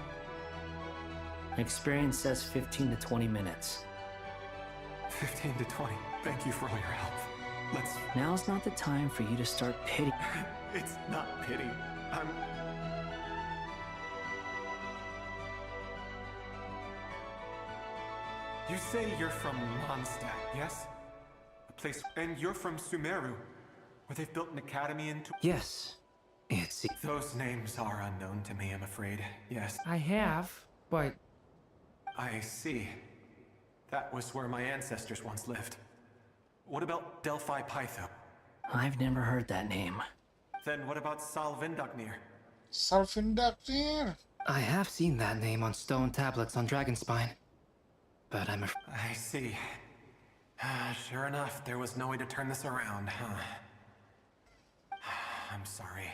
Experience says 15 to 20 minutes. 15 to 20. Thank you for all your help. Let's... Now's not the time for you to start pity. It's not pity. I'm... You say you're from Mondstadt, yes? A place... And you're from Sumeru, where they've built an academy into... Yes. It's... Those names are unknown to me, I'm afraid. Yes. I have, but... I see. That was where my ancestors once lived. What about Delphi Pytho? I've never heard that name. Then what about Salvindaknir? Salvindaknir? I have seen that name on stone tablets on Dragonspine. But I'm afraid... I see. Sure enough, there was no way to turn this around, huh? I'm sorry.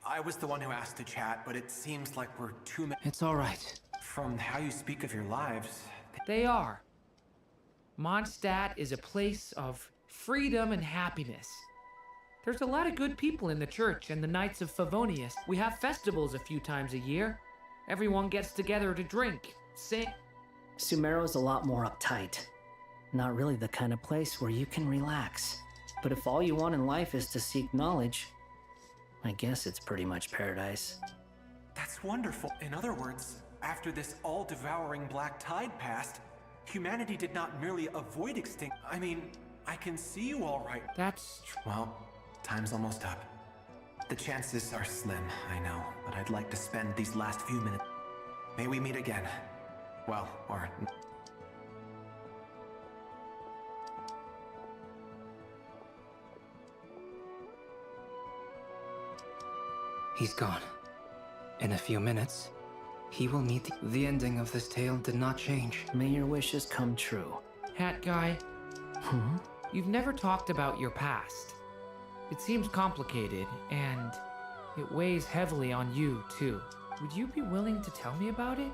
I was the one who asked to chat, but it seems like we're too many... It's alright. From how you speak of your lives... They are. Mondstadt is a place of freedom and happiness. There's a lot of good people in the church and the Knights of Favonius. We have festivals a few times a year. Everyone gets together to drink, sing... Sumero's a lot more uptight. Not really the kind of place where you can relax. But if all you want in life is to seek knowledge, I guess it's pretty much paradise. That's wonderful. In other words, after this all-devouring black tide passed, humanity did not merely avoid extinction. I mean, I can see you all right. That's well, time's almost up. The chances are slim, I know, but I'd like to spend these last few minutes. May we meet again. Well, or... He's gone. In a few minutes, he will meet the ending of this tale did not change. May your wishes come true. Hat guy. Hmm? You've never talked about your past. It seems complicated, and it weighs heavily on you, too. Would you be willing to tell me about it?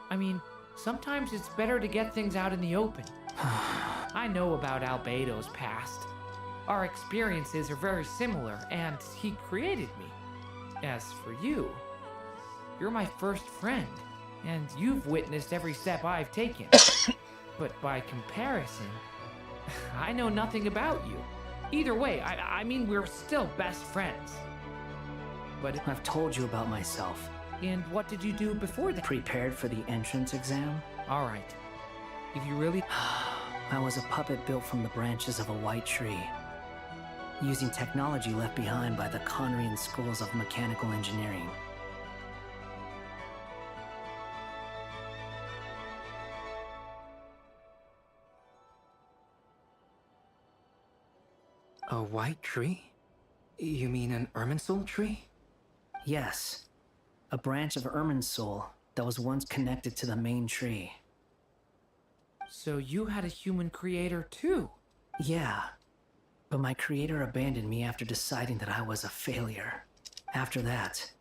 I mean, sometimes it's better to get things out in the open. I know about Albedo's past. Our experiences are very similar, and he created me. As for you, you're my first friend, and you've witnessed every step I've taken. But by comparison, I know nothing about you. Either way, I mean, we're still best friends. But I've told you about myself. And what did you do before that? Prepared for the entrance exam? All right. If you really... I was a puppet built from the branches of a white tree, using technology left behind by the Conrian schools of mechanical engineering. A white tree? You mean an Irminsul tree? Yes. A branch of Irminsul that was once connected to the main tree. So you had a human creator too? Yeah. But my creator abandoned me after deciding that I was a failure. After that...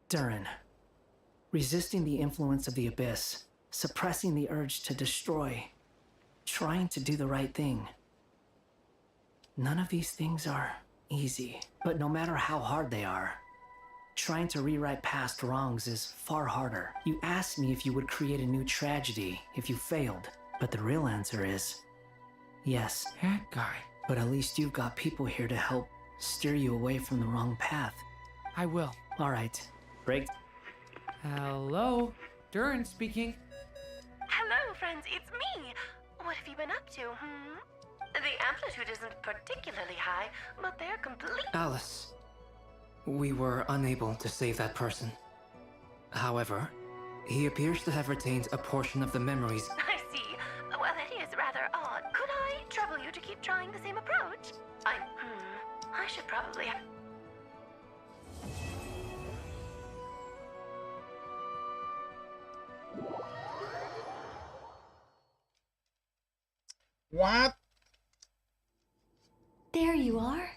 Durin. Resisting the influence of the Abyss, suppressing the urge to destroy, trying to do the right thing. None of these things are easy, but no matter how hard they are, trying to rewrite past wrongs is far harder. You asked me if you would create a new tragedy if you failed, but the real answer is yes. That guy. But at least you've got people here to help steer you away from the wrong path. I will. All right. Break. Hello? Durin speaking. Hello, friends, it's me. What have you been up to, The amplitude isn't particularly high, but they're complete. Alice. We were unable to save that person. However, he appears to have retained a portion of the memories. I see. Well, that is rather odd. Could I trouble you to keep trying the same approach? I should probably... What? There you are.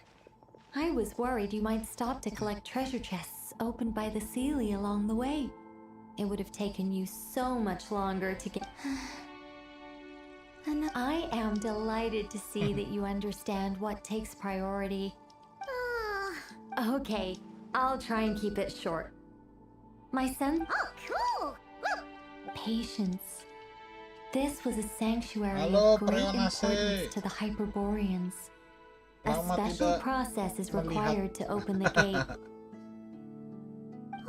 I was worried you might stop to collect treasure chests opened by the Seelie along the way. It would have taken you so much longer to get... I am delighted to see that you understand what takes priority. Okay, I'll try and keep it short. My son... Oh, cool! Patience. This was a sanctuary Halo, of great Preonase. importance to the Hyperboreans. A Lama special tidak process is melihat. required to open the gate.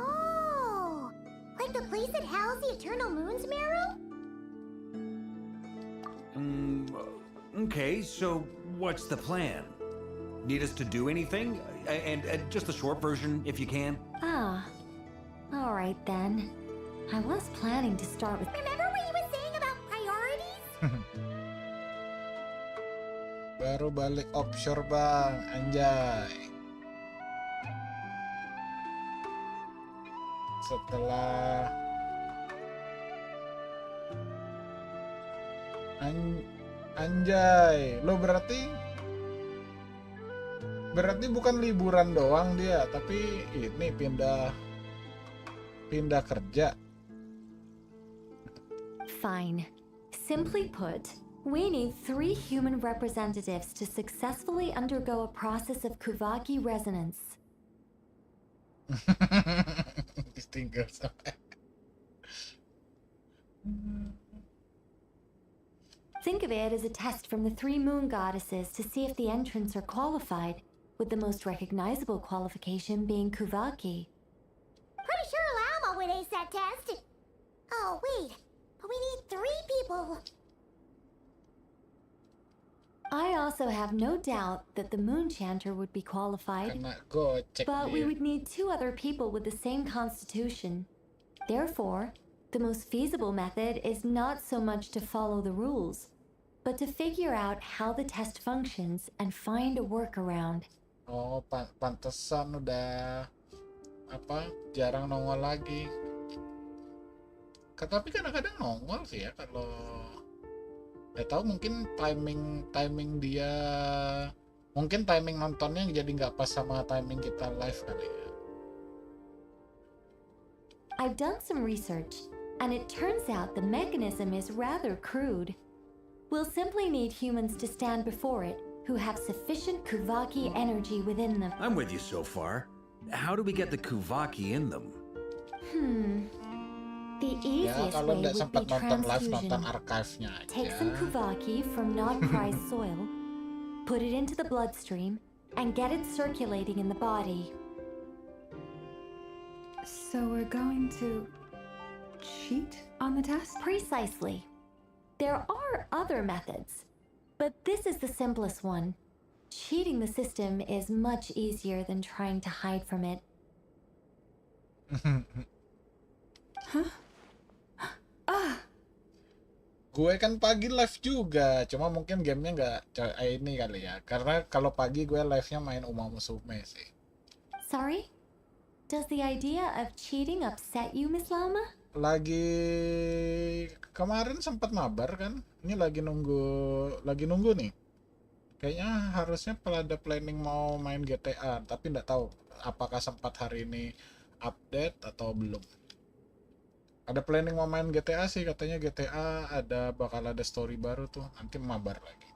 Oh! Like the place that housed the Eternal Moon's marrow? Okay, so what's the plan? Need us to do anything? And just a short version, if you can. Ah. Alright then. I was planning to start with... Remember what you were saying about priorities? Baru balik offshore bang, anjay. Setelah anjay, lo berarti bukan liburan doang dia, tapi ini pindah kerja. Fine. Simply put, We need 3 human representatives to successfully undergo a process of Kuvaki resonance. Ditinggal sampai. Think of it as a test from the 3 moon goddesses to see if the entrants are qualified, with the most recognizable qualification being Kuvaki. Pretty sure Lama would ace that test. Oh, wait. But we need 3 people. I also have no doubt that the moon chanter would be qualified. Kena gocek But we dia. would need 2 other people with the same constitution. Therefore, the most feasible method is not so much to follow the rules, but to figure out how the test functions and find a workaround. Oh, pantesan udah jarang nongol lagi. Tapi kadang-kadang nongol sih ya kalau tahu mungkin timing dia, mungkin timing nontonnya jadi nggak pas sama timing kita live kali ya. I've done some research, and it turns out the mechanism is rather crude. We'll simply need humans to stand before it who have sufficient Kuvaki energy within them. I'm with you so far. How do we get the Kuvaki in them? The Ya easiest kalau way nggak would sempat be nonton live, nonton transfusion. archive-nya Take aja. some Kuvaki from non-prized soil, put it into the bloodstream, and get it circulating in the body. So we're going to cheat on the test? Precisely. There are other methods, but this is the simplest one. Cheating the system is much easier than trying to hide from it. Gue kan pagi live juga, cuma mungkin gamenya nggak ini kali ya. Karena kalau pagi gue live-nya main Uma Musume sih. Sorry? Does the idea of cheating upset you, Miss Lama? Lagi kemarin sempat mabar kan. Ini lagi nunggu nih. Kayaknya harusnya ada planning mau main GTA, tapi nggak tahu apakah sempat hari ini update atau belum. Ada planning mau main GTA sih, katanya GTA bakal ada story baru tuh, nanti mabar lagi.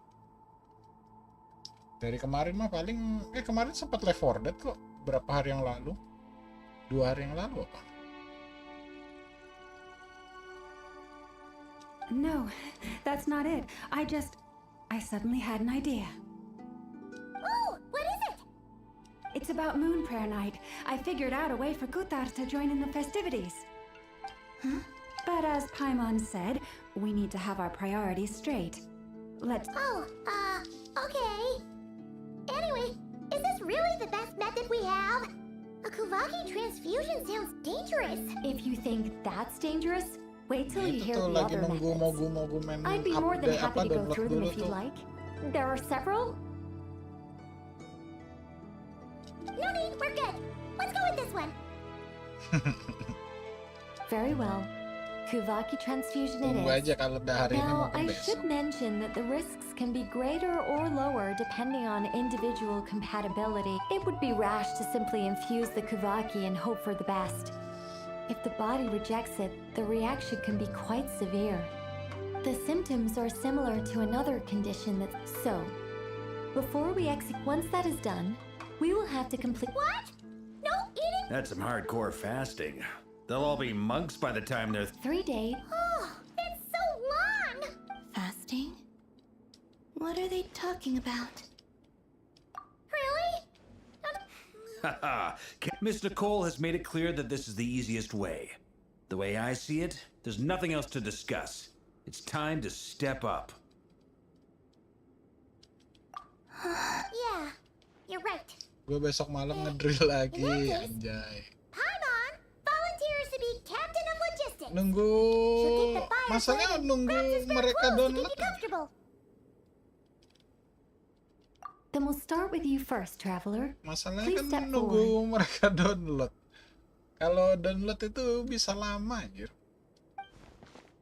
Dari kemarin mah paling kemarin sempat Left 4 Dead kok, berapa hari yang lalu? 2 hari yang lalu apa? No, that's not it. I suddenly had an idea. Oh, what is it? It's about Moon Prayer Night. I figured out a way for Kutar to join in the festivities. But as Paimon said, we need to have our priorities straight. Let's... Oh, okay. Anyway, is this really the best method we have? A Kuvaki transfusion sounds dangerous. If you think that's dangerous, wait till you Itu hear tuh the lagi other nunggu methods. main I'd be more than update happy to go download through them dulu if you'd tuh. like. There are several. No need, we're good. Let's go with this one. Very well. Kuvaki transfusion it Tunggu is. aja kalau udah hari ini Now, mungkin I besok. should mention that the risks can be greater or lower depending on individual compatibility. It would be rash to simply infuse the Kuvaki and hope for the best. If the body rejects it, the reaction can be quite severe. The symptoms are similar to another condition so, before we once that is done, we will have to complete— What? No eating? That's some hardcore fasting. They'll all be monks by the time they're 3 days. Oh, it's so long! Fasting? What are they talking about? Really? Haha. Miss Nicole has made it clear that this is the easiest way. The way I see it, there's nothing else to discuss. It's time to step up. Yeah, you're right. Gue besok malam ngedrill lagi, anjay. Paimon volunteers to be captain of logistics. Nunggu, She'll keep the fire masanya burning, nunggu grabs her spare mereka clothes to download. keep you comfortable. Then we'll start with you first, traveler. Masalahnya Please kan step nunggu forward. mereka download. Kalau download itu bisa lama anjir.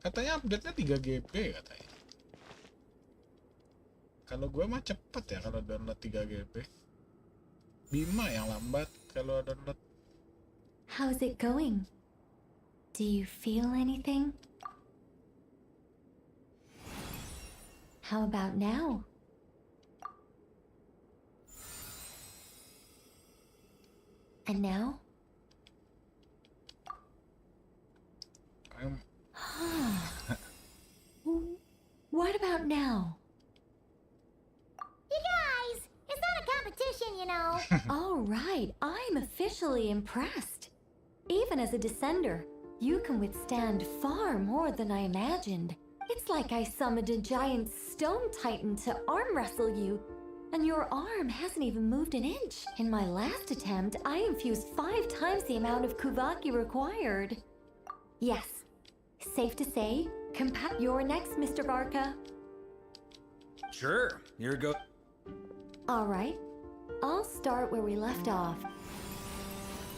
Katanya update-nya 3 GB katanya. Kalau gue mah cepet ya kalau download 3 GB. Bima yang lambat kalau download. How's it going? Do you feel anything? How about now? And now? What about now? You guys, it's not a competition, you know. All right, I'm officially impressed. Even as a descender, you can withstand far more than I imagined. It's like I summoned a giant stone titan to arm wrestle you, and your arm hasn't even moved an inch. In my last attempt, I infused 5 times the amount of Kuvaki required. Yes, safe to say, you're next, Mr. Varka. Sure, here go. All right, I'll start where we left off.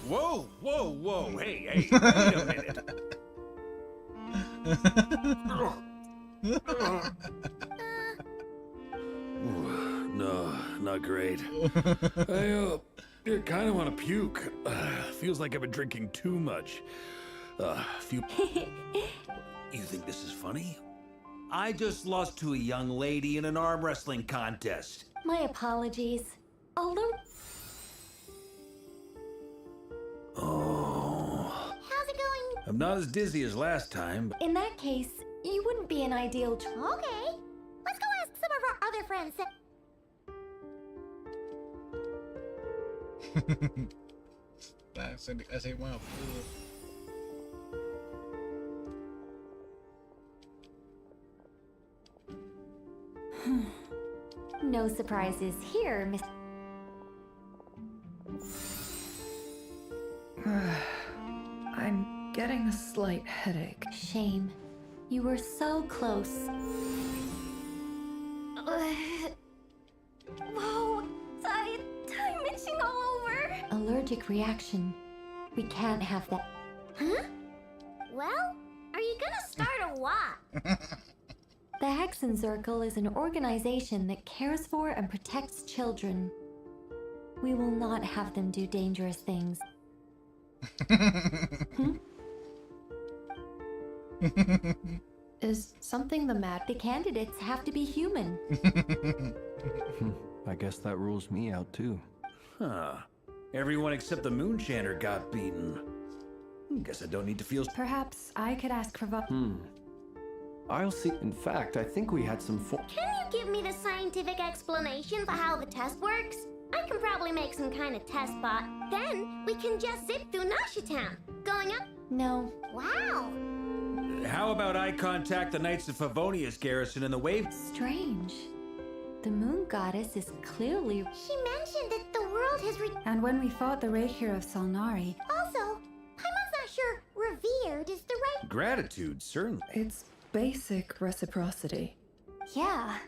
Whoa, whoa, whoa, hey, wait a minute. No, not great. I kind of want to puke. Feels like I've been drinking too much. You think this is funny? I just lost to a young lady in an arm wrestling contest. My apologies. Although... Oh. How's it going? I'm not as dizzy as last time. In that case, you wouldn't be an ideal Okay. Let's go ask some of our other friends. Así, bueno. No surprises here, Miss... I'm getting a slight headache. Shame. You were so close. Whoa, I'm itching all over. Allergic reaction. We can't have that. Huh? Well, are you gonna start or what? The Hexen Circle is an organization that cares for and protects children. We will not have them do dangerous things. Is something the matter? The candidates have to be human. I guess that rules me out too. Huh. Everyone except the Moonshander got beaten. Guess I don't need to feel... Perhaps I could ask for I'll see. In fact, I think we had some Can you give me the scientific explanation for how the test works? I can probably make some kind of test bot. Then we can just zip through Nasha Town. Going up? No. Wow. How about I contact the Knights of Favonia's garrison in the wave? Strange. The moon goddess is clearly... She mentioned that the world has And when we fought the Reikir of Salnari... Also, Paimon's not sure revered is the right... Gratitude, certainly. It's basic reciprocity. Yeah.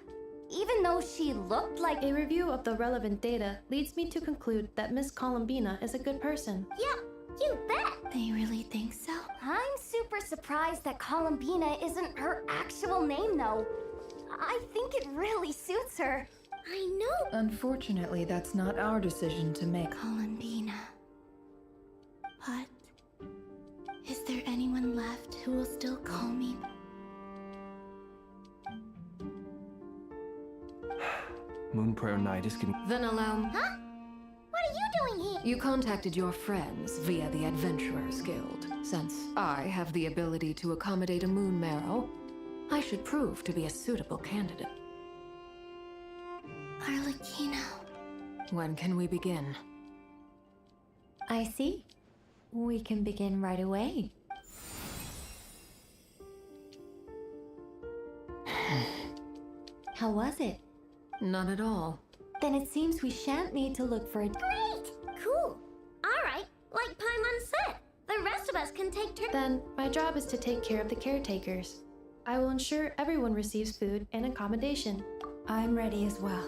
Even though she looked like... A review of the relevant data leads me to conclude that Miss Columbina is a good person. Yep, you bet. They really think so? I'm super surprised that Columbina isn't her actual name, though. I think it really suits her. I know. Unfortunately, that's not our decision to make. Columbina. But... is there anyone left who will still call me... Moon Prayer Night is getting... Then allow... Huh? What are you doing here? You contacted your friends via the Adventurers Guild. Since I have the ability to accommodate a moon marrow, I should prove to be a suitable candidate. Arlecchino. When can we begin? I see. We can begin right away. How was it? Not at all. Then it seems we shan't need to look for a... Great! Cool. Alright, like Paimon said, the rest of us can take turns. Then my job is to take care of the caretakers. I will ensure everyone receives food and accommodation. I'm ready as well.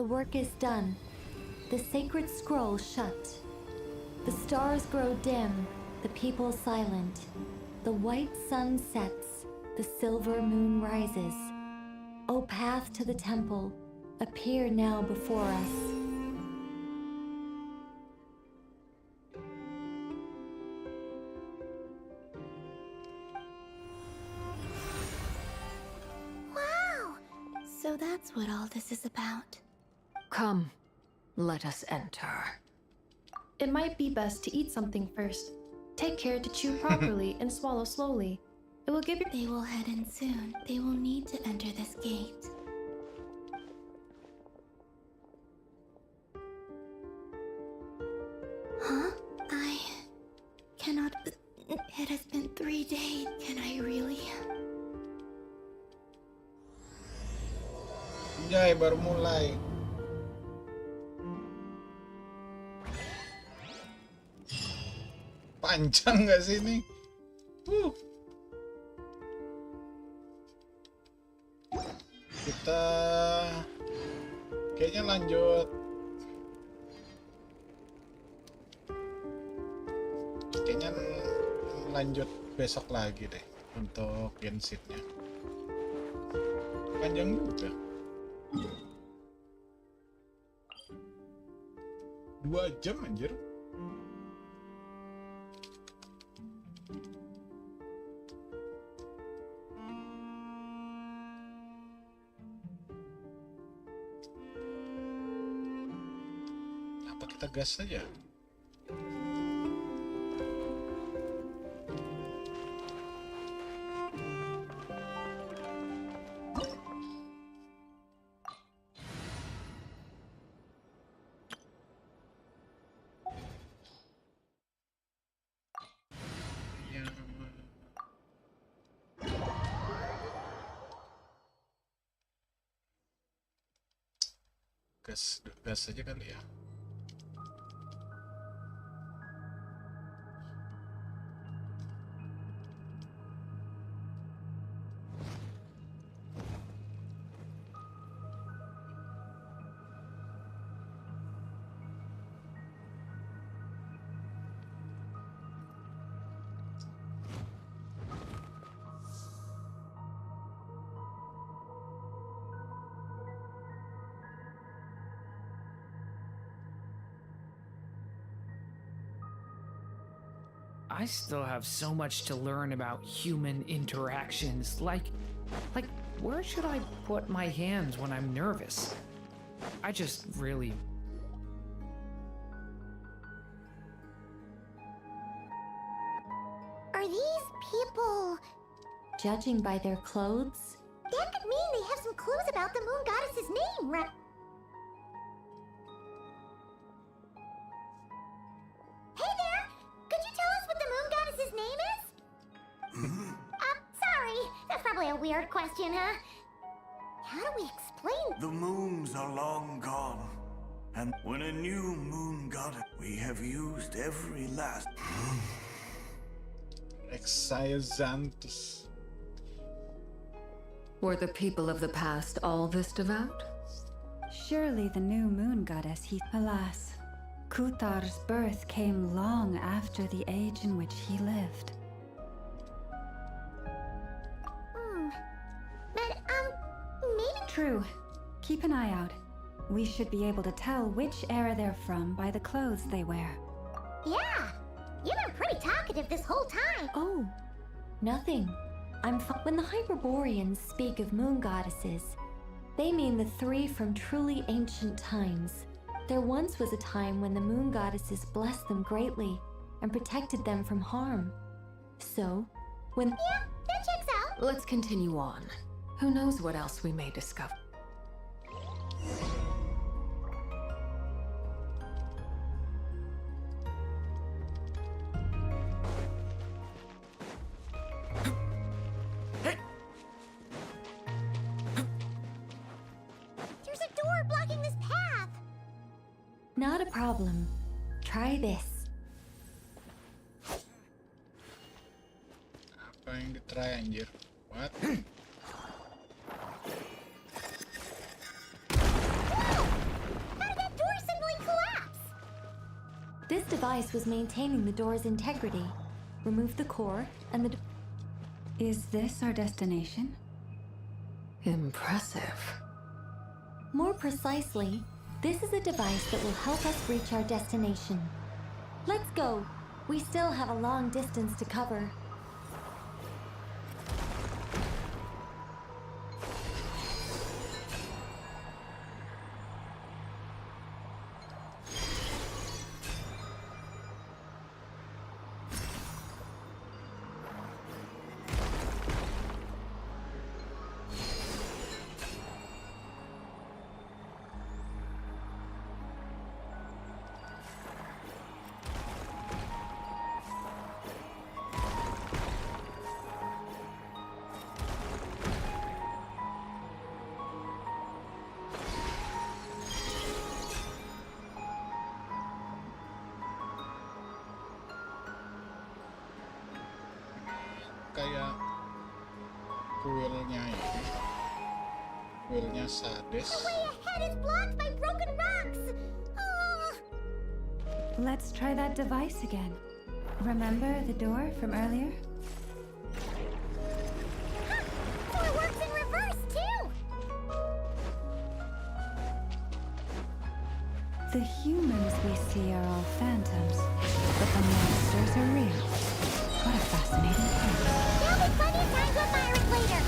The work is done. The sacred scroll shut. The stars grow dim, the people silent. The white sun sets, the silver moon rises. O path to the temple, appear now before us. Wow! So that's what all this is about. Come, let us enter. It might be best to eat something first. Take care to chew properly and swallow slowly. It will give you. They will head in soon. They will need to enter this gate. Huh? I cannot. It has been 3 days. Can I really? Jai baru mulai. Panjang nggak sih ini? Kita kayaknya lanjut. Kayaknya lanjut besok lagi deh untuk Genshin-nya. Panjang juga. 2 jam anjir. Apa kita gas saja? Gas aja kali ya. I still have so much to learn about human interactions. Like, where should I put my hands when I'm nervous? I just really... Are these people... Judging by their clothes? That could mean they have some clues about the moon goddess's name, right? Hey there! Could you tell us what the moon goddess's name is? Sorry. That's probably a weird question, huh? How do we explain... The moons are long gone. And when a new moon goddess, we have used every last... Excisantus. Were the people of the past all this devout? Surely the new moon goddess, alas, Kuthar's birth came long after the age in which he lived. But, maybe... True. Keep an eye out. We should be able to tell which era they're from by the clothes they wear. Yeah! You've been pretty talkative this whole time! Oh, nothing. When the Hyperboreans speak of moon goddesses, they mean the 3 from truly ancient times. There once was a time when the moon goddesses blessed them greatly and protected them from harm. So, when... Yeah, that checks out! Let's continue on. Who knows what else we may discover? Not a problem. Try this. Apa yang di-try anjir? What? device was maintaining the door's integrity. Remove the core, and the... Is this our destination? Impressive. More precisely, this is a device that will help us reach our destination. Let's go. We still have a long distance to cover. Kayak kuilnya ini, kuilnya sadis. The way ahead is blocked by broken rocks. Oh. Let's try that device again. Remember the door from earlier? So it works in reverse too. The humans we see are all phantoms, but the monsters are real. What a fascinating thing. There'll be plenty of time to admire it later.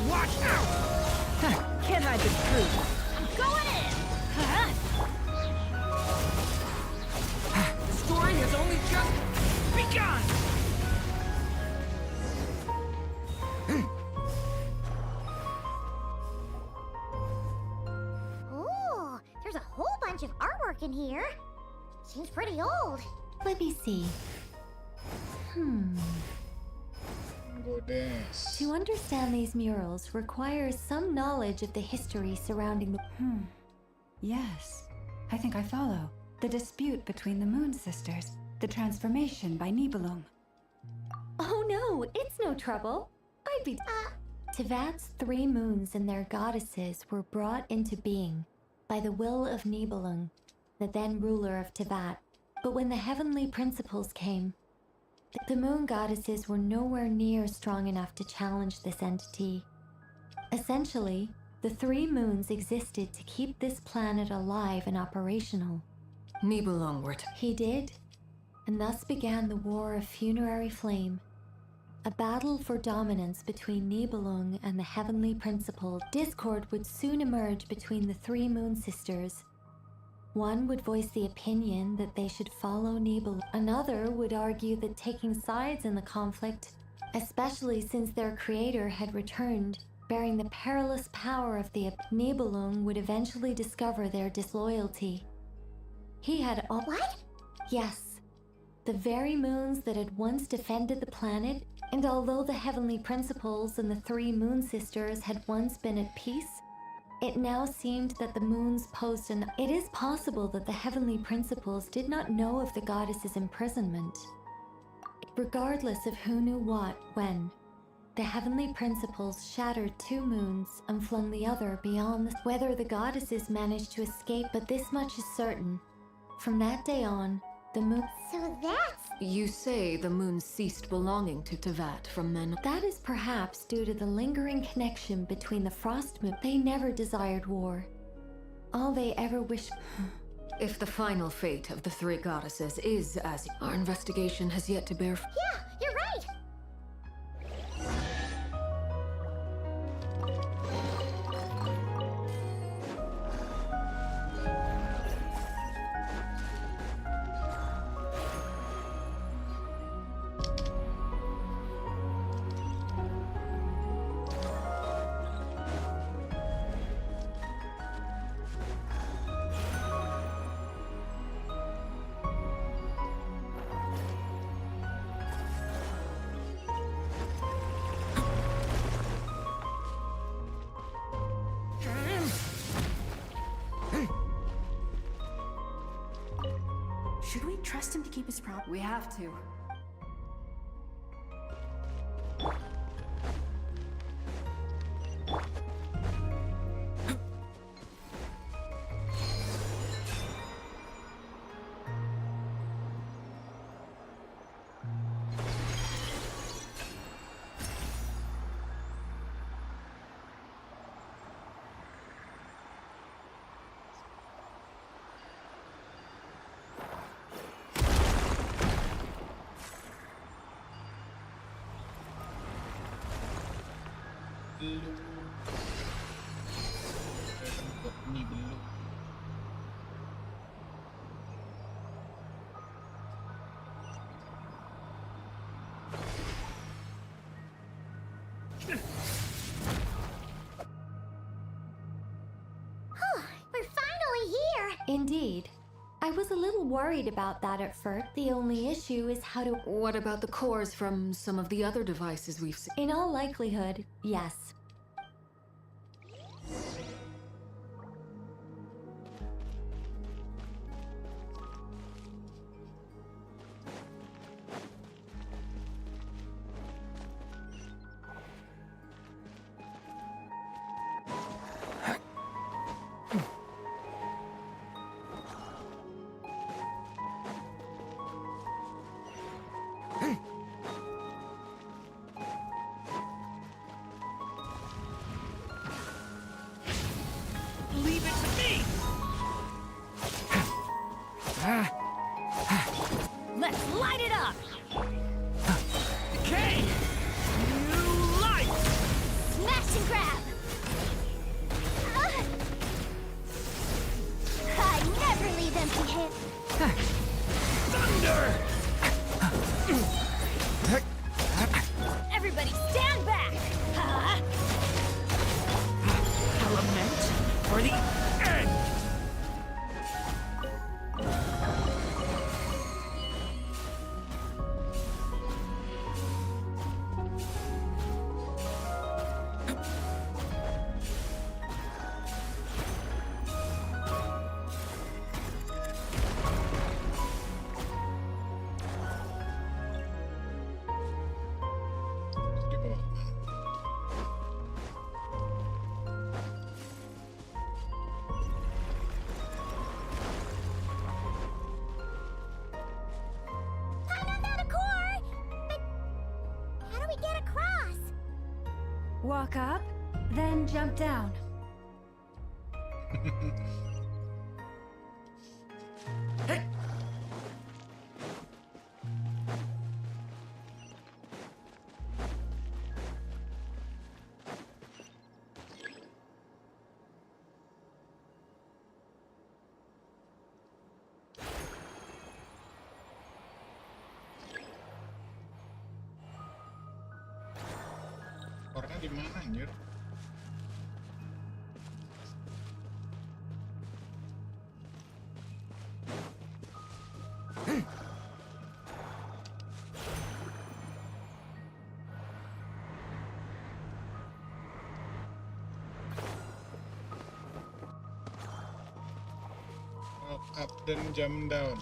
Watch out! Can't hide the truth. I'm going in. The story has only just begun! Ooh, there's a whole bunch of artwork in here. Seems pretty old. Let me see. Godes. To understand these murals requires some knowledge of the history surrounding the... Yes, I think I follow. The dispute between the Moon Sisters, the transformation by Nibelung. Oh no, it's no trouble. I'd be... Tevat's 3 moons and their goddesses were brought into being by the will of Nibelung, the then ruler of Tevat. But when the heavenly principles came, the moon goddesses were nowhere near strong enough to challenge this entity. Essentially, the 3 moons existed to keep this planet alive and operational. Nibelung were He did, and thus began the War of Funerary Flame, a battle for dominance between Nibelung and the heavenly principle. Discord would soon emerge between the 3 moon sisters. One would voice the opinion that they should follow Nibelung. Another would argue that taking sides in the conflict, especially since their creator had returned, bearing the perilous power of the Nibelung, would eventually discover their disloyalty. He had all... What? Yes. The very moons that had once defended the planet, and although the heavenly principles and the 3 moon sisters had once been at peace, it now seemed that the moons posed an... It is possible that the heavenly principles did not know of the goddess's imprisonment. Regardless of who knew what, when, the heavenly principles shattered 2 moons and flung the other beyond the... Whether the goddesses managed to escape, but this much is certain. From that day on, the moon... So that's... You say the moon ceased belonging to Tevat from men. That is perhaps due to the lingering connection between the frost moon. They never desired war. All they ever wished... If the final fate of the 3 goddesses is as... Our investigation has yet to bear... Yeah, you're right. Should we trust him to keep his promise? We have to. belum. Buat mie belum. We're finally here! Indeed. I was a little worried about that at first. The only issue is how to... What about the cores from some of the other devices we've seen? In all likelihood, yes. Leave it to me! Let's light it up! Okay! New life! Smash and grab! I never leave empty-handed. Thunder! Everybody stand back! Element for the end! Di bawah. I know that a core! But how do we get across? Walk up, then jump down. Orangnya di mana anjir? Up dan jump down.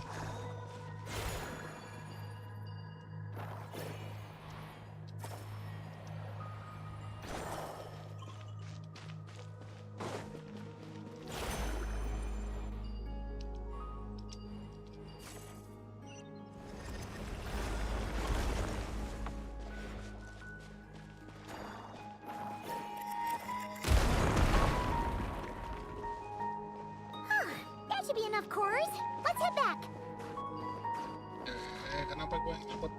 That should be enough cores. Let's head back. Kenapa gua cepet?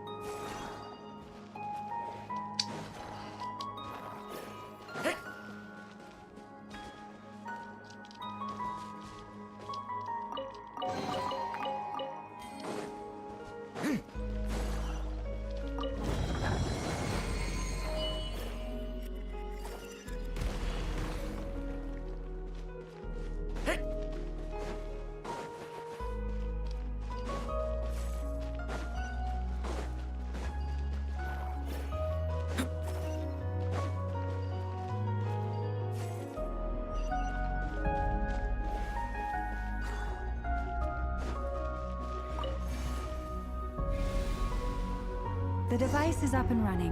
The device is up and running.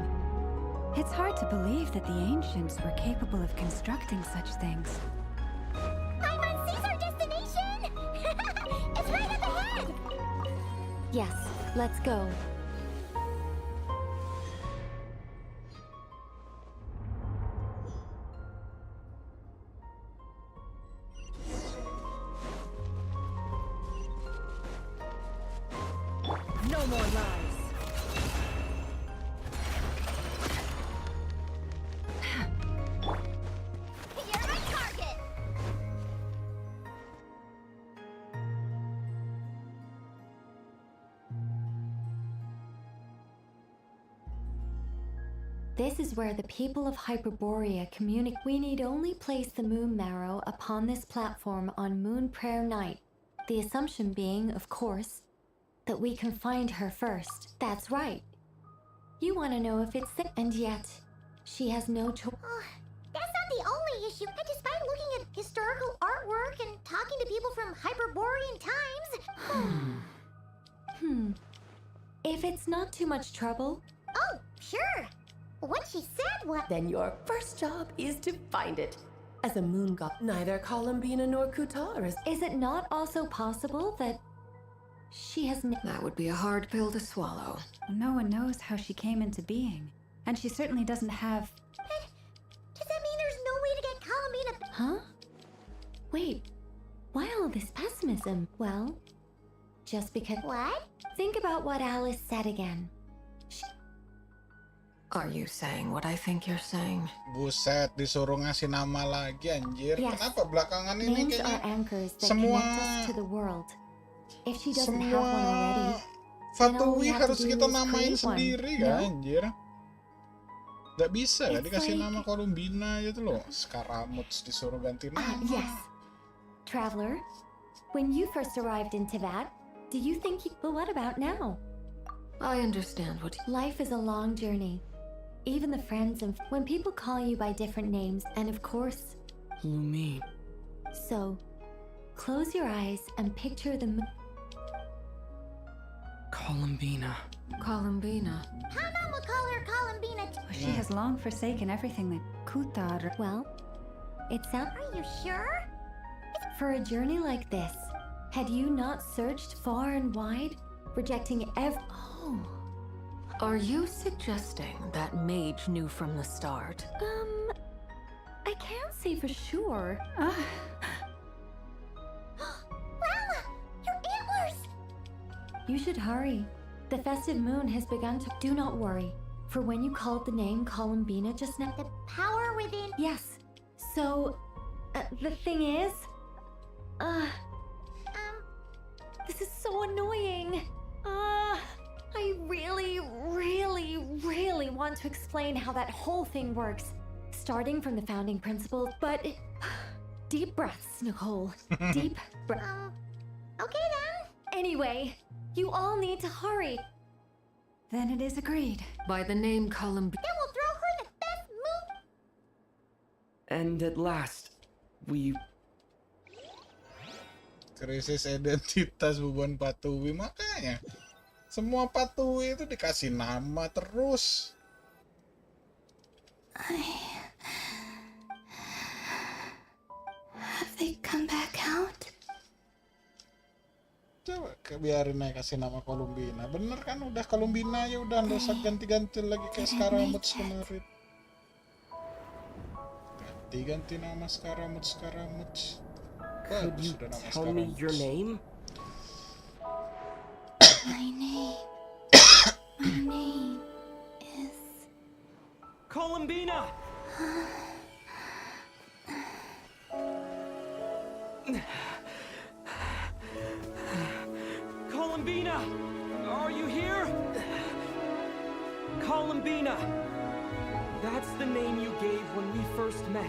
It's hard to believe that the ancients were capable of constructing such things. Paimon sees our destination! It's right up ahead! Yes, let's go. No more lies! This is where the people of Hyperborea communicate. We need only place the moon marrow upon this platform on Moon Prayer Night. The assumption being, of course, that we can find her first. That's right. You want to know if it's the... And yet, she has no choice. That's not the only issue. And despite looking at historical artwork and talking to people from Hyperborean times... If it's not too much trouble... Oh, sure. What she said was... Then your first job is to find it. As a moon god, neither Columbina nor Kutar Is it not also possible that she has... That would be a hard pill to swallow. No one knows how she came into being. And she certainly doesn't have... Does that mean there's no way to get Columbina... Huh? Wait, why all this pessimism? Well, just because... What? Think about what Alice said again. Are you saying what I think you're saying? Buset, disuruh ngasih nama lagi anjir. Yes. Kenapa belakangan ini Names are kayaknya anchors that semua connect us to the world. If she doesn't have one already, Fatui harus do kita is namain create one, sendiri no? kan anjir. Gak bisa kan It's dikasih like- nama Columbina gitu loh. Skaramuts disuruh ganti nama. Yes. Traveler, when you first arrived in Teyvat, do you think you... But what about now? I understand what... Life is a long journey. Even the friends and... When people call you by different names, and of course... Lumine. So, close your eyes and picture the... Columbina. Columbina. Hana will call her Columbina. She has long forsaken everything that Kutar... Well, it sounds... Are you sure? For a journey like this, had you not searched far and wide, rejecting Oh. Are you suggesting that Mage knew from the start? I can't say for sure. Lala, your antlers! You should hurry. The festive moon has begun to... Do not worry, for when you called the name Columbina just now... The power within... Yes. So, the thing is... This is so annoying. I really, really, really want to explain how that whole thing works. Starting from the founding principles, but... Deep breaths, Nicole. Deep breaths. Okay then. Anyway, you all need to hurry. Then it is agreed. By the name Columbina. Then we'll throw her the best moon... And at last, we... Krisis identitas beban Patui, makanya semua Patui itu dikasih nama terus. Have they come back out? Coba biarin aja kasih nama Columbina. Bener kan udah Columbina ya udah nggak usah ganti-ganti lagi kayak Skaramuts kemarin. Ganti nama Skaramuts. Could you tell me your name? My name is... Columbina! Columbina! Are you here? Columbina! That's the name you gave when we first met.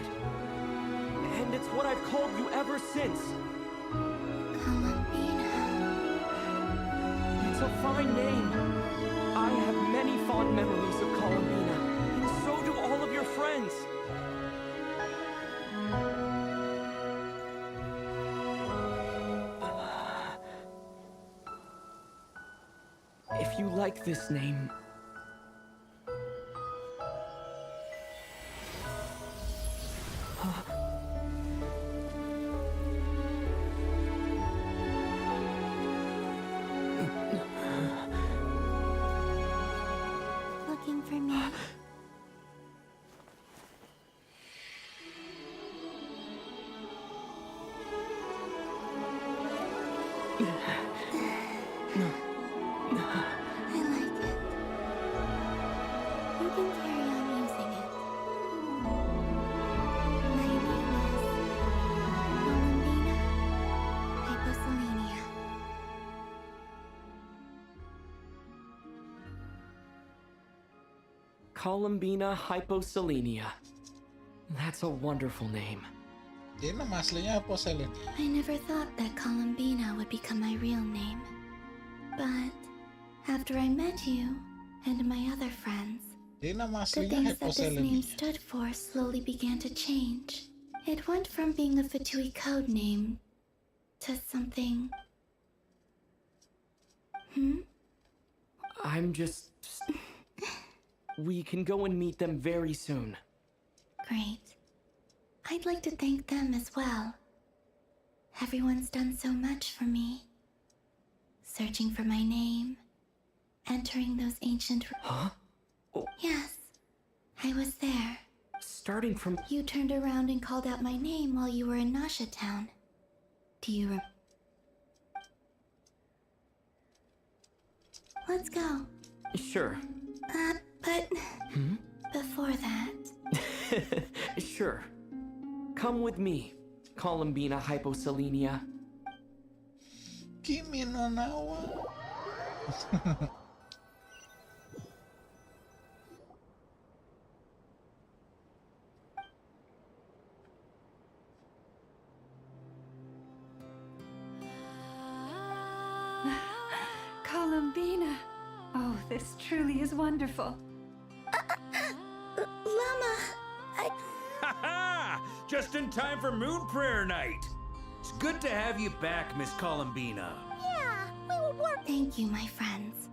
And it's what I've called you ever since. It's a fine name. I have many fond memories of Columbina, and so do all of your friends. If you like this name... Looking for me? I like it. You can carry on using it. My name is Columbina Hyposelenia. Columbina hyposelenia. That's a wonderful name. Jadi nama aslinya Hyposelenia. I never thought that Columbina would become my real name. But after I met you and my other friends, Jadi nama the aslinya things that this name Hyposelenia. stood for slowly began to change. It went from being a Fatui code name to something. I'm just... We can go and meet them very soon. Great. I'd like to thank them as well. Everyone's done so much for me. Searching for my name, entering those ancient... Huh? Oh. Yes, I was there. Starting from... You turned around and called out my name while you were in Nasha Town. Do you Let's go. Sure. But... Before that... Sure. Come with me, Columbina hyposelenia. Kimi no Nawa. Columbina. Oh, this truly is wonderful. Llama, Ha-ha! Just in time for Moon Prayer Night. It's good to have you back, Miss Columbina. Yeah, we will work. Thank you, my friends.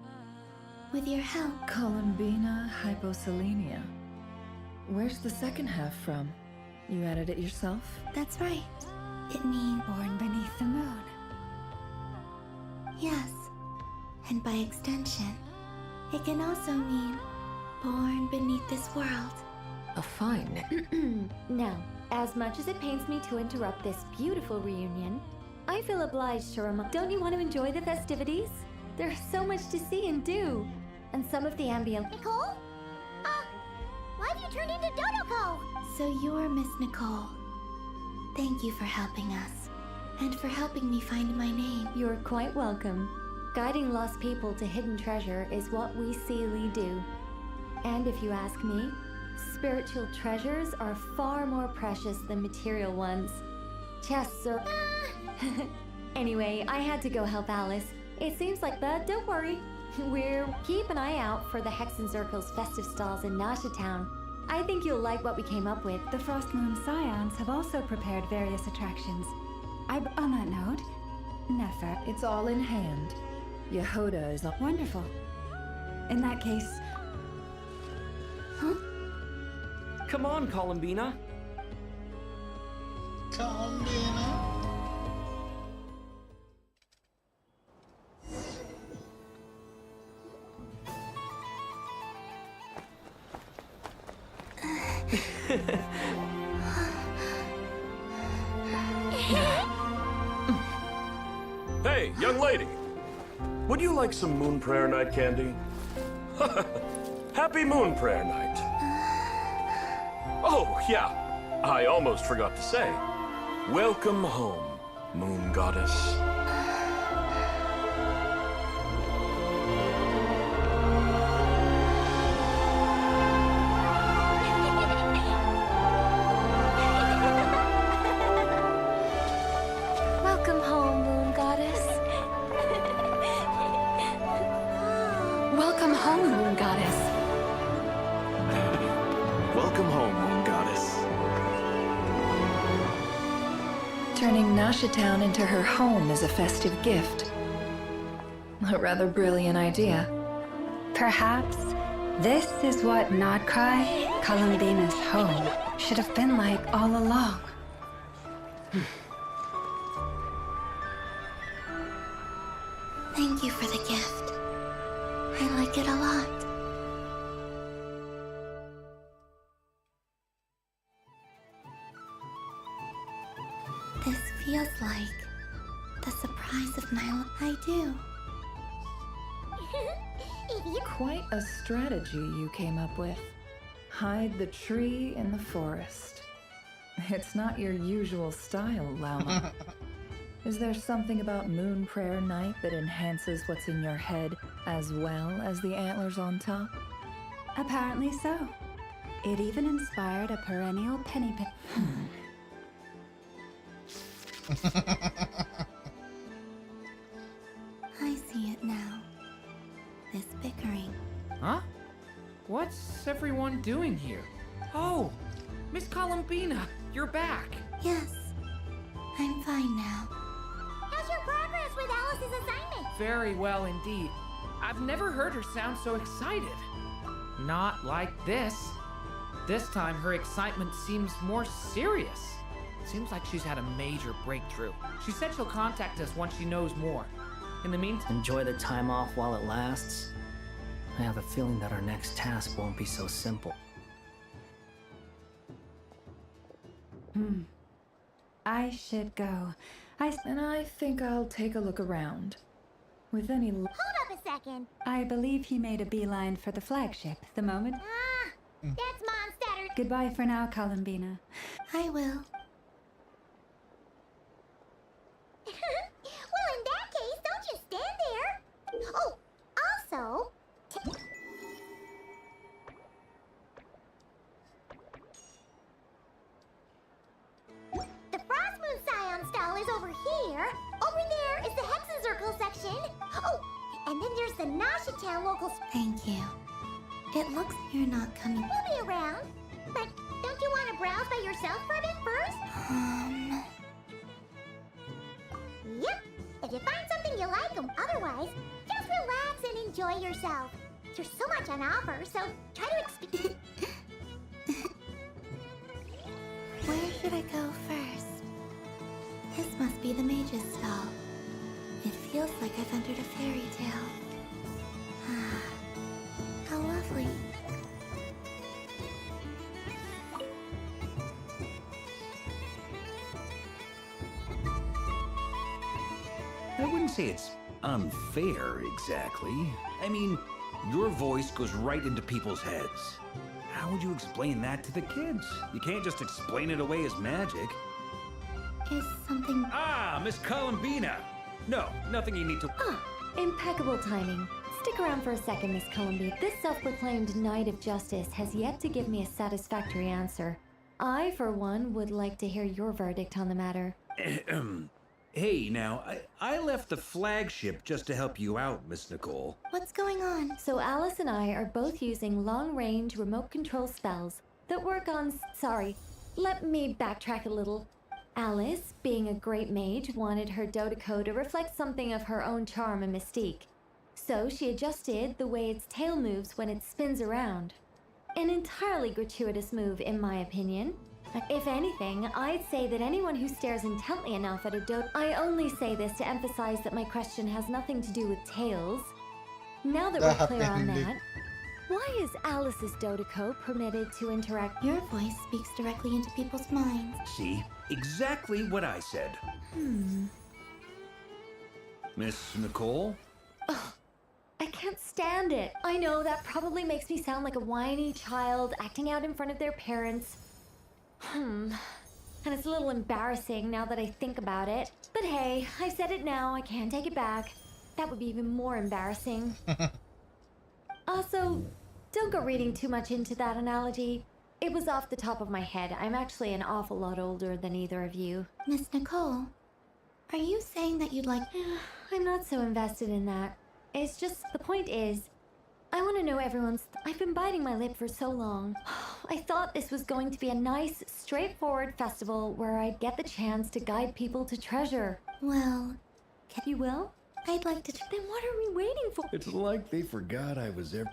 With your help... Columbina hyposelenia. Where's the second half from? You added it yourself? That's right. It means... Born beneath the moon. Yes. And by extension, it can also mean born beneath this world. A fine. Now, as much as it pains me to interrupt this beautiful reunion, I feel obliged to remind. Don't you want to enjoy the festivities? There's so much to see and do. And some of the ambient... Nicole? Why have you turned into Dodoko? So you're Miss Nicole. Thank you for helping us. And for helping me find my name. You're quite welcome. Guiding lost people to hidden treasure is what we Seelie do. And if you ask me, spiritual treasures are far more precious than material ones. Chests are... Anyway, I had to go help Alice. It seems like that, don't worry. We're keep an eye out for the Hexen Circle's festive stalls in Nasha Town. I think you'll like what we came up with. The Frost Moon Scions have also prepared various attractions. On that note, Nefer. It's all in hand. Yehoda is wonderful. In that case... Huh? Come on, Columbina. Columbina. Hey, young lady. Would you like some Moon Prayer Night candy? Happy Moon Prayer Night. Oh, yeah. I almost forgot to say. Welcome home, Moon Goddess. Welcome home, Moon Goddess. Welcome home, Moon Goddess. Welcome home, Moon Goddess. Turning Nasha Town into her home is a festive gift. A rather brilliant idea. Perhaps this is what Nodcry, Columbina's home, should have been like all along. Thank you for the gift. I like it a lot. This feels like the surprise of my life. I do. Quite a strategy you came up with. Hide the tree in the forest. It's not your usual style, Llama. Is there something about Moon Prayer Night that enhances what's in your head as well as the antlers on top? Apparently so. It even inspired a perennial penny pit. I see it now. This bickering. Huh? What's everyone doing here? Oh, Miss Columbina, you're back. Yes, I'm fine now. How's your progress with Alice's assignment? Very well indeed. I've never heard her sound so excited. Not like this. This time her excitement seems more serious. Seems like she's had a major breakthrough. She said she'll contact us once she knows more. In the meantime, Enjoy the time off while it lasts. I have a feeling that our next task won't be so simple. I should go. And I think I'll take a look around. With any Hold up a second. I believe he made a beeline for the flagship the moment. Ah, that's Mom's stutter. Goodbye for now, Columbina. I will. Well, in that case, don't just stand there. Oh, also... The Frost Moon Scion stall is over here. Over there is the Hexen Circle section. Oh, and then there's the Nasha Town local... Thank you. It looks you're not coming. We'll be around. But don't you want to browse by yourself for a bit first? Yep. If you find something you like, otherwise, just relax and enjoy yourself. There's so much on offer, so try to experience. Where should I go first? This must be the mage's stall. It feels like I've entered a fairy tale. Ah, how lovely. I wouldn't say it's unfair, exactly. I mean, your voice goes right into people's heads. How would you explain that to the kids? You can't just explain it away as magic. Is something... Ah, Miss Columbina! No, nothing you need to... Ah, impeccable timing. Stick around for a second, Miss Columbia. This self-proclaimed Knight of Justice has yet to give me a satisfactory answer. I, for one, would like to hear your verdict on the matter. Hey, now, I left the flagship just to help you out, Miss Nicole. What's going on? So Alice and I are both using long-range remote control spells that work on... Sorry, let me backtrack a little. Alice, being a great mage, wanted her Dodeco to reflect something of her own charm and mystique. So she adjusted the way its tail moves when it spins around. An entirely gratuitous move, in my opinion. If anything, I'd say that anyone who stares intently enough at a Dodeco... I only say this to emphasize that my question has nothing to do with tails. Now that we're clear on that, why is Alice's Dodeco permitted to interact... Your voice speaks directly into people's minds. See? Exactly what I said. Miss Nicole? Ugh, I can't stand it. I know that probably makes me sound like a whiny child acting out in front of their parents. And it's a little embarrassing now that I think about it. But hey, I said it now, I can't take it back. That would be even more embarrassing. Also, don't go reading too much into that analogy. It was off the top of my head. I'm actually an awful lot older than either of you. Miss Nicole, are you saying that you'd like... I'm not so invested in that. It's just, the point is, I want to know everyone's... I've been biting my lip for so long. I thought this was going to be a nice, straightforward festival where I'd get the chance to guide people to treasure. Well... You will? I'd like to... Then what are we waiting for? It's like they forgot I was there.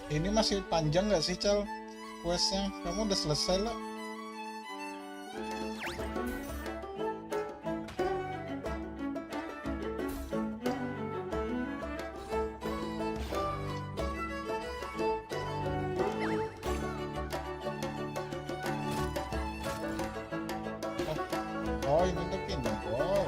Ini masih panjang nggak sih, Cal? Questnya? Kamu udah selesai lah? Oh, ini tuh pinball.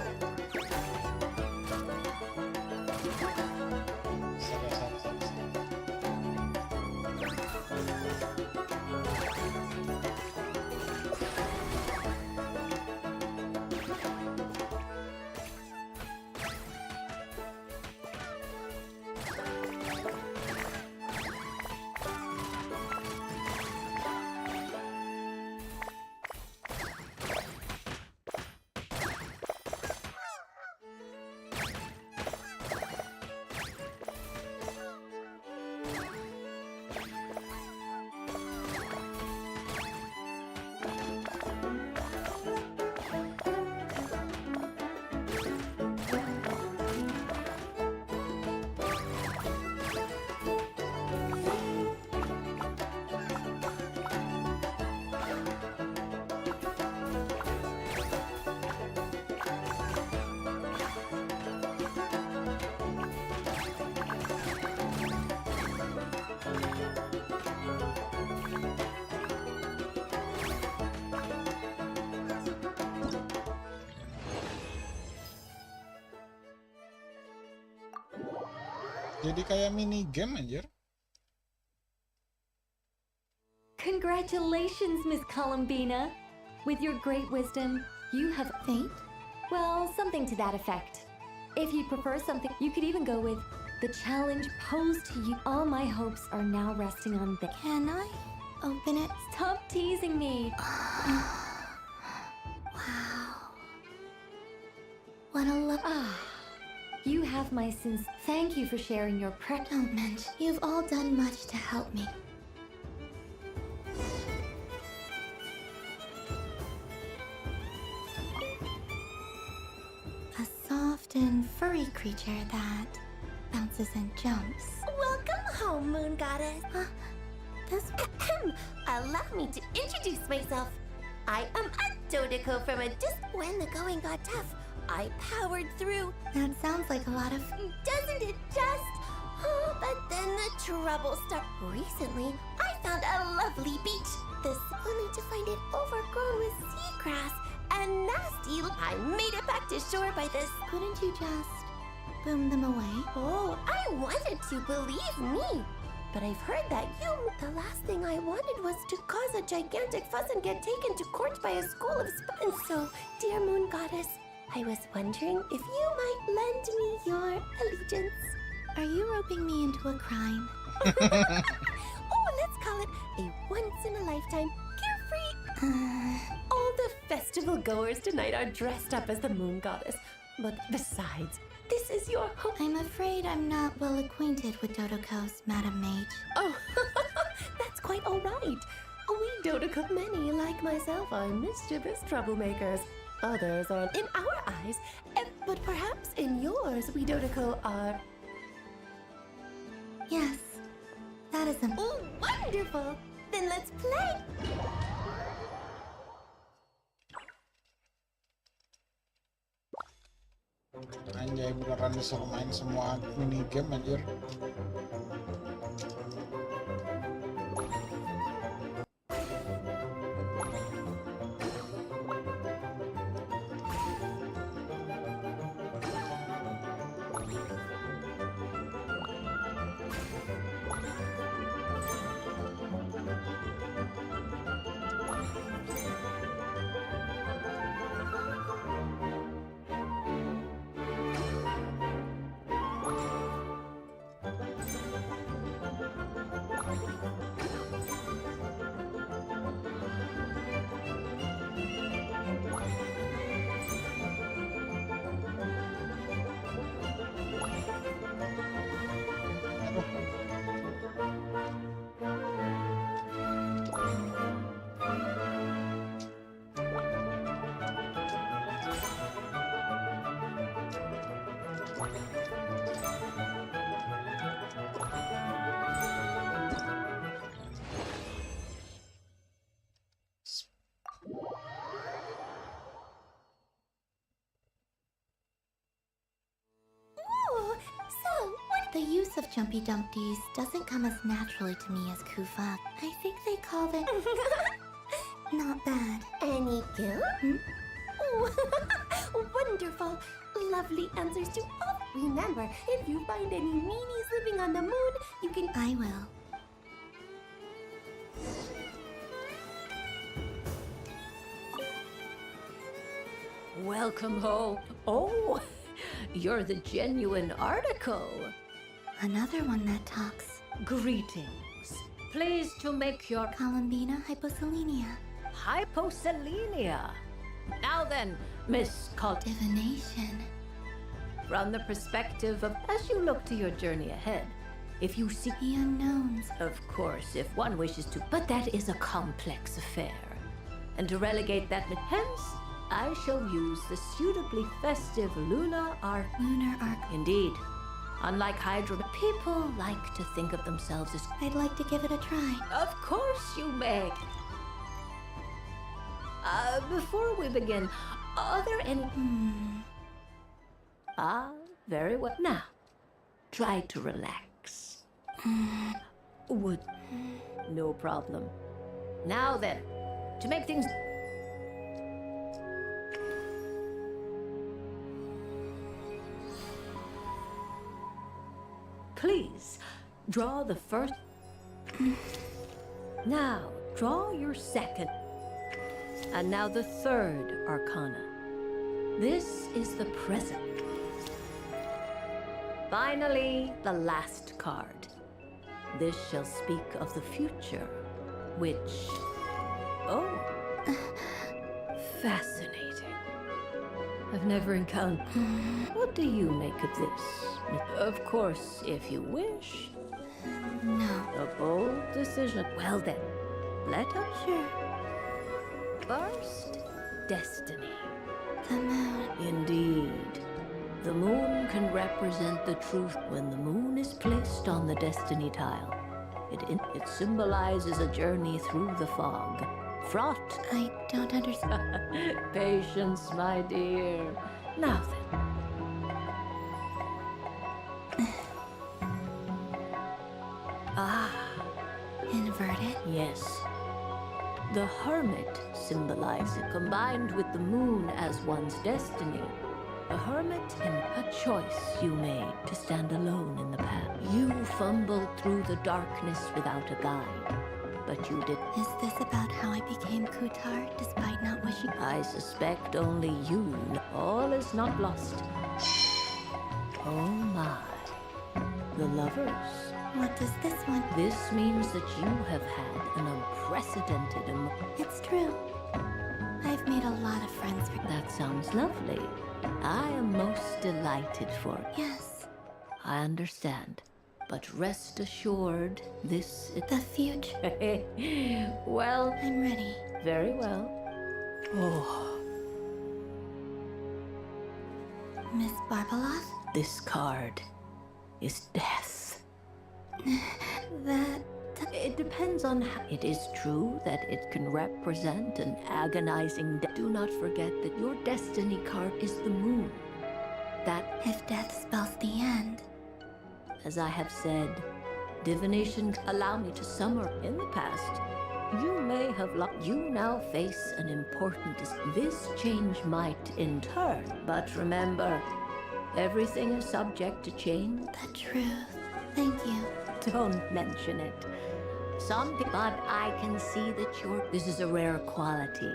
Jadi kayak mini game anjir. Congratulations, Miss Columbina. With your great wisdom, you have fate? Well, something to that effect. If you prefer something, you could even go with the challenge posed to you. All my hopes are now resting on the... Can I open it? Stop teasing me. Wow. What a love. You have my sins. Thank you for sharing your Don't mention. You've all done much to help me. A soft and furry creature that bounces and jumps. Welcome home, Moon Goddess. This... Allow me to introduce myself. I am a Dodeko from a when the going got tough, I powered through. That sounds like a lot of... Doesn't it just? Oh, but then the trouble started. Recently, I found a lovely beach. This only to find it overgrown with seagrass and nasty. I made it back to shore by this. Couldn't you just boom them away? Oh, I wanted to, believe me. But I've heard that the last thing I wanted was to cause a gigantic fuss and get taken to court by a school of and so, dear Moon Goddess, I was wondering if you might lend me your allegiance. Are you roping me into a crime? Oh, let's call it a once-in-a-lifetime carefree. All the festival goers tonight are dressed up as the Moon Goddess. But besides, this is your home. I'm afraid I'm not well acquainted with Dodekos, Madam Mage. Oh, that's quite all right. We Dodeko many, like myself, are mischievous troublemakers. Others are in our eyes, but perhaps in yours, we Dodeko are... Yes, that is Oh, wonderful! Then let's play! Anjay, beneran disuruh main semua mini game anjir. The use of Jumpy Dumpties doesn't come as naturally to me as Kufa. I think they call it... not bad. Any guilt? Oh, wonderful. Lovely answers to all. Remember, if you find any meanies living on the moon, you can... I will. Welcome home. Oh, you're the genuine article. Another one that talks. Greetings. Pleased to make your Columbina hyposelenia. Hyposelenia. Now then, Miss Divination. From the perspective of as you look to your journey ahead, if you seek the unknowns. Of course, if one wishes to, but that is a complex affair. And to relegate that, hence, I shall use the suitably festive Lunar Arc. Indeed. Unlike Hydra, people like to think of themselves as... I'd like to give it a try. Of course you may. Before we begin, are there any... Very well. Now, try to relax. Would... No problem. Now then, to make things... Please, draw the first. Now, draw your second. And now the third arcana. This is the present. Finally, the last card. This shall speak of the future, which... Oh, fascinating. I've never encountered... What do you make of this? Of course, if you wish. No. A bold decision. Well then, let us share. First, destiny. The moon. Indeed. The moon can represent the truth. When the moon is placed on the destiny tile, it symbolizes a journey through the fog. Fraught. I don't understand. Patience, my dear. Now then. Inverted? Yes. The hermit symbolizes, combined with the moon as one's destiny. A hermit in a choice you made to stand alone in the path. You fumbled through the darkness without a guide, but you did. Is this about how I became Kutar despite not wishing? I suspect only you know. All is not lost. Oh my. The lovers. What does this one? This means that you have had an unprecedented It's true. I've made a lot of friends. That sounds lovely. I am most delighted for it. Yes. I understand. But rest assured, this is the future. Well, I'm ready. Very well. Oh. Miss Barbeloff? This card is death. That... It depends on how... It is true that it can represent an agonizing death. Do not forget that your destiny card is the moon. That... If death spells the end. As I have said, divination... Allow me to summer. In the past, you may have lost... You now face an important... This change might in turn. But remember, everything is subject to change. The truth. Thank you. Don't mention it. But I can see that this is a rare quality,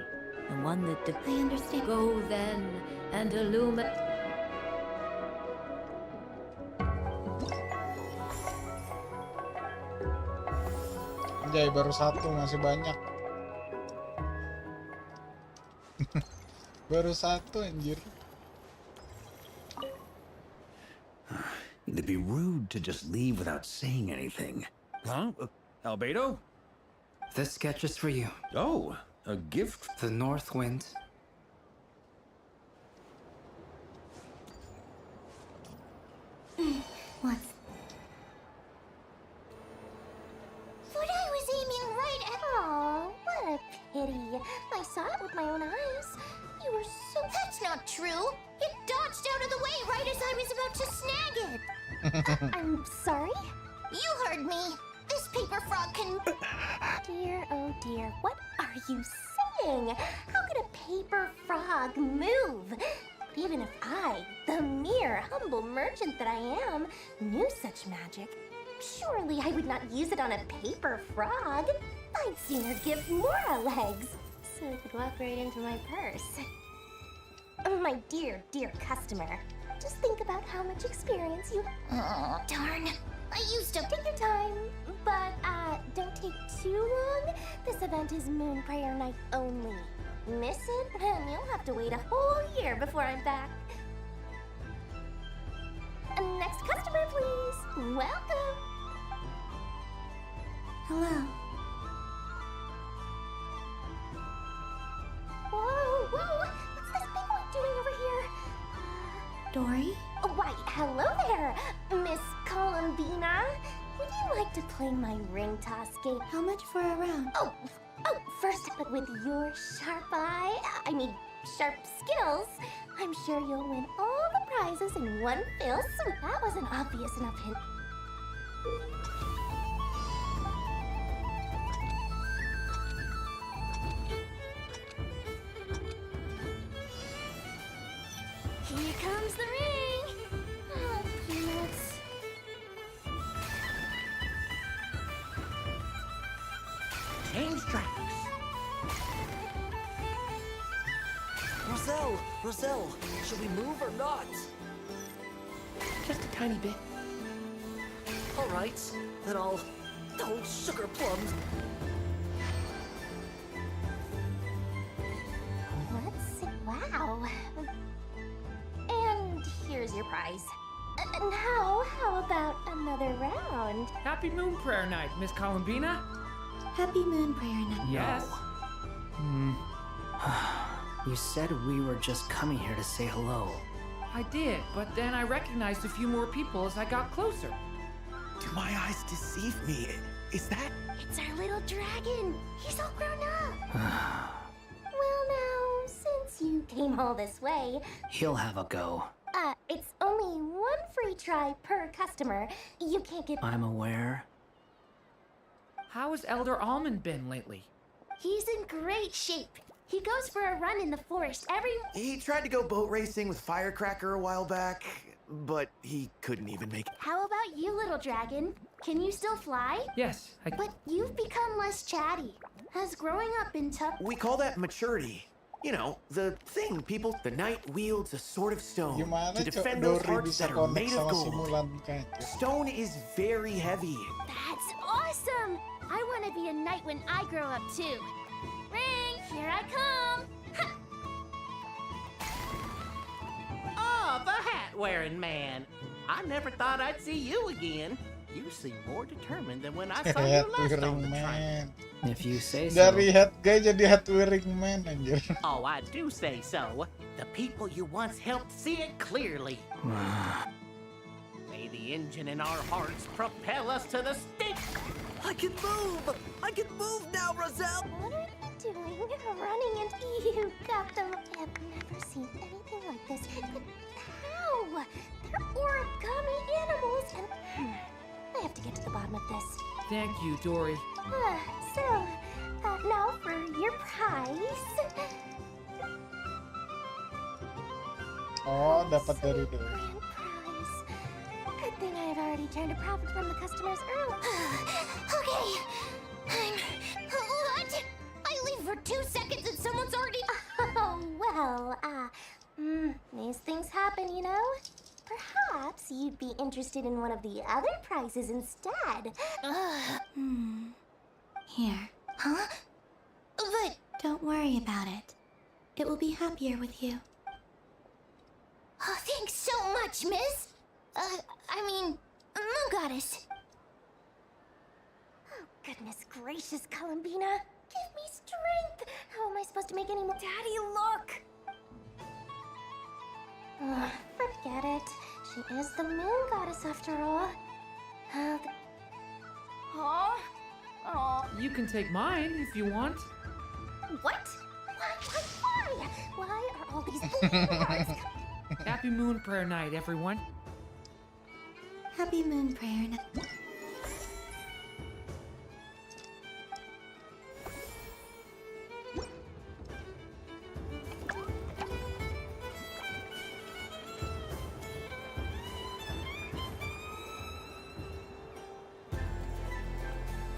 and one that I understand. Go then and illuminate. Anjay, baru satu, masih banyak. Baru satu, anjir. It'd be rude to just leave without saying anything. Huh? Albedo? This sketch is for you. Oh, a gift? The North Wind. What's... But I was aiming right at... Oh, what a pity. I saw it with my own eyes. You were so... That's not true. It dodged out of the way right as I was about to snag it. I'm sorry? You heard me. This paper frog can... Dear, oh dear, what are you saying? How could a paper frog move? But even if I, the mere humble merchant that I am, knew such magic, surely I would not use it on a paper frog. I'd sooner give Mora legs, so it could walk right into my purse. My dear, dear customer, just think about how much experience you... Oh, darn. I used to... Take your time, but, don't take too long. This event is Moon Prayer Night only. Miss it, and you'll have to wait a whole year before I'm back. Next customer, please. Welcome. Hello. Whoa, whoa. What's this big one doing over here? Dory? Why, hello there, Miss Columbina. Would you like to play my ring toss game? How much for a round? Oh, first, but with your sharp sharp skills, I'm sure you'll win all the prizes in one fell swoop. That was an obvious enough hint. Here comes the ring. Oh, peanuts. change tracks. Roselle, should we move or not? Just a tiny bit. All right, then I'll sugar plums. Let's see. Wow. And here's your prize. Now, how about another round? Happy Moon Prayer Night, Miss Columbina. Happy Moon Prayer Night. Yes. You said we were just coming here to say hello. I did, but then I recognized a few more people as I got closer. Do my eyes deceive me? Is that? It's our little dragon. He's all grown up. Well, now, since you came all this way, He'll have a go. it's only one free try per customer. You can't get. I'm aware. How has Elder Almond been lately? He's in great shape. He goes for a run in the forest every. He tried to go boat racing with Firecracker a while back, but he couldn't even make it. How about you, little dragon? Can you still fly? Yes, But you've become less chatty. Has growing up in tough. We call that maturity. You know, the thing people. The knight wields a sword of stone Gimana to Cok defend those Dori hearts bisa that are connect made of sama gold. simulan kaca? Stone is very heavy. That's awesome! I want to be a knight when I grow up too. Ring, here I come! Oh, the hat-wearing man. I never thought I'd see you again. You seem more determined than when I saw you Hat last on wearing the train. man. If you say so. Dari hat guy jadi hat wearing man anjir. Oh, I do say so. The people you once helped see it clearly. May the engine in our hearts propel us to the stake. I can move! I can move now, Roselle! What are you doing? Running and you got them. I've never seen anything like this. But how? They're origami animals and... I have to get to the bottom of this. Thank you, Dory. Now for your prize. Oh, dapat dari Dori. Grand prize. Good thing I've already turned a profit from the customers early. Okay. What? I leave for 2 seconds and someone's already... Oh, well, these things happen, you know? Perhaps you'd be interested in one of the other prizes instead. Here. Huh? But... Don't worry about it. It will be happier with you. Oh, thanks so much, miss. I mean, Moon Goddess. Oh, goodness gracious, Columbina. Give me strength. How am I supposed to make any more? Daddy, look. Forget it. She is the Moon Goddess after all. You can take mine if you want. What? Why? Why are all these balloon hearts? Happy Moon Prayer Night, everyone. Happy Moon Prayer Night.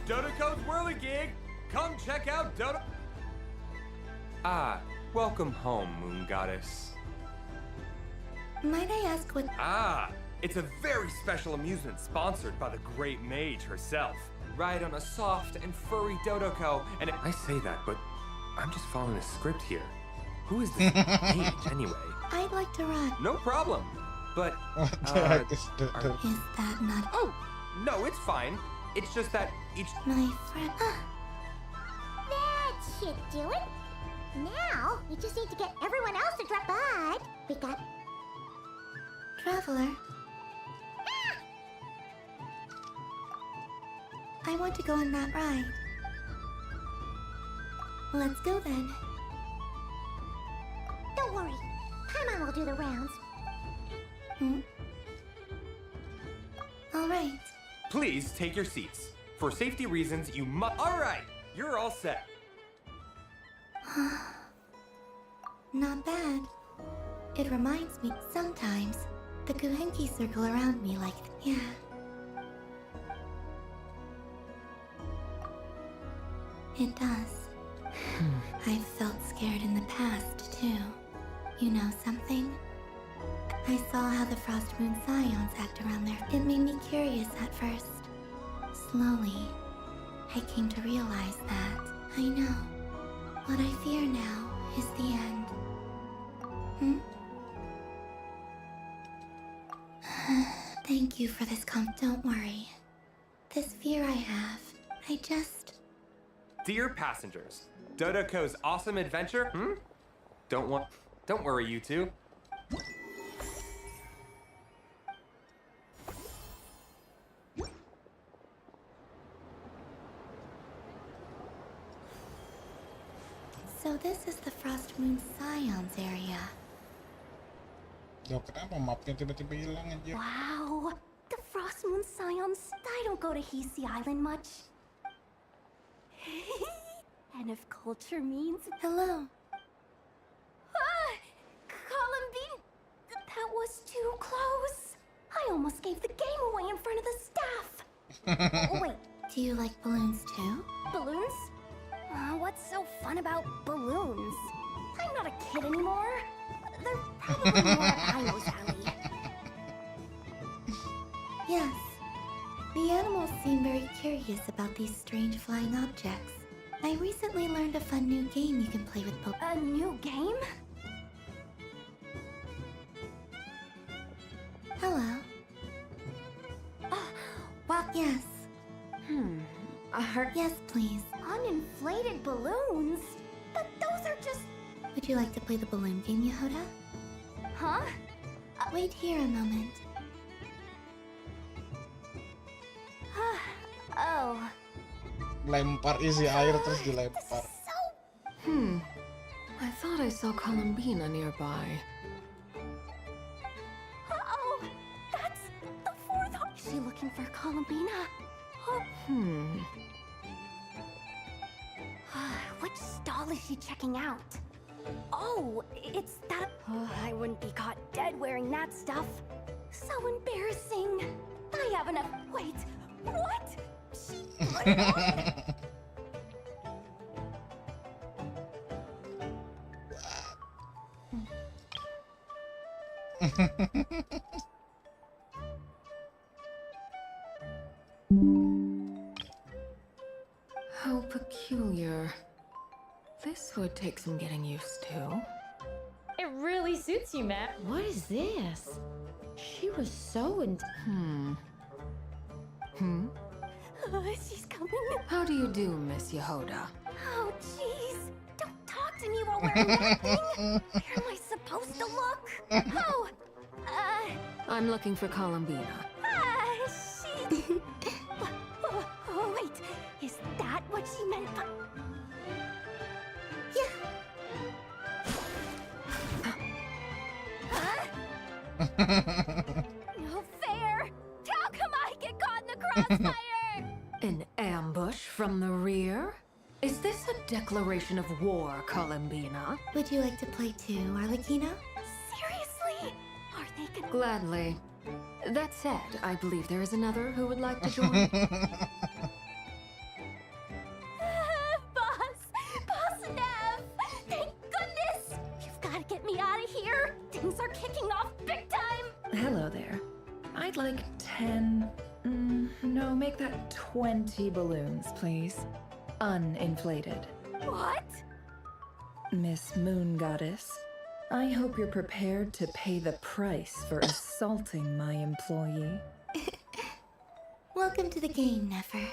Dodoco's Whirligig! Come check out Dodo... Ah, welcome home, Moon Goddess. Might I ask what... Ah, it's a very special amusement sponsored by the great mage herself. Ride on a soft and furry Dodoco, and I say that, but I'm just following a script here. Who is this mage, anyway? I'd like to ride. No problem, but... What the heck is that? Is that not... Oh, no, it's fine. It's just that each... My friend... That's shit doing. Now, we just need to get everyone else to drop by. We got... Traveler. I want to go on that ride. Let's go then. Don't worry. Paimon will do the rounds. All right. Please take your seats. For safety reasons, you must... All right, you're all set. Not bad. It reminds me sometimes the Kuhenki circle around me like... Yeah. It does. I've felt scared in the past, too. You know something? I saw how the Frost Moon Scions act around there. It made me curious at first. Slowly, I came to realize that I know. What I fear now is the end. Thank you for this Don't worry. This fear I have, I just... Dear passengers, Dodoko's awesome adventure, Don't worry, you two. So this is the Frost Moon Scions area. Yo, kenapa mapnya tiba-tiba hilang aja? Wow, the Frost Moon Scions. I don't go to Hisi Island much. And if culture means... Hello. Columbine! That was too close. I almost gave the game away in front of the staff. Oh, wait. Do you like balloons too? Balloons? What's so fun about balloons? I'm not a kid anymore. They're probably more up Io's alley. Yes. The animals seem very curious about these strange flying objects. I recently learned a fun new game you can play with A new game? Hello. Well, yes. Yes, please. Uninflated balloons? But those are just... Would you like to play the balloon game, Yehoda? Huh? Wait here a moment. Oh. Lempar isi air terus dilempar. I thought I saw Columbina nearby. Uh-oh! That's the fourth... Is she looking for Columbina? Which stall is she checking out? Oh, it's that... I wouldn't be caught dead wearing that stuff. So embarrassing. I have enough... Wait, what? She put it on? How peculiar. This would take some getting used to. It really suits you, Matt. What is this? She was so She's coming. How do you do, Miss Yehoda? Oh, jeez. Don't talk to me while wearing that thing. Where am I supposed to look? Oh, I'm looking for Columbina. she... wait. Is that what she meant by... No fair! How come I get caught in the crossfire? An ambush from the rear? Is this a declaration of war, Columbina? Would you like to play too, Arlecchino? Seriously? Are they gonna... Gladly. That said, I believe there is another who would like to join. Boss Nev! Thank goodness! You've got to get me out of here! Things are kicking off big time! Hello there. I'd like 10... no, make that 20 balloons, please. Uninflated. What? Miss Moon Goddess, I hope you're prepared to pay the price for assaulting my employee. Welcome to the game, Nefer.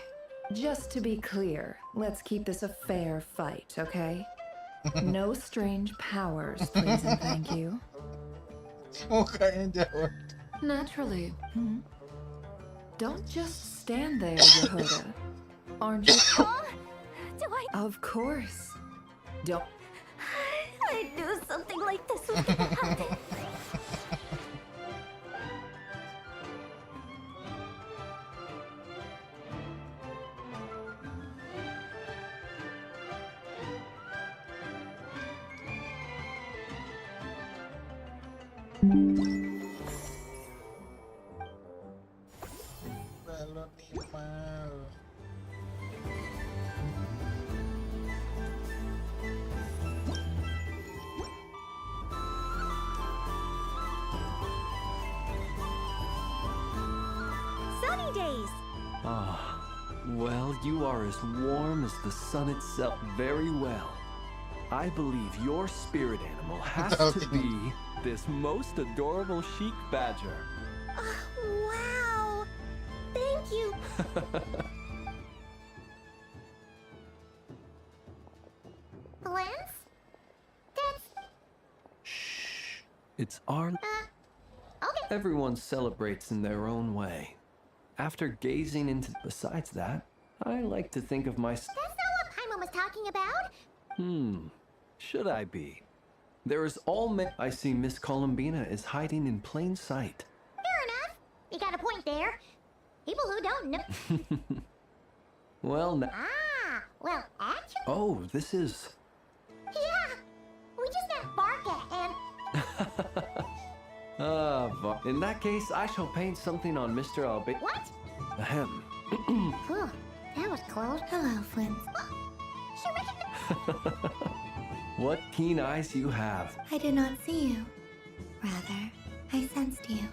Just to be clear, let's keep this a fair fight, okay? No strange powers, please and thank you. Mukanya jawab. Naturally. Don't just stand there, Yehoda. Aren't you? Do I... Of course. Don't... I knew something like this was gonna happen. Balon nimal. sunny days. Ah, well, you are as warm as the sun itself. Very well. I believe your spirit animal has to be this most adorable chic badger. Wow. Thank you. Lance? That's... It's our... okay. Everyone celebrates in their own way. After gazing into... Besides that, I like to think of my... That's not what Paimon was talking about. Should I be? There is I see Miss Columbina is hiding in plain sight. Fair enough. You got a point there. People who don't know... Well, well, actually... Oh, this is... Yeah! We just met Barca and... in that case, I shall paint something on Mr. Albi... What? Ahem. Whew, that was close. Hello, Flint. What keen eyes you have. I did not see you. Rather, I sensed you.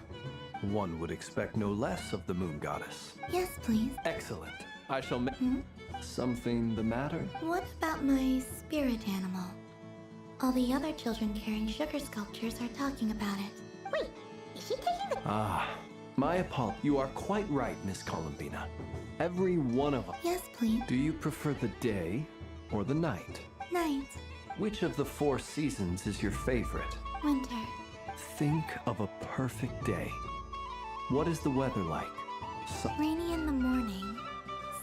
One would expect no less of the moon goddess. Yes, please. Excellent. I shall make... Something the matter? What about my spirit animal? All the other children carrying sugar sculptures are talking about it. Wait, is she taking the... My apologies. You are quite right, Miss Columbina. Every one of us. Yes, please. Do you prefer the day or the night? Night. Which of the 4 seasons is your favorite? Winter. Think of a perfect day. What is the weather like? Rainy in the morning.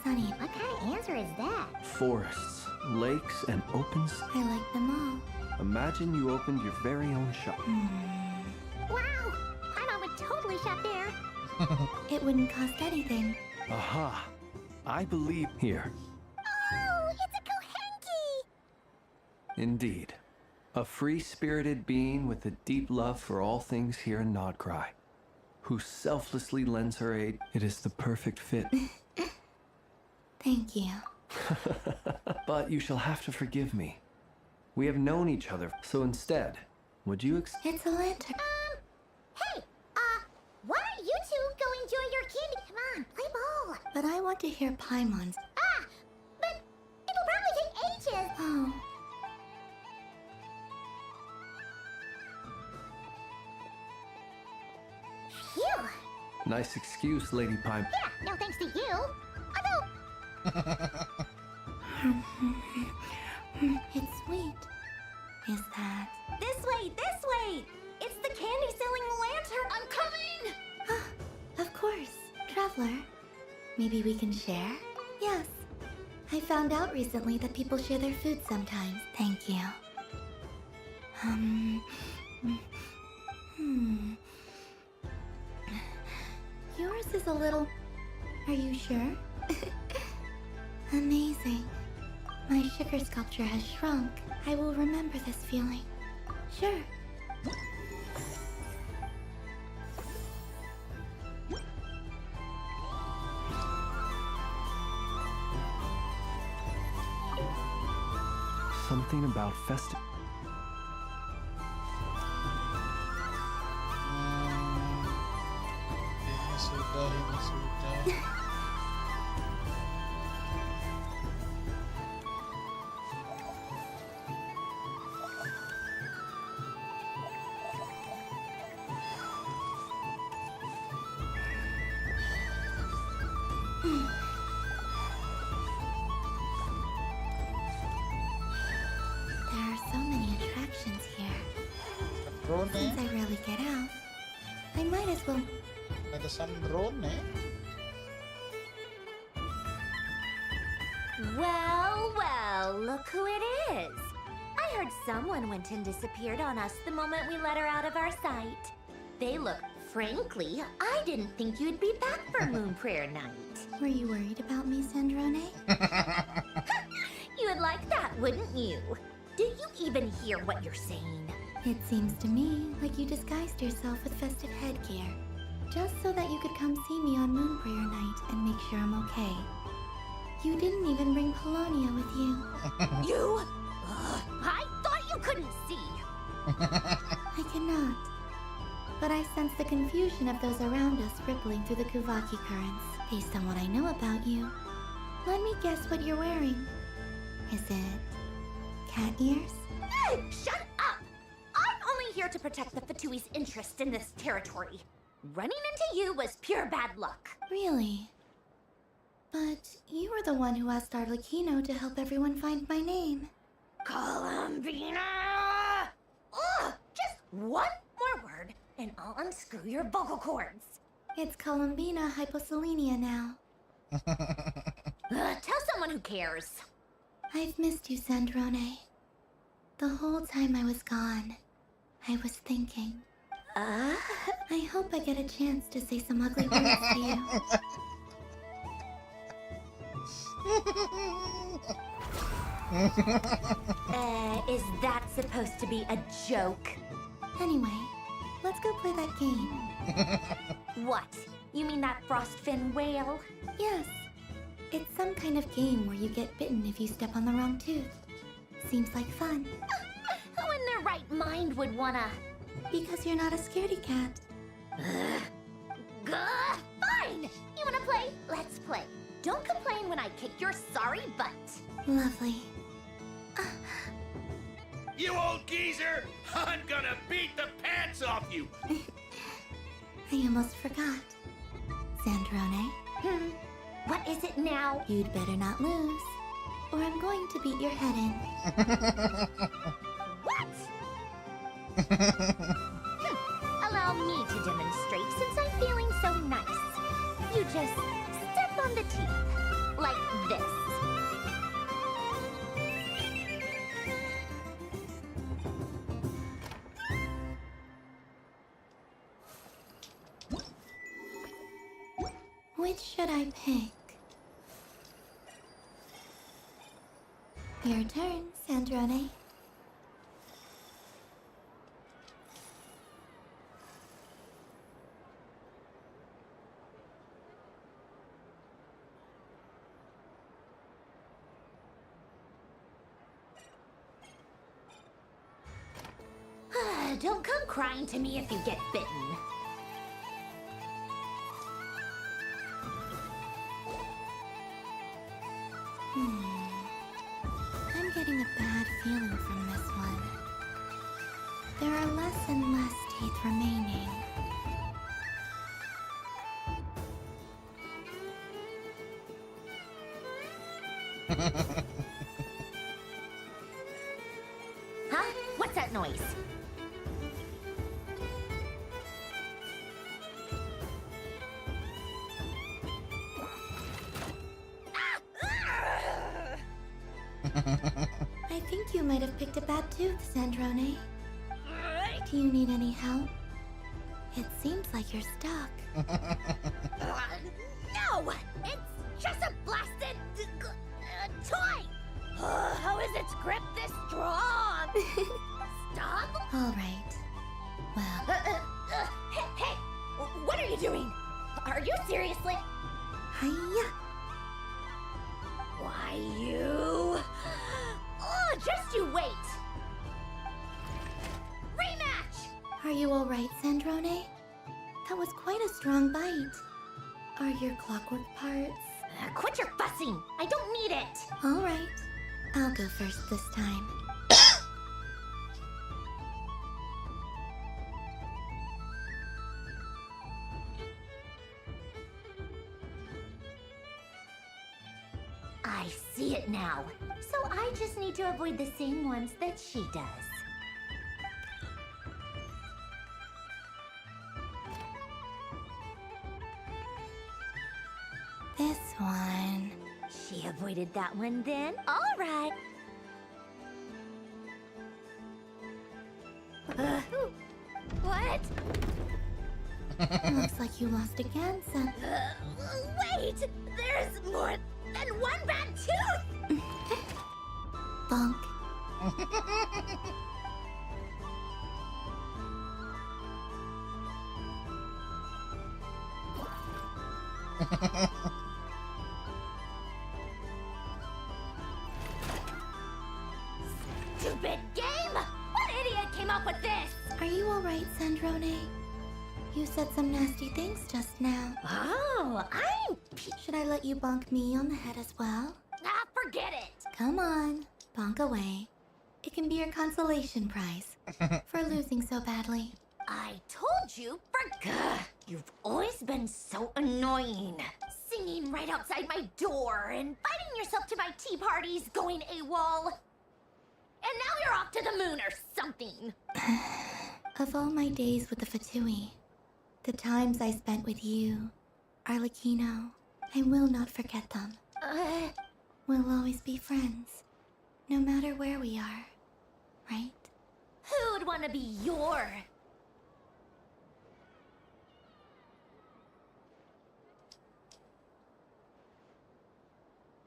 Sunny. What kind of answer is that? Forests, lakes, and open... I like them all. Imagine you opened your very own shop. Wow! Paimon would totally shop there. It wouldn't cost anything. Aha! I believe... Here. Oh, it's a Kohenki! Indeed. A free-spirited being with a deep love for all things here in Nodcry, who selflessly lends her aid. It is the perfect fit. Thank you. But you shall have to forgive me. We have known each other, so instead, would you It's a lantern. Hey, why don't you two go enjoy your candy? Come on, play ball. But I want to hear Paimon's. But it'll probably take ages. Oh. Phew. Nice excuse, Lady Pime. Yeah, no thanks to you. Although... It's sweet. Is that? This way, this way! It's the candy-selling lantern! I'm coming! Of course. Traveler, maybe we can share? Yes. I found out recently that people share their food sometimes. Thank you. Yours is a little... Are you sure? Amazing. My sugar sculpture has shrunk. I will remember this feeling. Sure. Something about festive... Ini sudah. There are so many attractions here. Since I rarely get out, I might as well... Ada drone. Well, well, look who it is. I heard someone went and disappeared on us the moment we let her out of our sight. They look, frankly, I didn't think you'd be back for Moon Prayer Night. Were you worried about me, Sandrone? You would like that, wouldn't you? Do you even hear what you're saying? It seems to me like you disguised yourself with festive headgear, just so that you could come see me on Moon Prayer Night and make sure I'm okay. You didn't even bring Polonia with you. You? I thought you couldn't see. I cannot. but I sense the confusion of those around us rippling through the Kuvaki currents. Based on what I know about you, let me guess what you're wearing. Is it cat ears? Hey, shut up! I'm only here to protect the Fatui's interest in this territory. Running into you was pure bad luck. Really? But you were the one who asked Arlecchino to help everyone find my name. Columbina! Ugh! Just one more word, and I'll unscrew your vocal cords. It's Columbina hyposelenia now. Tell someone who cares. I've missed you, Sandrone. The whole time I was gone, I was thinking. I hope I get a chance to say some ugly words to you. Is that supposed to be a joke? Anyway, let's go play that game. What? You mean that frostfin whale? Yes. It's some kind of game where you get bitten if you step on the wrong tooth. Seems like fun. Who in their right mind would wanna? Because you're not a scaredy cat. Fine! You wanna play? Let's play. Don't complain when I kick your sorry butt. Lovely. You old geezer! I'm gonna beat the pants off you! I almost forgot. Sandrone? What is it now? You'd better not lose, or I'm going to beat your head in. What? Allow me to demonstrate since I'm feeling so nice. You just step on the teeth, like this. Which should I pick? Your turn, Sandrone. Don't come crying to me if you get bitten. I'm getting a bad feeling from this one. There are less and less teeth remaining. Huh? What's that noise? I think you might have picked a bad tooth, Sandrone. Do you need any help? It seems like you're stuck. No! It's just a blasted toy! How is its grip this strong? Stop! All right. Well, Hey! What are you doing? Are you seriously? hiya! Why, you... Oh, just you wait! Rematch! Are you all right, Sandrone? That was quite a strong bite. Are your clockwork parts? Quit your fussing! I don't need it! All right. I'll go first this time. I see it now. So I just need to avoid the same ones that she does. This one. She avoided that one then? All right. What? Looks like you lost again, Sam. Wait! There's more than one bad tooth! Bonk. Stupid game! What idiot came up with this? Are you alright, Sandrone? You said some nasty things just now. Oh, Should I let you bonk me on the head as well? Ah, forget it! Come on, bonk away. It can be your consolation prize for losing so badly. I told you, you've always been so annoying. Singing right outside my door, inviting yourself to my tea parties, going AWOL. And now you're off to the moon or something. Of all my days with the Fatui, the times I spent with you, Arlecchino, I will not forget them. We'll always be friends, no matter where we are, right? Who'd want to be your...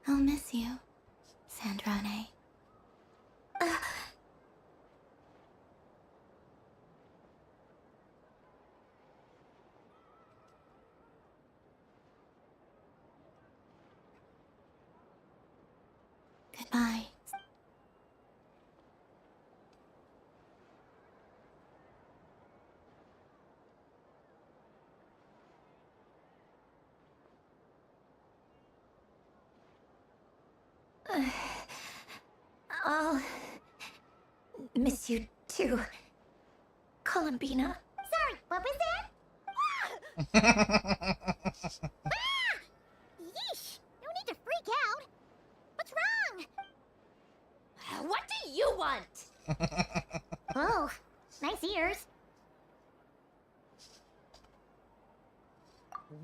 I'll miss you, Sandrane. Goodbye. I'll miss you too, Columbina. Sorry, what was that? Yeesh! No need to freak out. What's wrong? What do you want? Oh, nice ears.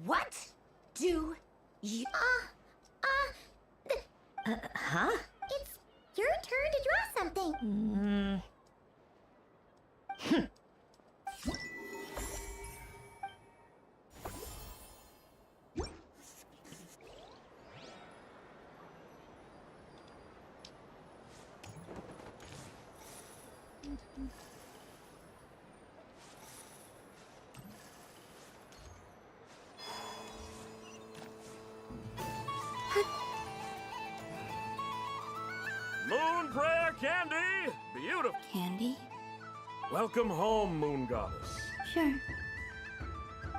What do you... huh? It's your turn to draw something. Moon prayer candy! Beautiful. Candy? Welcome home, Moon Goddess. Sure.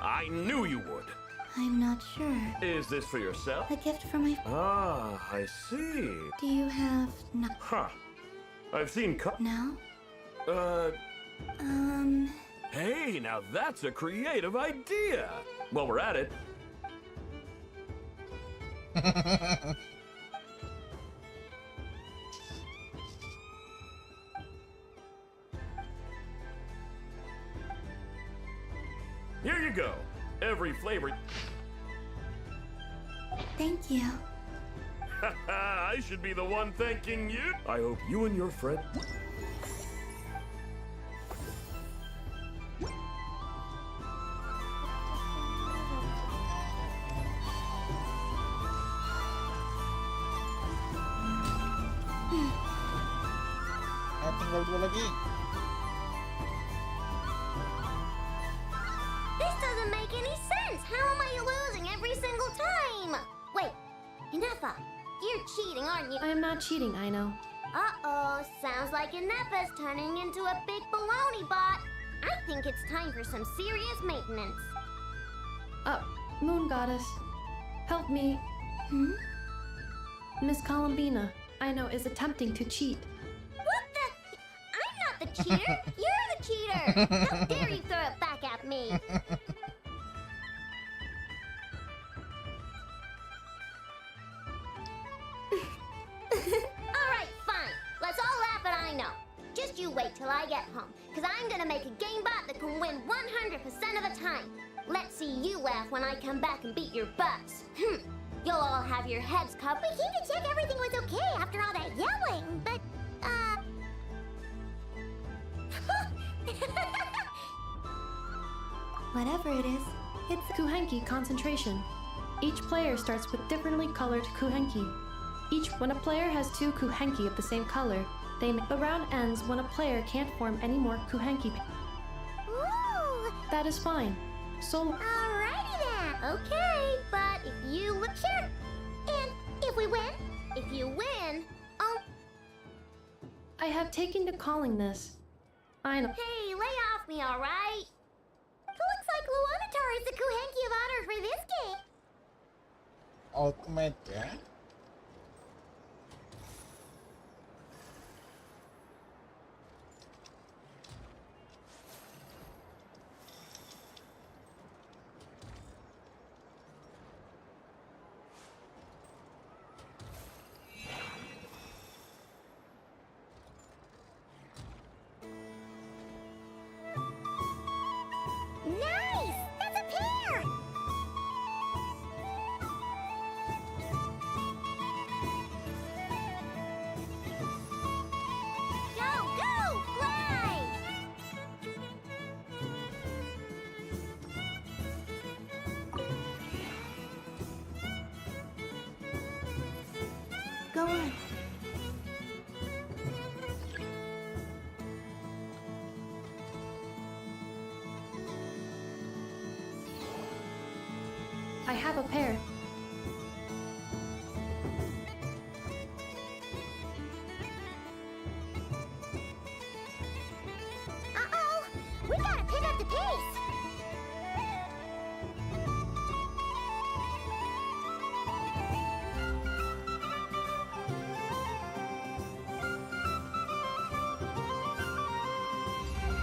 I knew you would. I'm not sure. Is this for yourself? A gift from my... Ah, I see. Do you have... no... Huh. I've seen No? Hey, now that's a creative idea. While we're at it. Here you go. Every flavor. Thank you. I should be the one thanking you. I hope you and your friend... Tinggal 2 lagi. This doesn't make any sense. How am I losing every single time? Wait, Inefa, you're cheating, aren't you? I am not cheating, I know. Uh-oh, sounds like Inefa's turning into a big baloney bot. I think it's time for some serious maintenance. Moon Goddess, help me. Miss Columbina, I know, is attempting to cheat. What the? I'm not the cheater. You're the cheater. How dare you throw it back at me? All right, fine. Let's all laugh at I know. Just you wait till I get home, because I'm going to make a game bot that can win 100% of the time. Let's see you laugh when I come back and beat your butts. You'll all have your heads covered. We came to check everything was okay after all that yelling, but, Whatever it is, it's Kuhenki concentration. Each player starts with differently colored Kuhenki. When a player has 2 Kuhenki of the same color, the round ends when a player can't form any more Kuhenki. Ooh. That is fine. So... Alrighty then. Okay, but if you look sure. And if we win, if you win, oh. I have taken to calling this. I know. Hey, lay off me, alright? Looks like Lou Where's the Kuhenki of honor for this game? Ultimate ya. Nice! That's a pair! Go, go! Fly! Go on. I have a pair. Uh-oh! We gotta pick up the pace!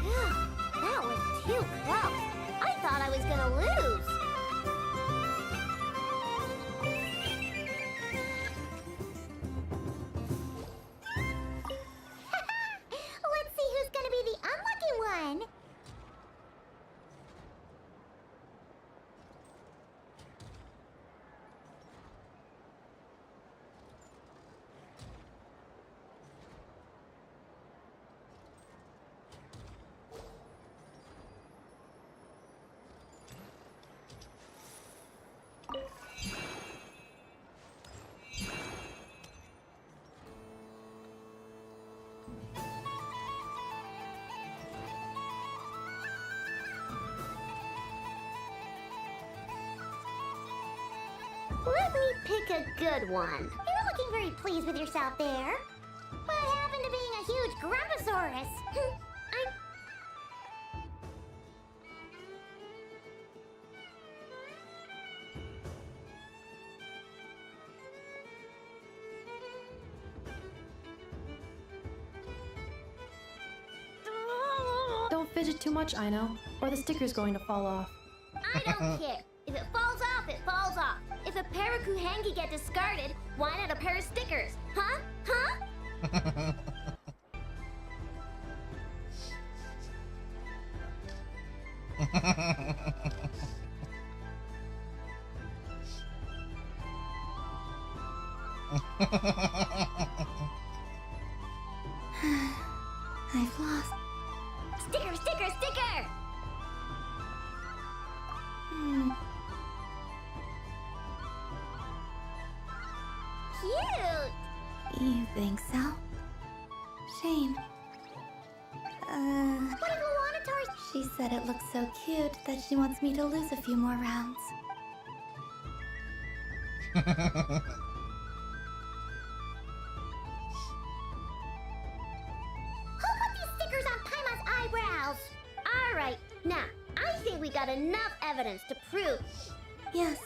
Phew, that was too close. I thought I was gonna lose. Let's see who's gonna be the unlucky one. Let me pick a good one. You're looking very pleased with yourself there. What happened to being a huge Grumposaurus? Don't fidget too much, I know, or the sticker's going to fall off. I don't care. If it falls off, it falls off. If a pair of Kuhenki get discarded, why not a pair of stickers? Huh? Huh? I've lost. Sticker, sticker, sticker! Cute! You think so? Shame. What if Iwanatar? She said it looks so cute that she wants me to lose a few more rounds. Who put these stickers on Paimon's eyebrows? Alright, now, I think we got enough evidence to prove. Yes.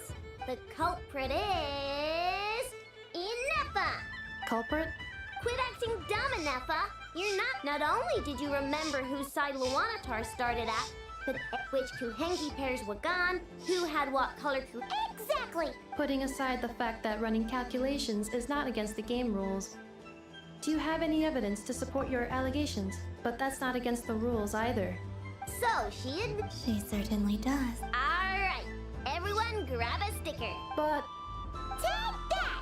The culprit is... Inefa! Culprit? Quit acting dumb, Inefa! You're not only did you remember whose side Luanatar started at, but which Kuhenki pairs were gone, who had what color Exactly! Putting aside the fact that running calculations is not against the game rules. Do you have any evidence to support your allegations? But that's not against the rules either. So, She certainly does. Alright, everyone grab a sticker. But... Take that!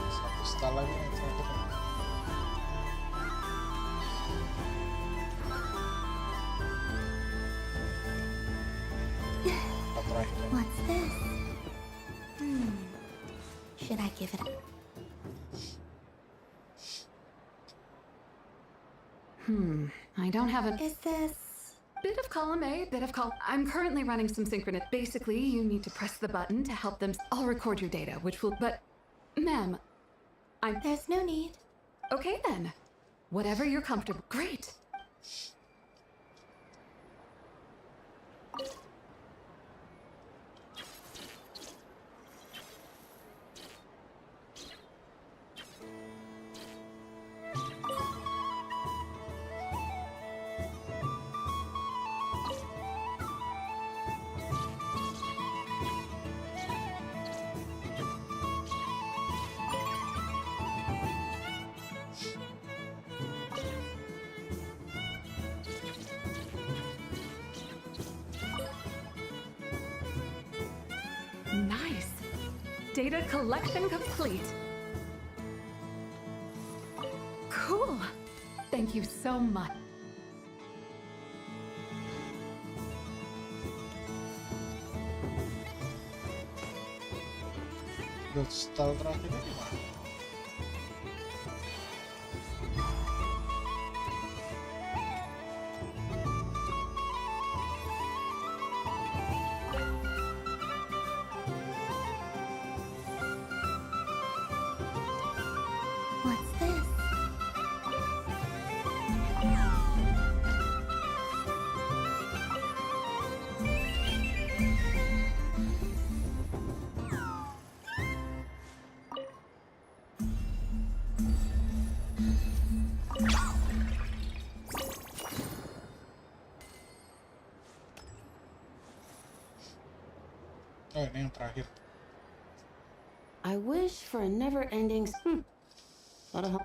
Satu style lagi yang terakhir. What's this? Should I give it a... I don't have a... Is this... Bit of column A, bit of column... I'm currently running some synchronous... Basically, you need to press the button to help them... I'll record your data, which will... But... Ma'am, There's no need. Okay then. Whatever you're comfortable. Great. Nice. Data collection complete. Cool. Thank you so much. Style terakhirnya gimana? What's this? Oh, ini yang terakhir. I wish for a never-ending. What a.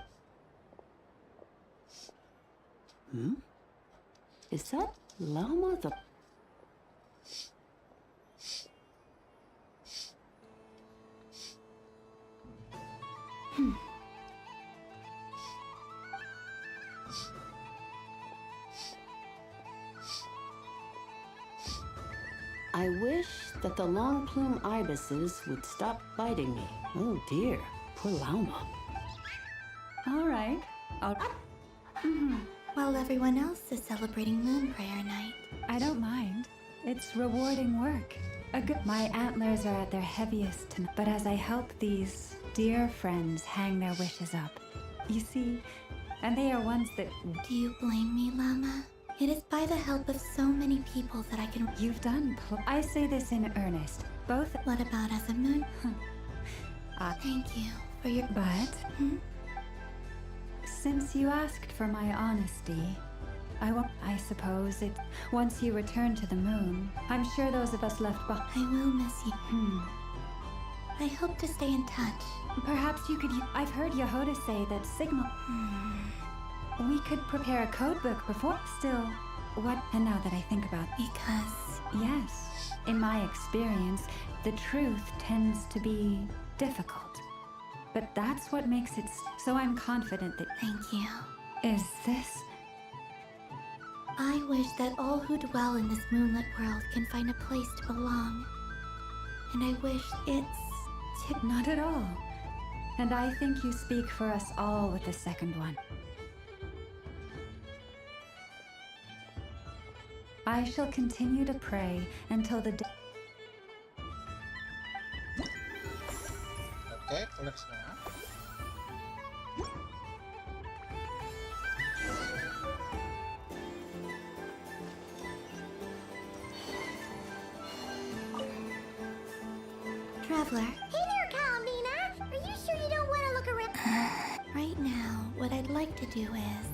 Is that llama the? I wish that the long plume ibises would stop biting me. Oh dear, poor llama. All right. While everyone else is celebrating Moon Prayer Night. I don't mind. It's rewarding work. My antlers are at their heaviest tonight, but as I help these dear friends hang their wishes up, you see, and they are ones that... Do you blame me, Llama? It is by the help of so many people that I can... You've done... I say this in earnest. Both... What about as a moon? Thank you for your... But... Since you asked for my honesty, I suppose it... Once you return to the moon, I'm sure those of us left behind... I will miss you. I hope to stay in touch. Perhaps you could... I've heard Yehoda say that Signal... We could prepare a codebook before... Still, what... And now that I think about... Because... Yes. In my experience, the truth tends to be difficult. But that's what makes it... So I'm confident that... Thank you. Is this... I wish that all who dwell in this moonlit world can find a place to belong. And I wish it's... Not at all. And I think you speak for us all with the second one. I shall continue to pray until the day... Oke, clear semua. Traveler. Hey there, Kalamina! Are you sure you don't want to look around? Right now, what I'd like to do is...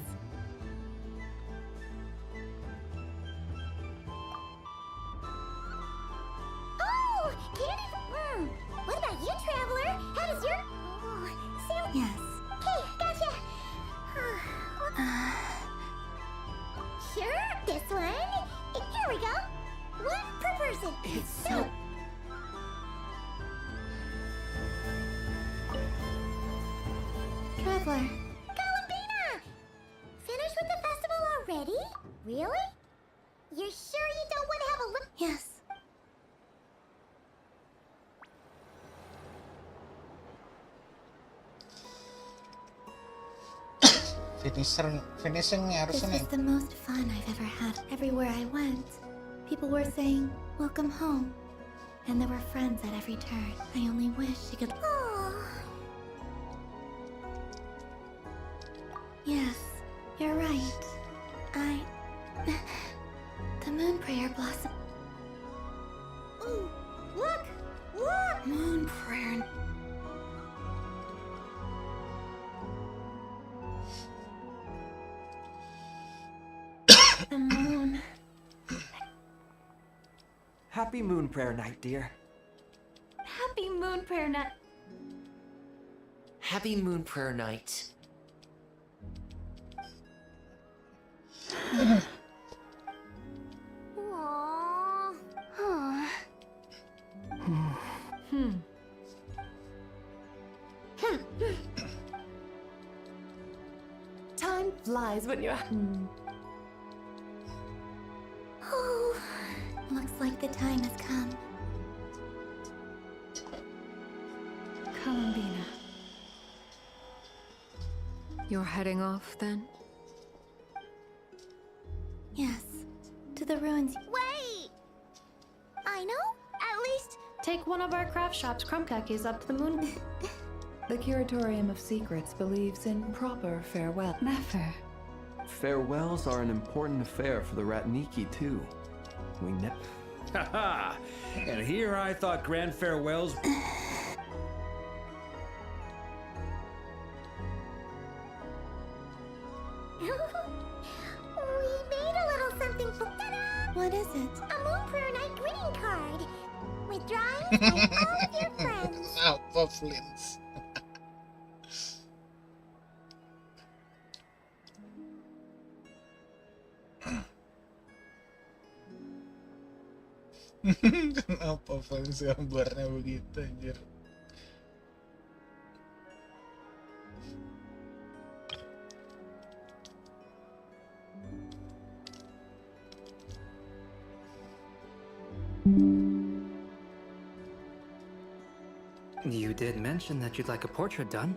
Oh! Candy! What about you, Traveler? How does your... Oh, Sam... Yes. Hey, gotcha! Sure, this one. Here we go. One per person. It's so... Traveler. Kalamina! Finished with the festival already? Really? You're sure you don't want to have a look? Yes. Finishingnya This harusnya was the most fun I've ever had. Everywhere I went, people were saying, "Welcome home." And there were friends at every turn. I only wish she could... Oh. Yes, you're right. The moon prayer blossom. Ooh, look! Look! Moon prayer. The moon. Happy Moon Prayer Night, dear. Happy Moon Prayer Night. Happy Moon Prayer Night. Aww. Aw. Time flies when you're. Oh, looks like the time has come. Columbina. You're heading off then? Yes, to the ruins. Wait! I know, at least. Take one of our craft shops, Krumkakis, up to the moon. The Curatorium of Secrets believes in proper farewell. Never. Farewells are an important affair for the Ratniki, too. We never. Haha! And here I thought grand farewells. We made a little something for. Ta-da! What is it? A Moon Prayer Night greeting card. With drawings by all of your friends. Pufflins. Kenapa fans gambarnya begitu anjir? You did mention that you'd like a portrait done,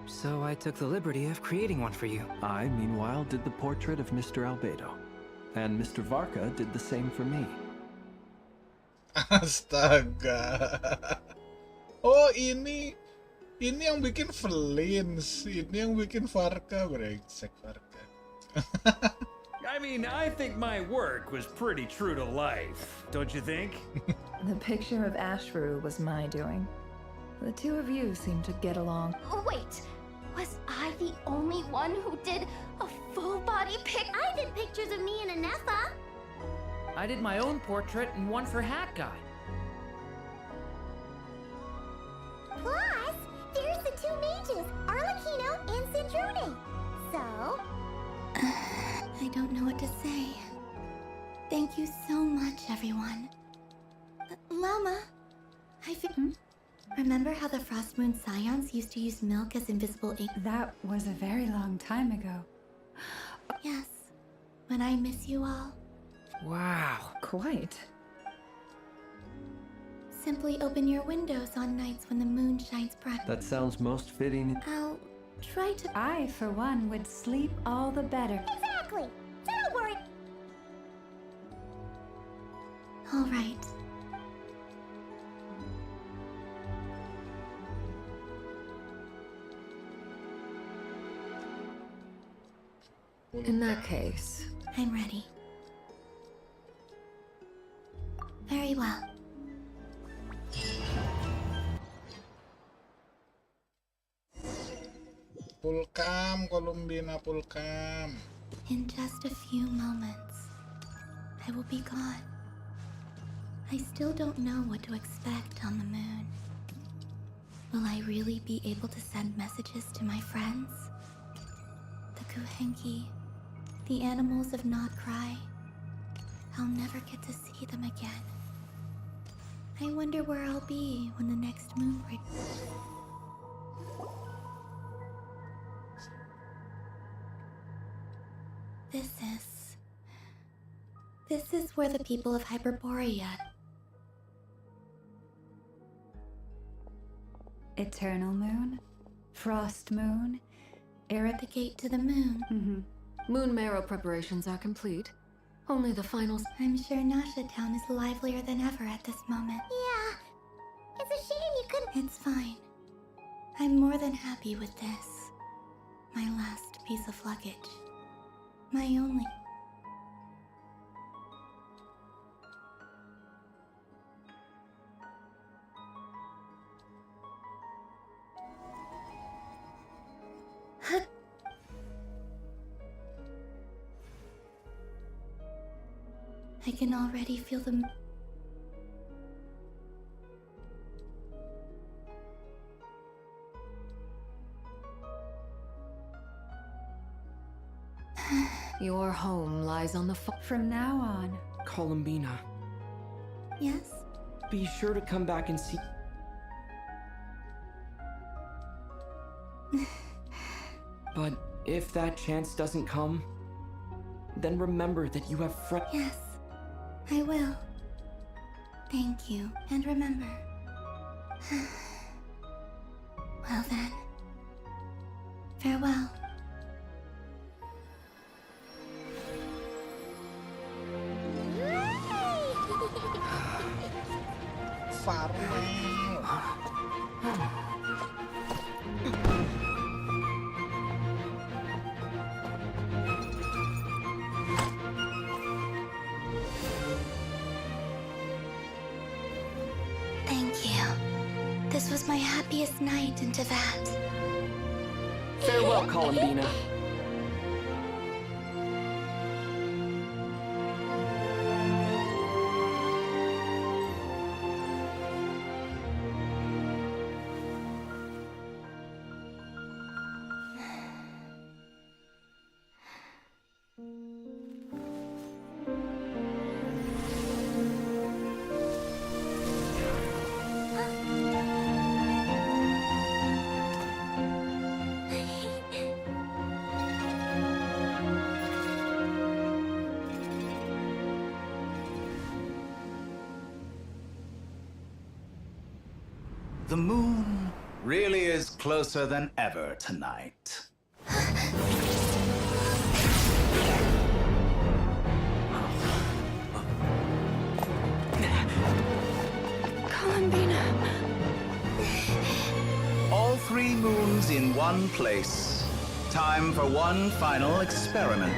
so I took the liberty of creating one for you. I, meanwhile, did the portrait of Mr. Albedo. And Mr. Varka did the same for me. Astaga. Oh, ini yang bikin Flins, ini yang bikin Varka, brengsek Varka. I mean, I think my work was pretty true to life, don't you think? The picture of Ashru was my doing. The two of you seem to get along. Wait, was I the only one who did a full body pic? I did pictures of me and Anefa. I did my own portrait and one for Hat Guy. Plus, there's the two mages, Arlecchino and Cindrune. So, I don't know what to say. Thank you so much, everyone. Llama, Remember how the Frost Moon Scions used to use milk as invisible ink? That was a very long time ago. Yes, when I miss you all. Wow, quite. Simply open your windows on nights when the moon shines bright. That sounds most fitting. I'll try to. I, for one, would sleep all the better. Exactly. So don't worry. All right. In that case, I'm ready. Very well. Pulkam, Columbina Pulkam. In just a few moments, I will be gone. I still don't know what to expect on the moon. Will I really be able to send messages to my friends? The Kuhenki, the animals of Not Cry. I'll never get to see them again. I wonder where I'll be when the next moon breaks. This is where the people of Hyperborea. Eternal moon, frost moon, The gate to the moon. Moon marrow preparations are complete. Only the finals. I'm sure Nasha Town is livelier than ever at this moment. Yeah. It's a shame you couldn't. It's fine. I'm more than happy with this. My last piece of luggage. My only. I can already feel them. Your home lies on the from now on. Columbina, Yes? be sure to come back and see. But if that chance doesn't come, then remember that you have friends. Yes, I will. Thank you, and remember. Well then. Farewell. Thank you. This was my happiest night into that. Farewell, Columbina. The moon really is closer than ever tonight. Columbina. All 3 moons in one place. Time for one final experiment.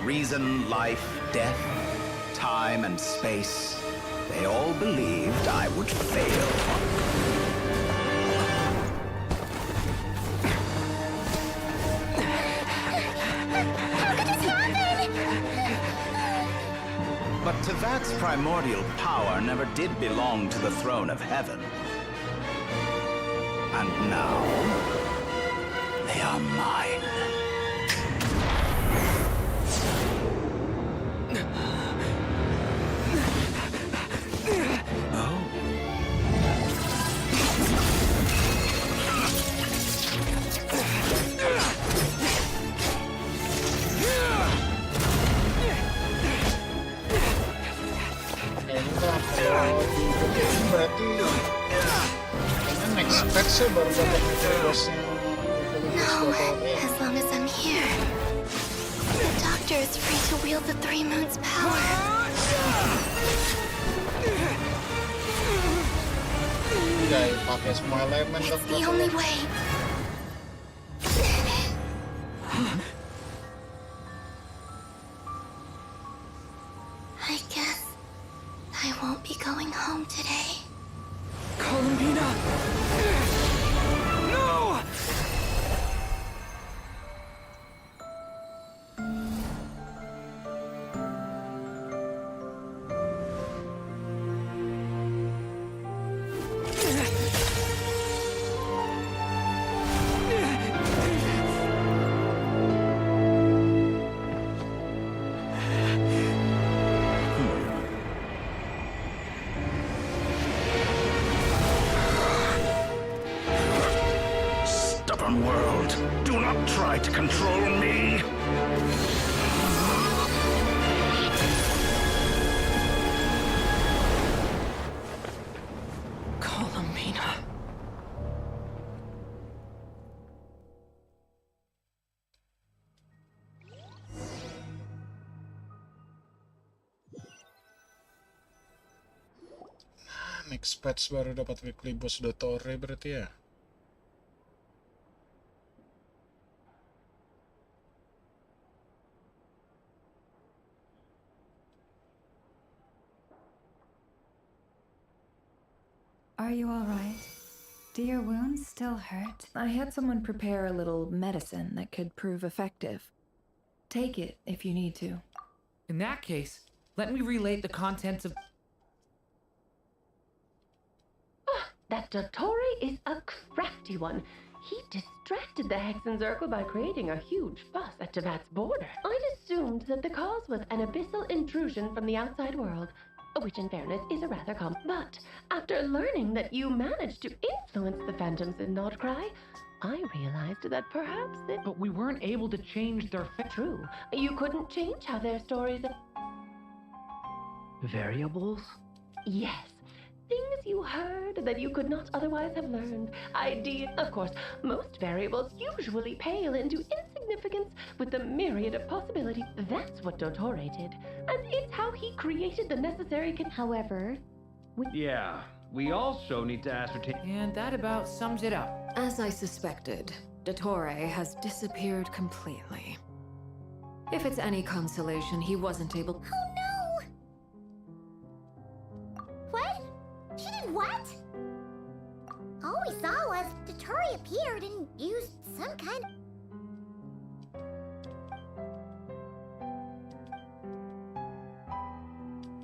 Reason, life, death, time, and space. They all believed I would fail. But Tevat's primordial power never did belong to the throne of heaven. And now, they are mine. Berarti next patch baru dapat bosnya. No, as long as I'm here. The Doctor is free to wield the 3 moons' power. Guys, pakai semua elemen. It's the only way. I guess I won't be going home today. Columbina! No! World, do not try to control me. Columbina. Next patch baru dapat weekly boss Dotore berarti ya. Are you all right? Do your wounds still hurt? I had someone prepare a little medicine that could prove effective. Take it if you need to. In that case, let me relate the contents of... That Dottore is a crafty one. He distracted the Hexen Circle by creating a huge fuss at Tevat's border. I'd assumed that the cause was an abyssal intrusion from the outside world, which in fairness is a rather common. But after learning that you managed to influence the phantoms in Nordcry, I realized that perhaps it... But we weren't able to change their... True. You couldn't change how their stories... Variables? Yes. Things you heard that you could not otherwise have learned. Of course, most variables usually pale into insignificance with the myriad of possibilities. That's what Dottore did. And it's how he created the necessary However... Yeah, we also need to ascertain... And that about sums it up. As I suspected, Dottore has disappeared completely. If it's any consolation, he wasn't able... Oh no! What? She did what? All we saw was Dottore appeared and used some kind of...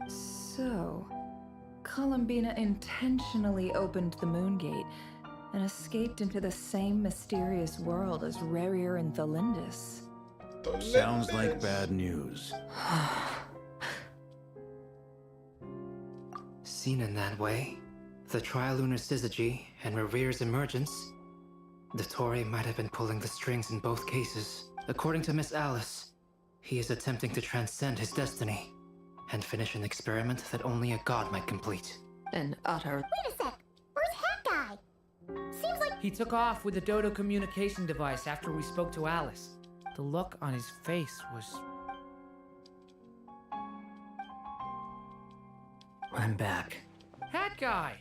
So, Columbina intentionally opened the Moon Gate and escaped into the same mysterious world as Rerir and Thalindis. Sounds like bad news. Seen in that way, the Trilunar Syzygy and Rerir's emergence, Dottore might have been pulling the strings in both cases. According to Miss Alice, he is attempting to transcend his destiny and finish an experiment that only a god might complete. An utter... Wait a sec! Where's Hat Guy? Seems like... He took off with the Dodo communication device after we spoke to Alice. The look on his face was... I'm back. Hat Guy!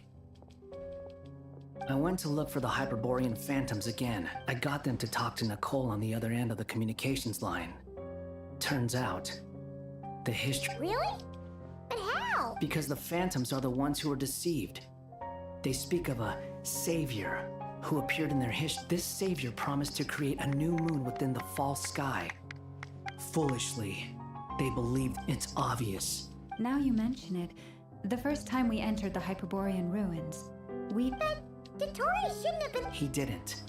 I went to look for the Hyperborean phantoms again. I got them to talk to Nicole on the other end of the communications line. Turns out, the history... Really? But how? Because the phantoms are the ones who were deceived. They speak of a savior who appeared in their history. This savior promised to create a new moon within the false sky. Foolishly, they believed it's obvious. Now you mention it, the first time we entered the Hyperborean ruins, we... But Dottore shouldn't have been... He didn't.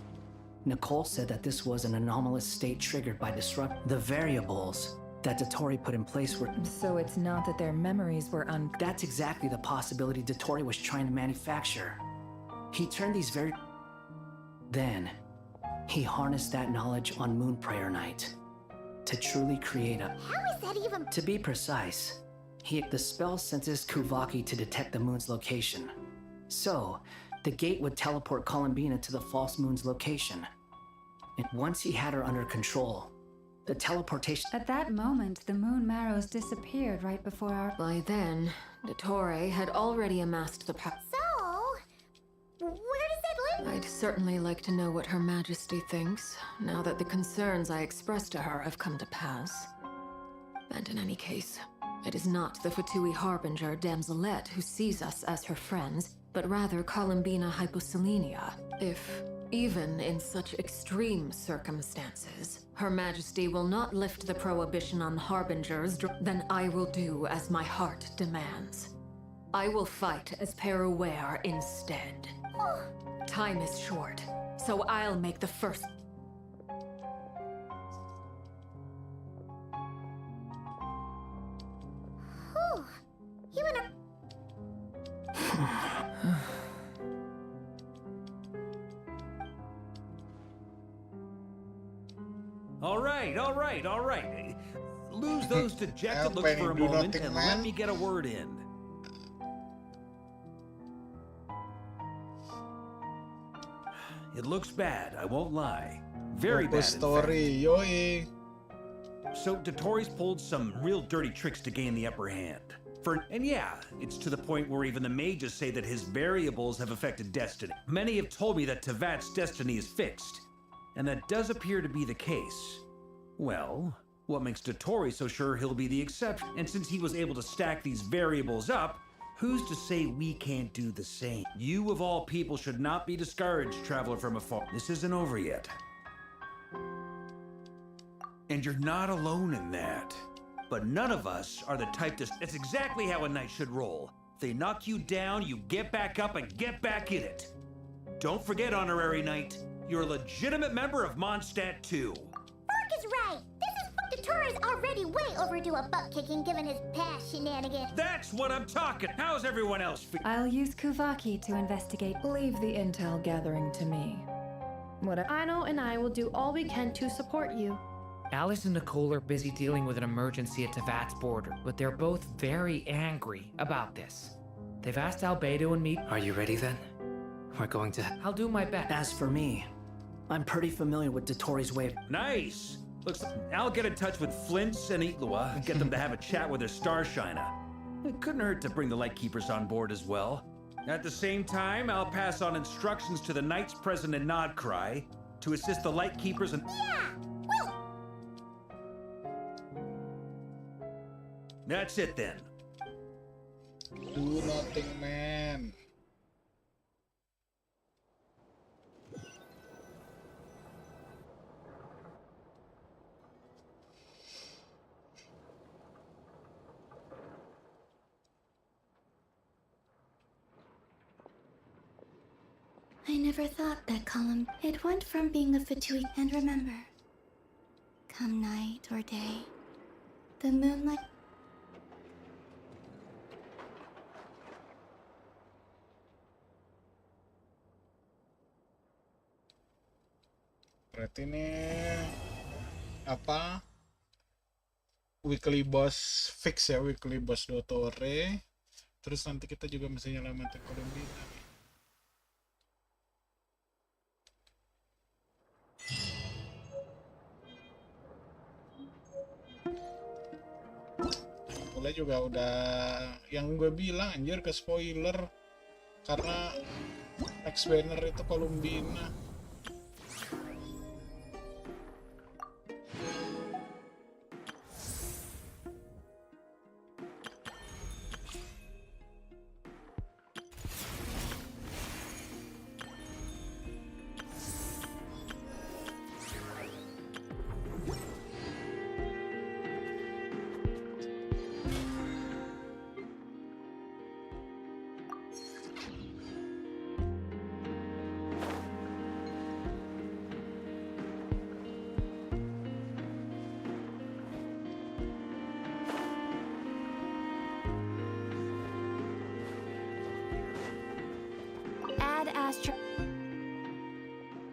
Nicole said that this was an anomalous state triggered by the variables that Dottore put in place were... So it's not that their memories were That's exactly the possibility Dottore was trying to manufacture. He turned these Then, he harnessed that knowledge on Moon Prayer Night to truly create a... How is that even... To be precise, the spell senses Kuvaki to detect the moon's location. So, the gate would teleport Columbina to the false moon's location. And once he had her under control, the teleportation... At that moment, the moon marrows disappeared right before our... By then, Dottore had already amassed the power. So, where does that live? I'd certainly like to know what Her Majesty thinks, now that the concerns I expressed to her have come to pass. And in any case, it is not the Fatui Harbinger Damselette who sees us as her friends, but rather Columbina Hyposelenia. If, even in such extreme circumstances, Her Majesty will not lift the prohibition on Harbingers, then I will do as my heart demands. I will fight as Peruware instead. Time is short, so I'll make the first... Whew. You and a... All right. Lose those dejected looks for a moment and let me get a word in. It looks bad, I won't lie. Very bad, story, yoi. So Dottore's pulled some real dirty tricks to gain the upper hand. And yeah, it's to the point where even the mages say that his variables have affected destiny. Many have told me that Tevat's destiny is fixed, and that does appear to be the case. Well, what makes Dottore so sure he'll be the exception? And since he was able to stack these variables up, Who's to say we can't do the same? You, of all people, should not be discouraged, traveler from afar. This isn't over yet. And you're not alone in that. But none of us are the type to... That's exactly how a knight should roll. If they knock you down, you get back up and get back in it. Don't forget, honorary knight, you're a legitimate member of Mondstadt too. Mark is right. This is Fukatori's already way overdue a butt kicking given his past shenanigans. That's what I'm talking. How's everyone else I'll use Kuvaki to investigate. Leave the intel gathering to me. Aino and I will do all we can to support you. Alice and Nicole are busy dealing with an emergency at Tevat's border, but they're both very angry about this. They've asked Albedo and me. Are you ready then? We're going to... I'll do my best. As for me, I'm pretty familiar with Dotori's way of... Nice! Looks I'll get in touch with Flints and Itlua and get them to have a chat with their Starshiner. It couldn't hurt to bring the Lightkeepers on board as well. At the same time, I'll pass on instructions to the Knights present in Nodcry to assist the Lightkeepers and... Yeah! Well... That's it then. Do nothing, man. I never thought that column. It went from being a fatui, and remember, come night or day, the moonlight. Berarti ini apa? Weekly boss fix ya, weekly boss Dottore. Terus nanti kita juga mesti nyelamatin Columbina nih. Mulai juga udah yang gue bilang anjir ke spoiler karena next banner itu Columbina.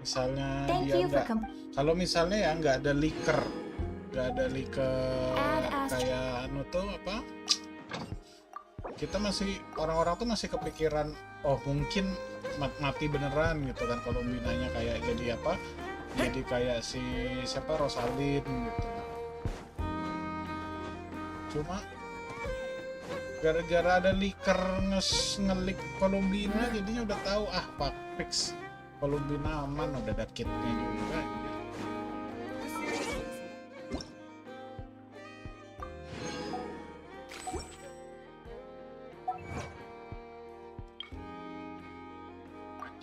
Misalnya dia nggak, kalau misalnya ya nggak ada leaker kayak anu tuh apa, kita masih orang-orang tuh masih kepikiran oh mungkin mati beneran gitu kan kalau binanya kayak jadi apa, jadi kayak si siapa Rosalind gitu. Cuma gara-gara ada leaker ngelik Columbina jadinya udah tahu ah pak fix Columbina aman, udah ada kitnya juga.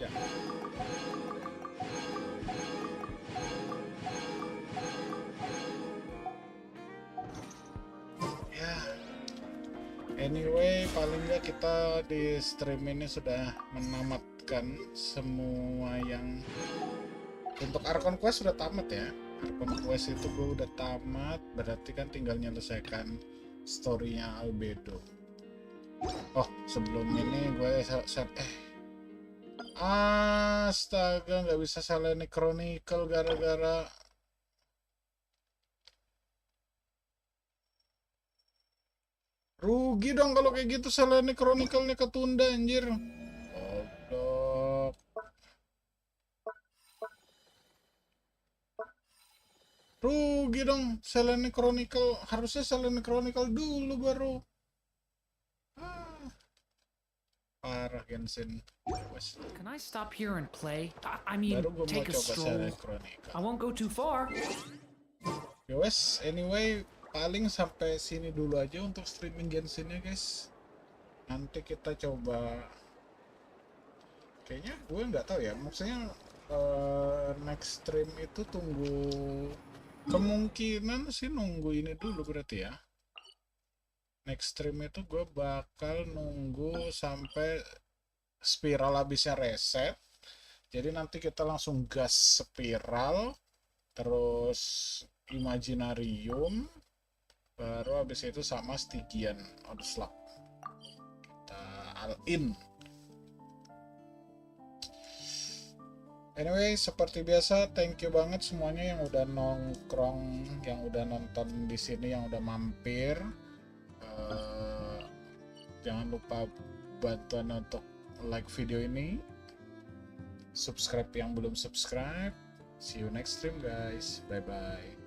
Ya. Ya. Anyway, paling nggak kita di stream ini sudah menamatkan semua yang untuk Archon Quest sudah tamat ya. Archon Quest itu gue udah tamat, berarti kan tinggal menyelesaikan story-nya Albedo. Oh, sebelum ini gue astaga nggak bisa Selene Chronicle gara-gara rugi dong kalau kayak gitu. Selene Chronicle-nya ketunda anjir. Goblok. Rugi dong. Selene Chronicle, harusnya Selene Chronicle dulu baru. Parah Genshin. Can I stop here and play? I mean, take a stroll. I won't go too far. Yowes, anyway, paling sampai sini dulu aja untuk streaming Genshin-nya guys. Nanti kita coba, kayaknya gue nggak tahu ya, maksudnya next stream itu tunggu, kemungkinan sih nunggu ini dulu berarti ya. Next stream itu gue bakal nunggu sampai spiral habisnya reset, jadi nanti kita langsung gas spiral, terus imaginarium, baru habis itu sama Stygian Onslaught kita all in. Anyway, seperti biasa, thank you banget semuanya yang udah nongkrong, yang udah nonton di sini, yang udah mampir. Jangan lupa bantuan untuk like video ini, subscribe yang belum subscribe. See you next stream guys, bye bye.